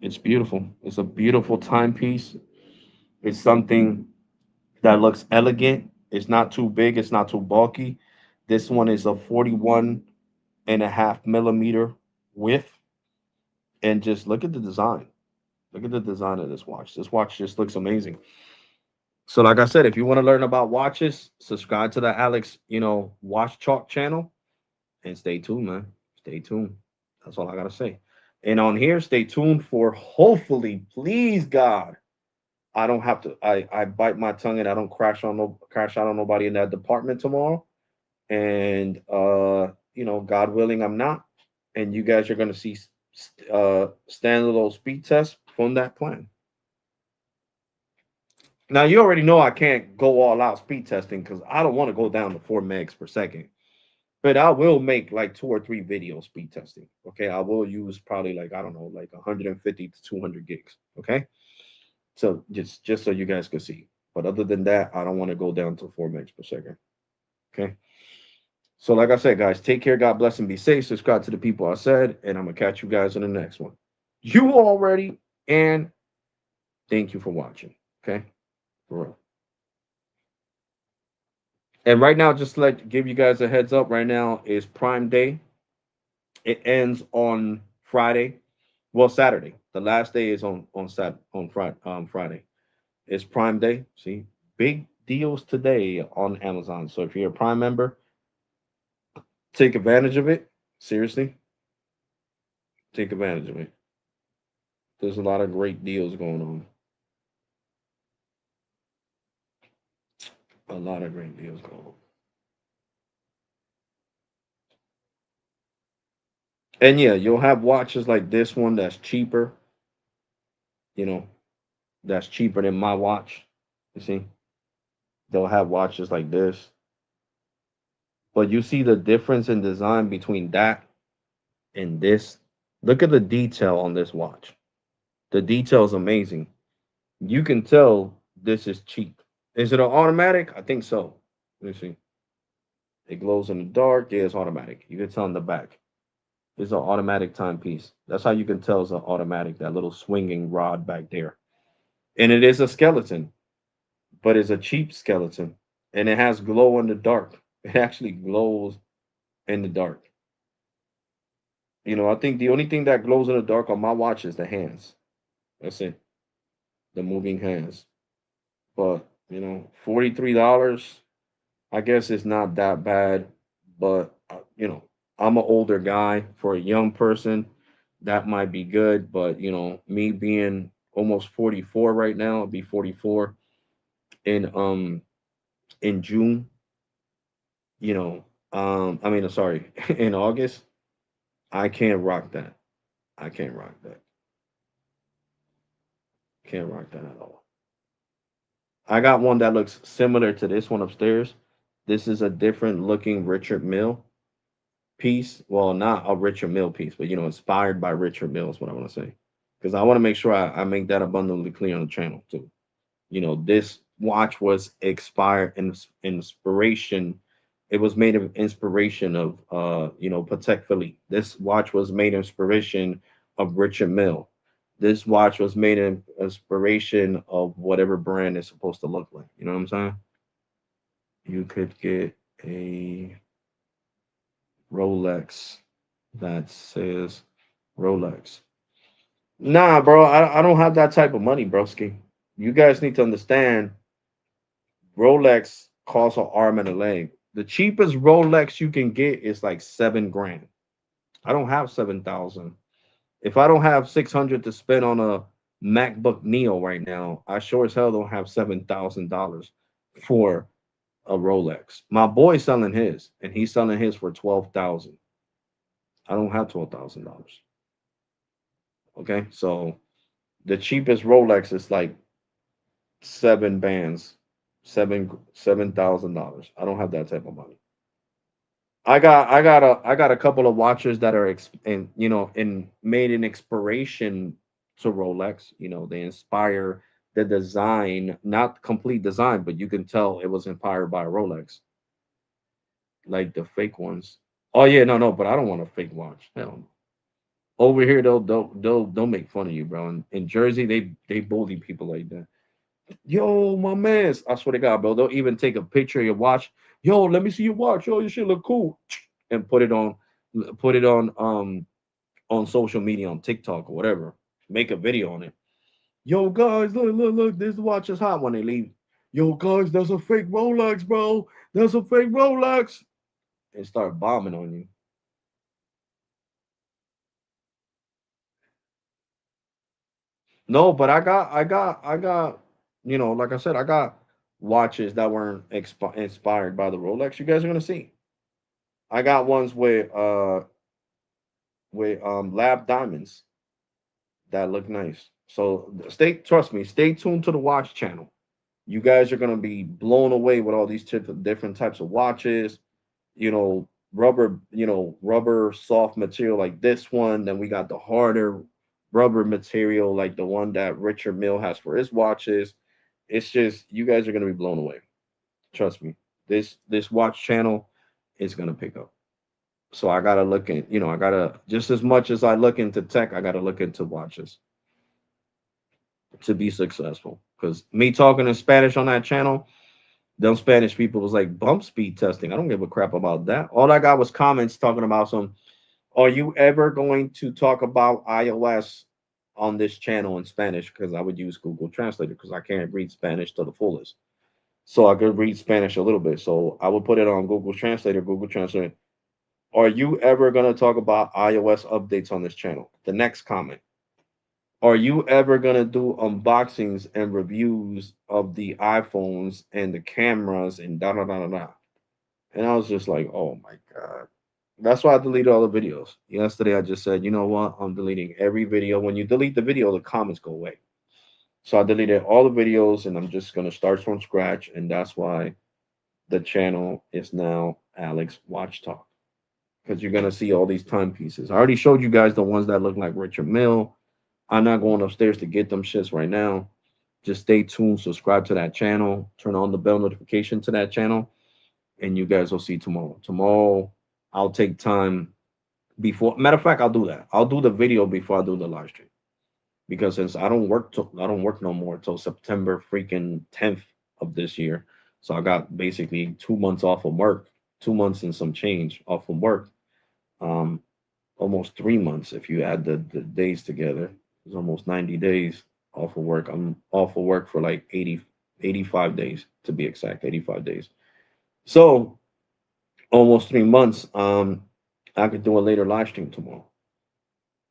it's beautiful. It's a beautiful timepiece. It's something that looks elegant. It's not too big. It's not too bulky. This one is a 41.5 millimeter width. And just look at the design. Look at the design of this watch. This watch just looks amazing. So, like I said, if you want to learn about watches, subscribe to the Alex, Watch Chalk channel and stay tuned, man. Stay tuned. That's all I got to say. And on here, stay tuned for hopefully, please God, I don't have to. I bite my tongue and I don't crash out on nobody in that department tomorrow. And God willing, I'm not. And you guys are gonna see standalone speed tests from that plan. Now you already know I can't go all out speed testing because I don't want to go down to 4 megs per second. But I will make like 2 or 3 video speed testing. Okay, I will use probably like I don't know, like 150 to 200 gigs. Okay. So just so you guys can see. But other than that, I don't want to go down to 4 megs per second. Okay. So like I said, guys, take care. God bless and be safe. Subscribe to the people I said, and I'm gonna catch you guys in the next one. You already, and thank you for watching. Okay. For real. And right now, just to give you guys a heads up, right now is Prime Day. It ends on Friday. Well, Saturday. The last day is on Friday. It's Prime Day. See, big deals today on Amazon. So if you're a Prime member, take advantage of it. Seriously, take advantage of it. There's a lot of great deals going on. A lot of great deals going on. And yeah, you'll have watches like this one that's cheaper, you know, that's cheaper than my watch. You see, they'll have watches like this. But you see the difference in design between that and this. Look at the detail on this watch. The detail is amazing. You can tell this is cheap. Is it an automatic? I think so. Let me see. It glows in the dark. Yeah, it's automatic. You can tell on the back. It's an automatic timepiece. That's how you can tell it's an automatic, that little swinging rod back there. And it is a skeleton, but it's a cheap skeleton. And it has glow in the dark. It actually glows in the dark. I think the only thing that glows in the dark on my watch is the hands. That's it. The moving hands. But, $43, I guess it's not that bad. But, I'm an older guy. For a young person, that might be good. But, me being almost 44 right now, I'll be 44 in June, sorry, in August, I can't rock that. I can't rock that. Can't rock that at all. I got one that looks similar to this one upstairs. This is a different looking Richard Mill. piece. Well, not a Richard Mill piece, but inspired by Richard Mill is what I want to say. Because I want to make sure I make that abundantly clear on the channel too. This watch was expired in inspiration. It was made of inspiration of Patek Philippe. This watch was made inspiration of Richard Mill. This watch was made in inspiration of whatever brand it's supposed to look like. You know what I'm saying? You could get a Rolex that says Rolex. Nah, bro, I don't have that type of money, broski. You guys need to understand Rolex costs an arm and a leg. The cheapest Rolex you can get is like 7 grand. I don't have 7,000. If I don't have 600 to spend on a MacBook Neo right now, I sure as hell don't have $7,000 for a Rolex. My boy's selling his, and he's selling his for 12,000. I don't have $12,000. Okay, so the cheapest Rolex is like 7 bands, $7,000. I don't have that type of money. I got a couple of watches that are made in inspiration to Rolex. They inspire the design, not complete design, but you can tell it was inspired by Rolex, like the fake ones. Oh yeah, no, but I don't want a fake watch. Hell no. Over here, they'll make fun of you, bro. In Jersey, they bully people like that. Yo, my man, I swear to God, bro, they'll even take a picture of your watch. Yo, let me see your watch. Yo, your shit look cool, and put it on social media, on TikTok or whatever. Make a video on it. Yo, guys, look, this watch is hot when they leave. Yo, guys, that's a fake Rolex, bro. That's a fake Rolex, and start bombing on you. No, but I got, like I said, I got watches that weren't inspired by the Rolex. You guys are gonna see. I got ones with lab diamonds that look nice. So trust me, stay tuned to the watch channel. You guys are gonna be blown away with all these different types of watches. Rubber soft material like this one. Then we got the harder rubber material like the one that Richard Mill has for his watches. It's just you guys are gonna be blown away. Trust me. This watch channel is gonna pick up. So I gotta look in, I gotta just as much as I look into tech, I gotta look into watches to be successful. Because me talking in Spanish on that channel, them Spanish people was like bump speed testing. I don't give a crap about that. All I got was comments talking about some. Are you ever going to talk about iOS on this channel in Spanish? Because I would use Google Translator because I can't read Spanish to the fullest. So I could read Spanish a little bit. So I would put it on Google Translator. Google Translator. Are you ever going to talk about iOS updates on this channel? The next comment. Are you ever going to do unboxings and reviews of the iPhones and the cameras and da da da da da? And I was just like, oh my God. That's why I deleted all the videos. Yesterday, I just said, you know what? I'm deleting every video. When you delete the video, the comments go away. So I deleted all the videos and I'm just going to start from scratch. And that's why the channel is now Alex Watch Talk. Because you're going to see all these timepieces. I already showed you guys the ones that look like Richard Mill. I'm not going upstairs to get them shits right now. Just stay tuned. Subscribe to that channel. Turn on the bell notification to that channel. And you guys will see tomorrow. Tomorrow, I'll take time before. Matter of fact, I'll do that. I'll do the video before I do the live stream. Because since I don't work no more till September freaking 10th of this year. So I got basically 2 months off of work, 2 months and some change off of work. Almost 3 months if you add the days together. It's almost 90 days off of work. I'm off of work for like 85 days to be exact, 85 days. So almost 3 months. I could do a later live stream tomorrow.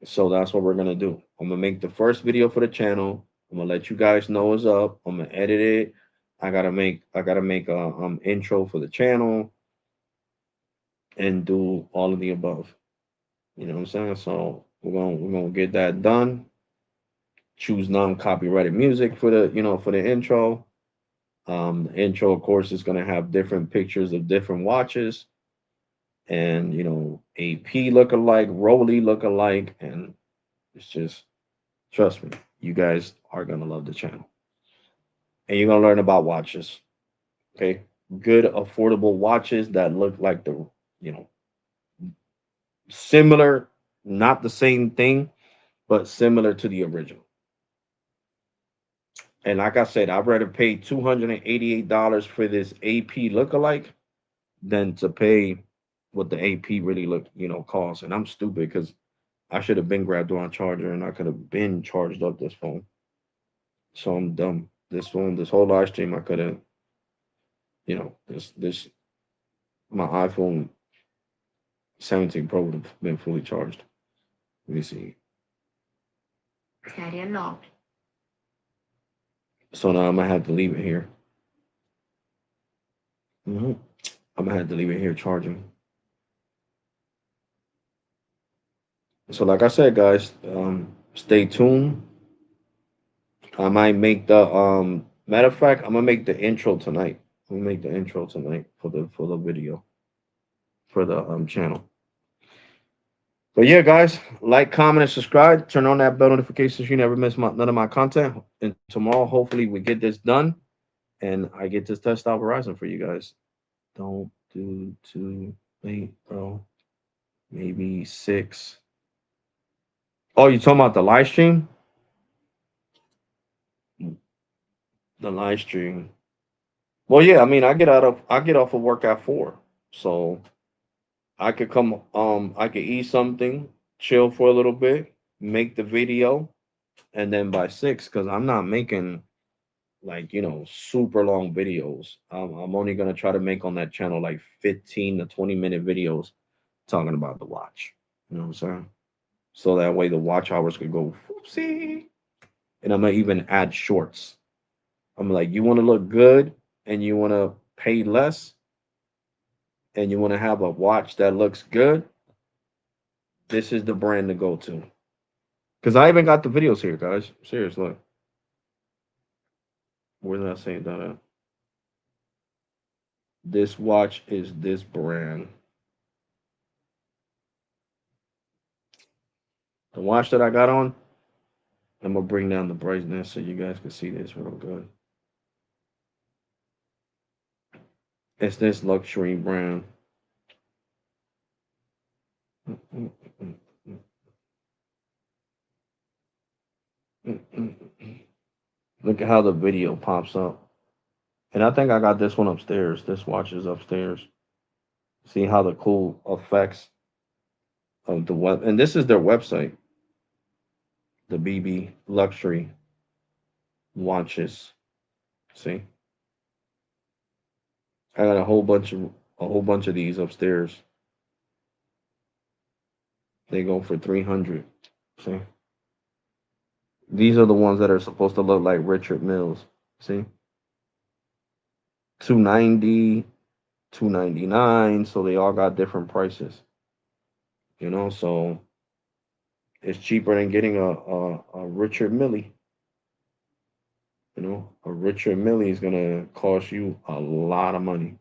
So that's what we're gonna do. I'm gonna make the first video for the channel. I'm gonna let you guys know it's up. I'm gonna edit it. I gotta make a intro for the channel and do all of the above. You know what I'm saying? So we're gonna get that done. Choose non-copyrighted music for the intro. The intro, of course, is gonna have different pictures of different watches, and AP look alike, Rolly look alike, and it's just trust me, you guys are gonna love the channel, and you're gonna learn about watches. Okay, good affordable watches that look like the you know similar, not the same thing, but similar to the original. And like I said, I'd rather pay $288 for this AP lookalike than to pay what the AP really costs. And I'm stupid because I should have been grabbed on a charger and I could have been charged up this phone. So I'm dumb. This phone, this whole live stream, I could have, this my iPhone 17 Pro would have been fully charged. Let me see. Carrier locked. So now I'm gonna have to leave it here. I'm gonna have to leave it here charging. So like I said, guys, stay tuned. I might make the matter of fact, I'm gonna make the intro tonight. I'm gonna make the intro tonight for the video for the channel. But yeah, guys, like, comment, and subscribe. Turn on that bell notification so you never miss none of my content. And tomorrow, hopefully, we get this done and I get this test out Verizon for you guys. Don't do too late, bro. Maybe 6. Oh, you talking about the live stream? The live stream. Well, yeah, I mean, I get off of work at 4. So I could come I could eat something, chill for a little bit, make the video, and then by 6, because I'm not making like super long videos. I'm only gonna try to make on that channel like 15 to 20-minute videos talking about the watch. You know what I'm saying? So that way the watch hours could go whoopsie. And I'm gonna even add shorts. I'm like, you want to look good and you want to pay less and you want to have a watch that looks good, this is the brand to go to. Because I even got the videos here, guys. Serious, look. Where did I say that at? This watch is this brand. The watch that I got on, I'm going to bring down the brightness so you guys can see this real good. It's this luxury brand. Look at how the video pops up. And I think I got this one upstairs. This watch is upstairs. See how the cool effects of the web. And this is their website. The BB Luxury watches. See? I got a whole bunch of these upstairs. They go for 300. See? These are the ones that are supposed to look like Richard Milles. See? 290, 299. So they all got different prices. So it's cheaper than getting a Richard Mille. A Richard Mille is gonna cost you a lot of money.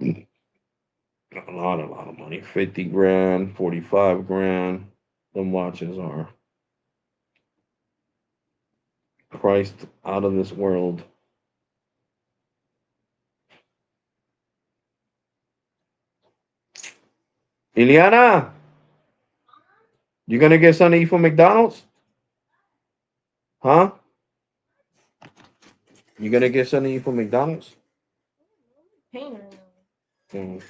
A lot of money. 50 grand, 45 grand. Them watches are priced out of this world. Ileana, you gonna get something to eat from McDonald's? Huh? You gonna get something to eat from McDonald's? Mm.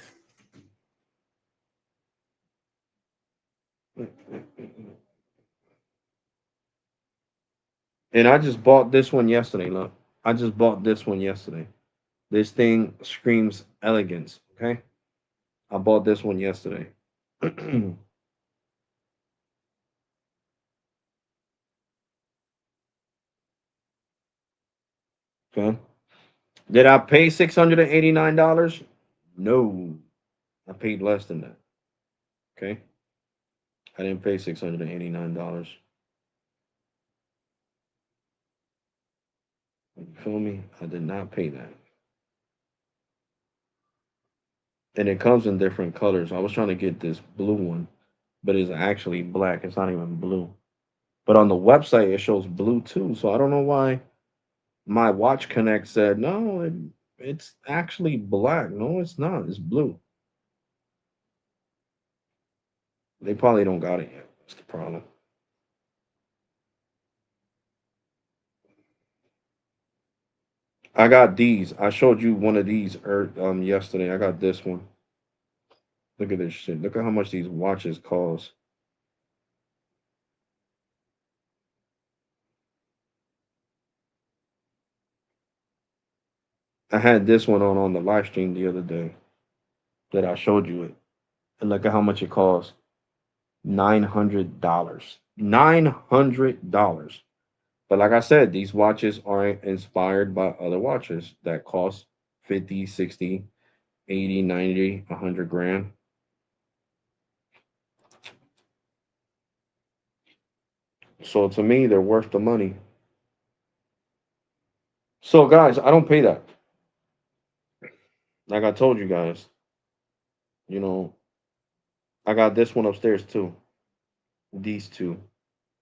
And I just bought this one yesterday. Look, I just bought this one yesterday. This thing screams elegance. Okay, I bought this one yesterday. Okay. Did I pay $689? No, I paid less than that. Okay, I didn't pay $689. You feel me? I did not pay that. And it comes in different colors. I was trying to get this blue one, but it's actually black. It's not even blue. But on the website, it shows blue too. So I don't know why my Watch Connect said no. It's actually black. No, it's not. It's blue. They probably don't got it yet. That's the problem. I got these. I showed you one of these yesterday. I got this one. Look at this shit. Look at how much these watches cost. I had this one on the live stream the other day that I showed you it. And look at how much it costs. $900. $900. But like I said, these watches are inspired by other watches that cost 50, 60, 80, 90, 100 grand. So to me, they're worth the money. So guys, I don't pay that. Like I told you guys, you know, I got this one upstairs too. These two,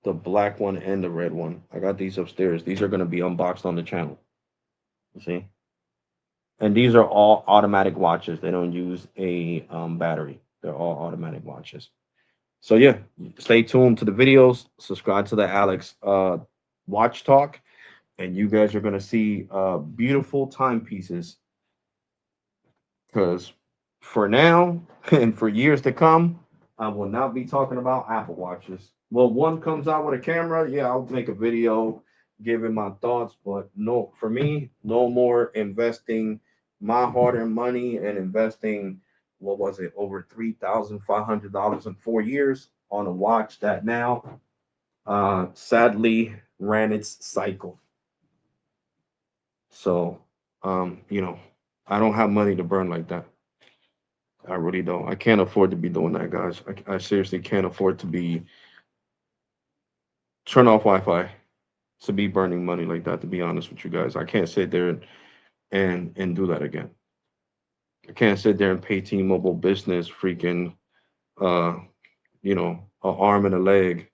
the black one and the red one. I got these upstairs. These are going to be unboxed on the channel. You see? And these are all automatic watches. They don't use a battery. They're all automatic watches. So yeah, stay tuned to the videos. Subscribe to the Alex Watch Talk, and you guys are gonna see beautiful timepieces. Because for now and for years to come, I will not be talking about Apple Watches. Well, one comes out with a camera, yeah, I'll make a video giving my thoughts, but no, for me, no more investing my hard-earned money and investing what was it, over $3,500 in 4 years on a watch that now sadly ran its cycle. So I don't have money to burn like that. I really don't. I can't afford to be doing that, guys. I seriously can't afford to be turn off Wi-Fi to be burning money like that. To be honest with you guys, I can't sit there and do that again. I can't sit there and pay T-Mobile Business freaking uh an arm and a leg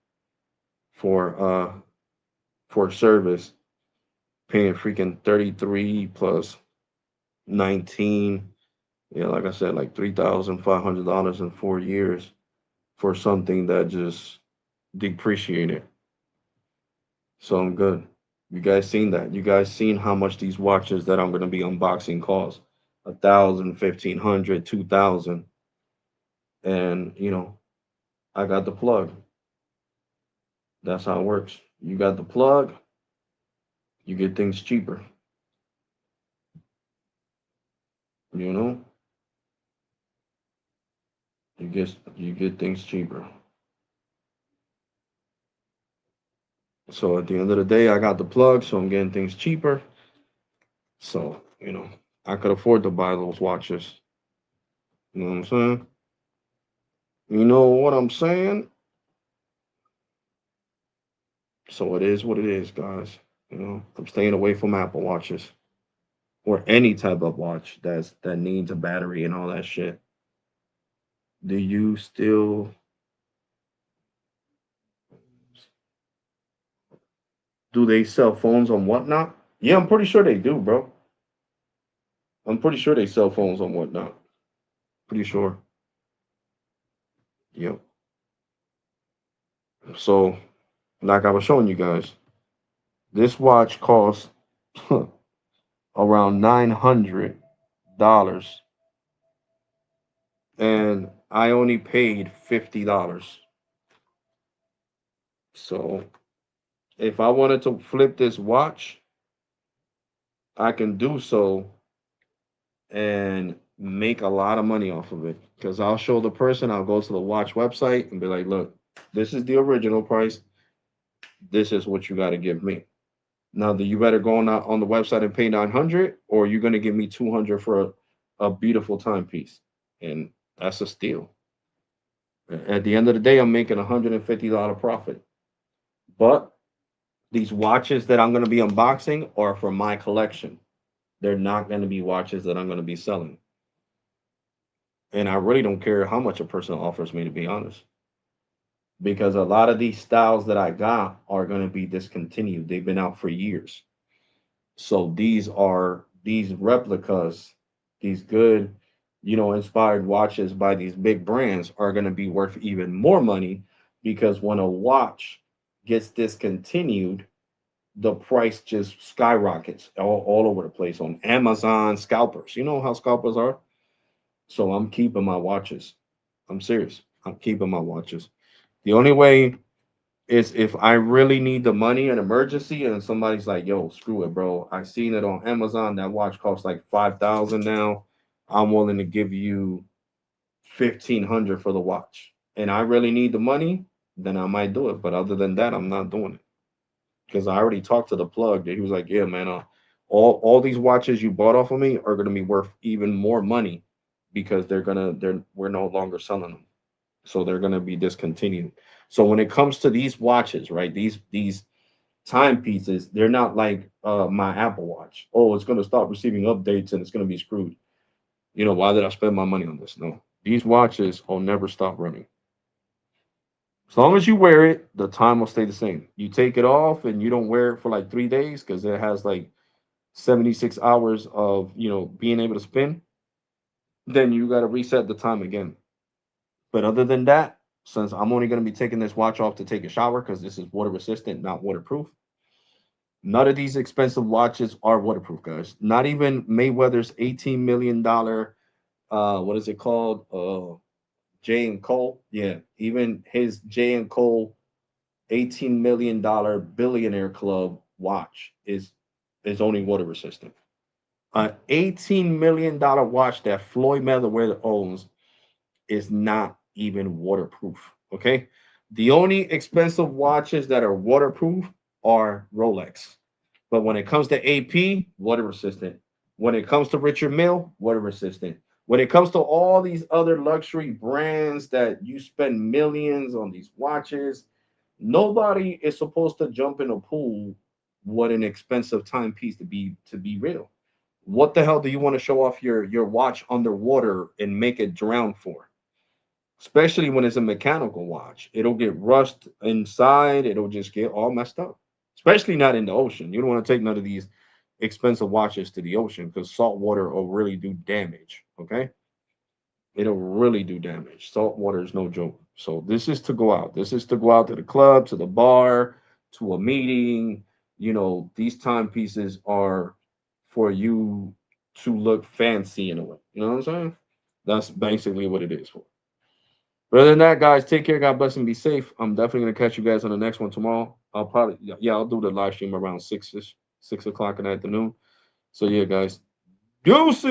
for service, paying freaking 33 plus 19. Yeah, like I said, like $3,500 in 4 years for something that just depreciated. So I'm good. You guys seen that? You guys seen how much these watches that I'm gonna be unboxing cost? 1,000, 1,500, 2,000. And I got the plug. That's how it works. You got the plug, you get things cheaper. You know? You get things cheaper. So at the end of the day, I got the plug, so I'm getting things cheaper. So, I could afford to buy those watches. You know what I'm saying? You know what I'm saying? So it is what it is, guys. I'm staying away from Apple watches or any type of watch that needs a battery and all that shit. Do you still do they sell phones on Whatnot? Yeah, I'm pretty sure they do, bro. I'm pretty sure they sell phones on Whatnot. Pretty sure. Yep. So, like I was showing you guys, this watch costs around $900, and I only paid $50. So, if I wanted to flip this watch, I can do so and make a lot of money off of it. Because I'll show the person, I'll go to the watch website and be like, look, this is the original price. This is what you got to give me. Now, you better go on the website and pay 900, or you're going to give me 200 for a beautiful timepiece. And that's a steal. At the end of the day, I'm making $150 profit. But these watches that I'm going to be unboxing are for my collection. They're not going to be watches that I'm going to be selling. And I really don't care how much a person offers me, to be honest, because a lot of these styles that I got are going to be discontinued. They've been out for years. So these replicas, these good, inspired watches by these big brands are going to be worth even more money, because when a watch gets discontinued, the price just skyrockets all over the place on Amazon. Scalpers, you know how scalpers are. So I'm keeping my watches. I'm serious. I'm keeping my watches. The only way is if I really need the money in emergency and somebody's like, yo, screw it, bro. I seen it on Amazon. That watch costs like 5,000 now. I'm willing to give you 1,500 for the watch. And I really need the money, then I might do it. But other than that, I'm not doing it. Because I already talked to the plug that he was like, yeah, man, all these watches you bought off of me are gonna be worth even more money, because we're no longer selling them. So they're gonna be discontinued. So when it comes to these watches, right? These timepieces, they're not like my Apple Watch. Oh, it's gonna stop receiving updates and it's gonna be screwed. Why did I spend my money on this? No. These watches will never stop running. As long as you wear it, the time will stay the same. You take it off and you don't wear it for like 3 days because it has like 76 hours of being able to spin, then you got to reset the time again. But other than that, since I'm only going to be taking this watch off to take a shower because this is water resistant, not waterproof, none of these expensive watches are waterproof, guys. Not even Mayweather's $18 million, what is it called? Jay and Cole. Yeah, even his Jay and Cole $18 million billionaire club watch is only water resistant. An $18 million watch that Floyd Mayweather owns is not even waterproof. Okay. The only expensive watches that are waterproof are Rolex. But when it comes to AP, water resistant. When it comes to Richard Mille, water resistant. When it comes to all these other luxury brands that you spend millions on these watches, nobody is supposed to jump in a pool with an expensive timepiece to be real. What the hell do you want to show off your watch underwater and make it drown for? Especially when it's a mechanical watch. It'll get rust inside, it'll just get all messed up. Especially not in the ocean. You don't want to take none of these expensive watches to the ocean because salt water will really do damage. Okay. It'll really do damage. Salt water is no joke. So this is to go out. This is to go out to the club, to the bar, to a meeting. These timepieces are for you to look fancy in a way. You know what I'm saying? That's basically what it is for. But other than that, guys, take care. God bless and be safe. I'm definitely gonna catch you guys on the next one tomorrow. I'll probably, yeah, I'll do the live stream around 6 o'clock in the afternoon. So yeah, guys, deuces.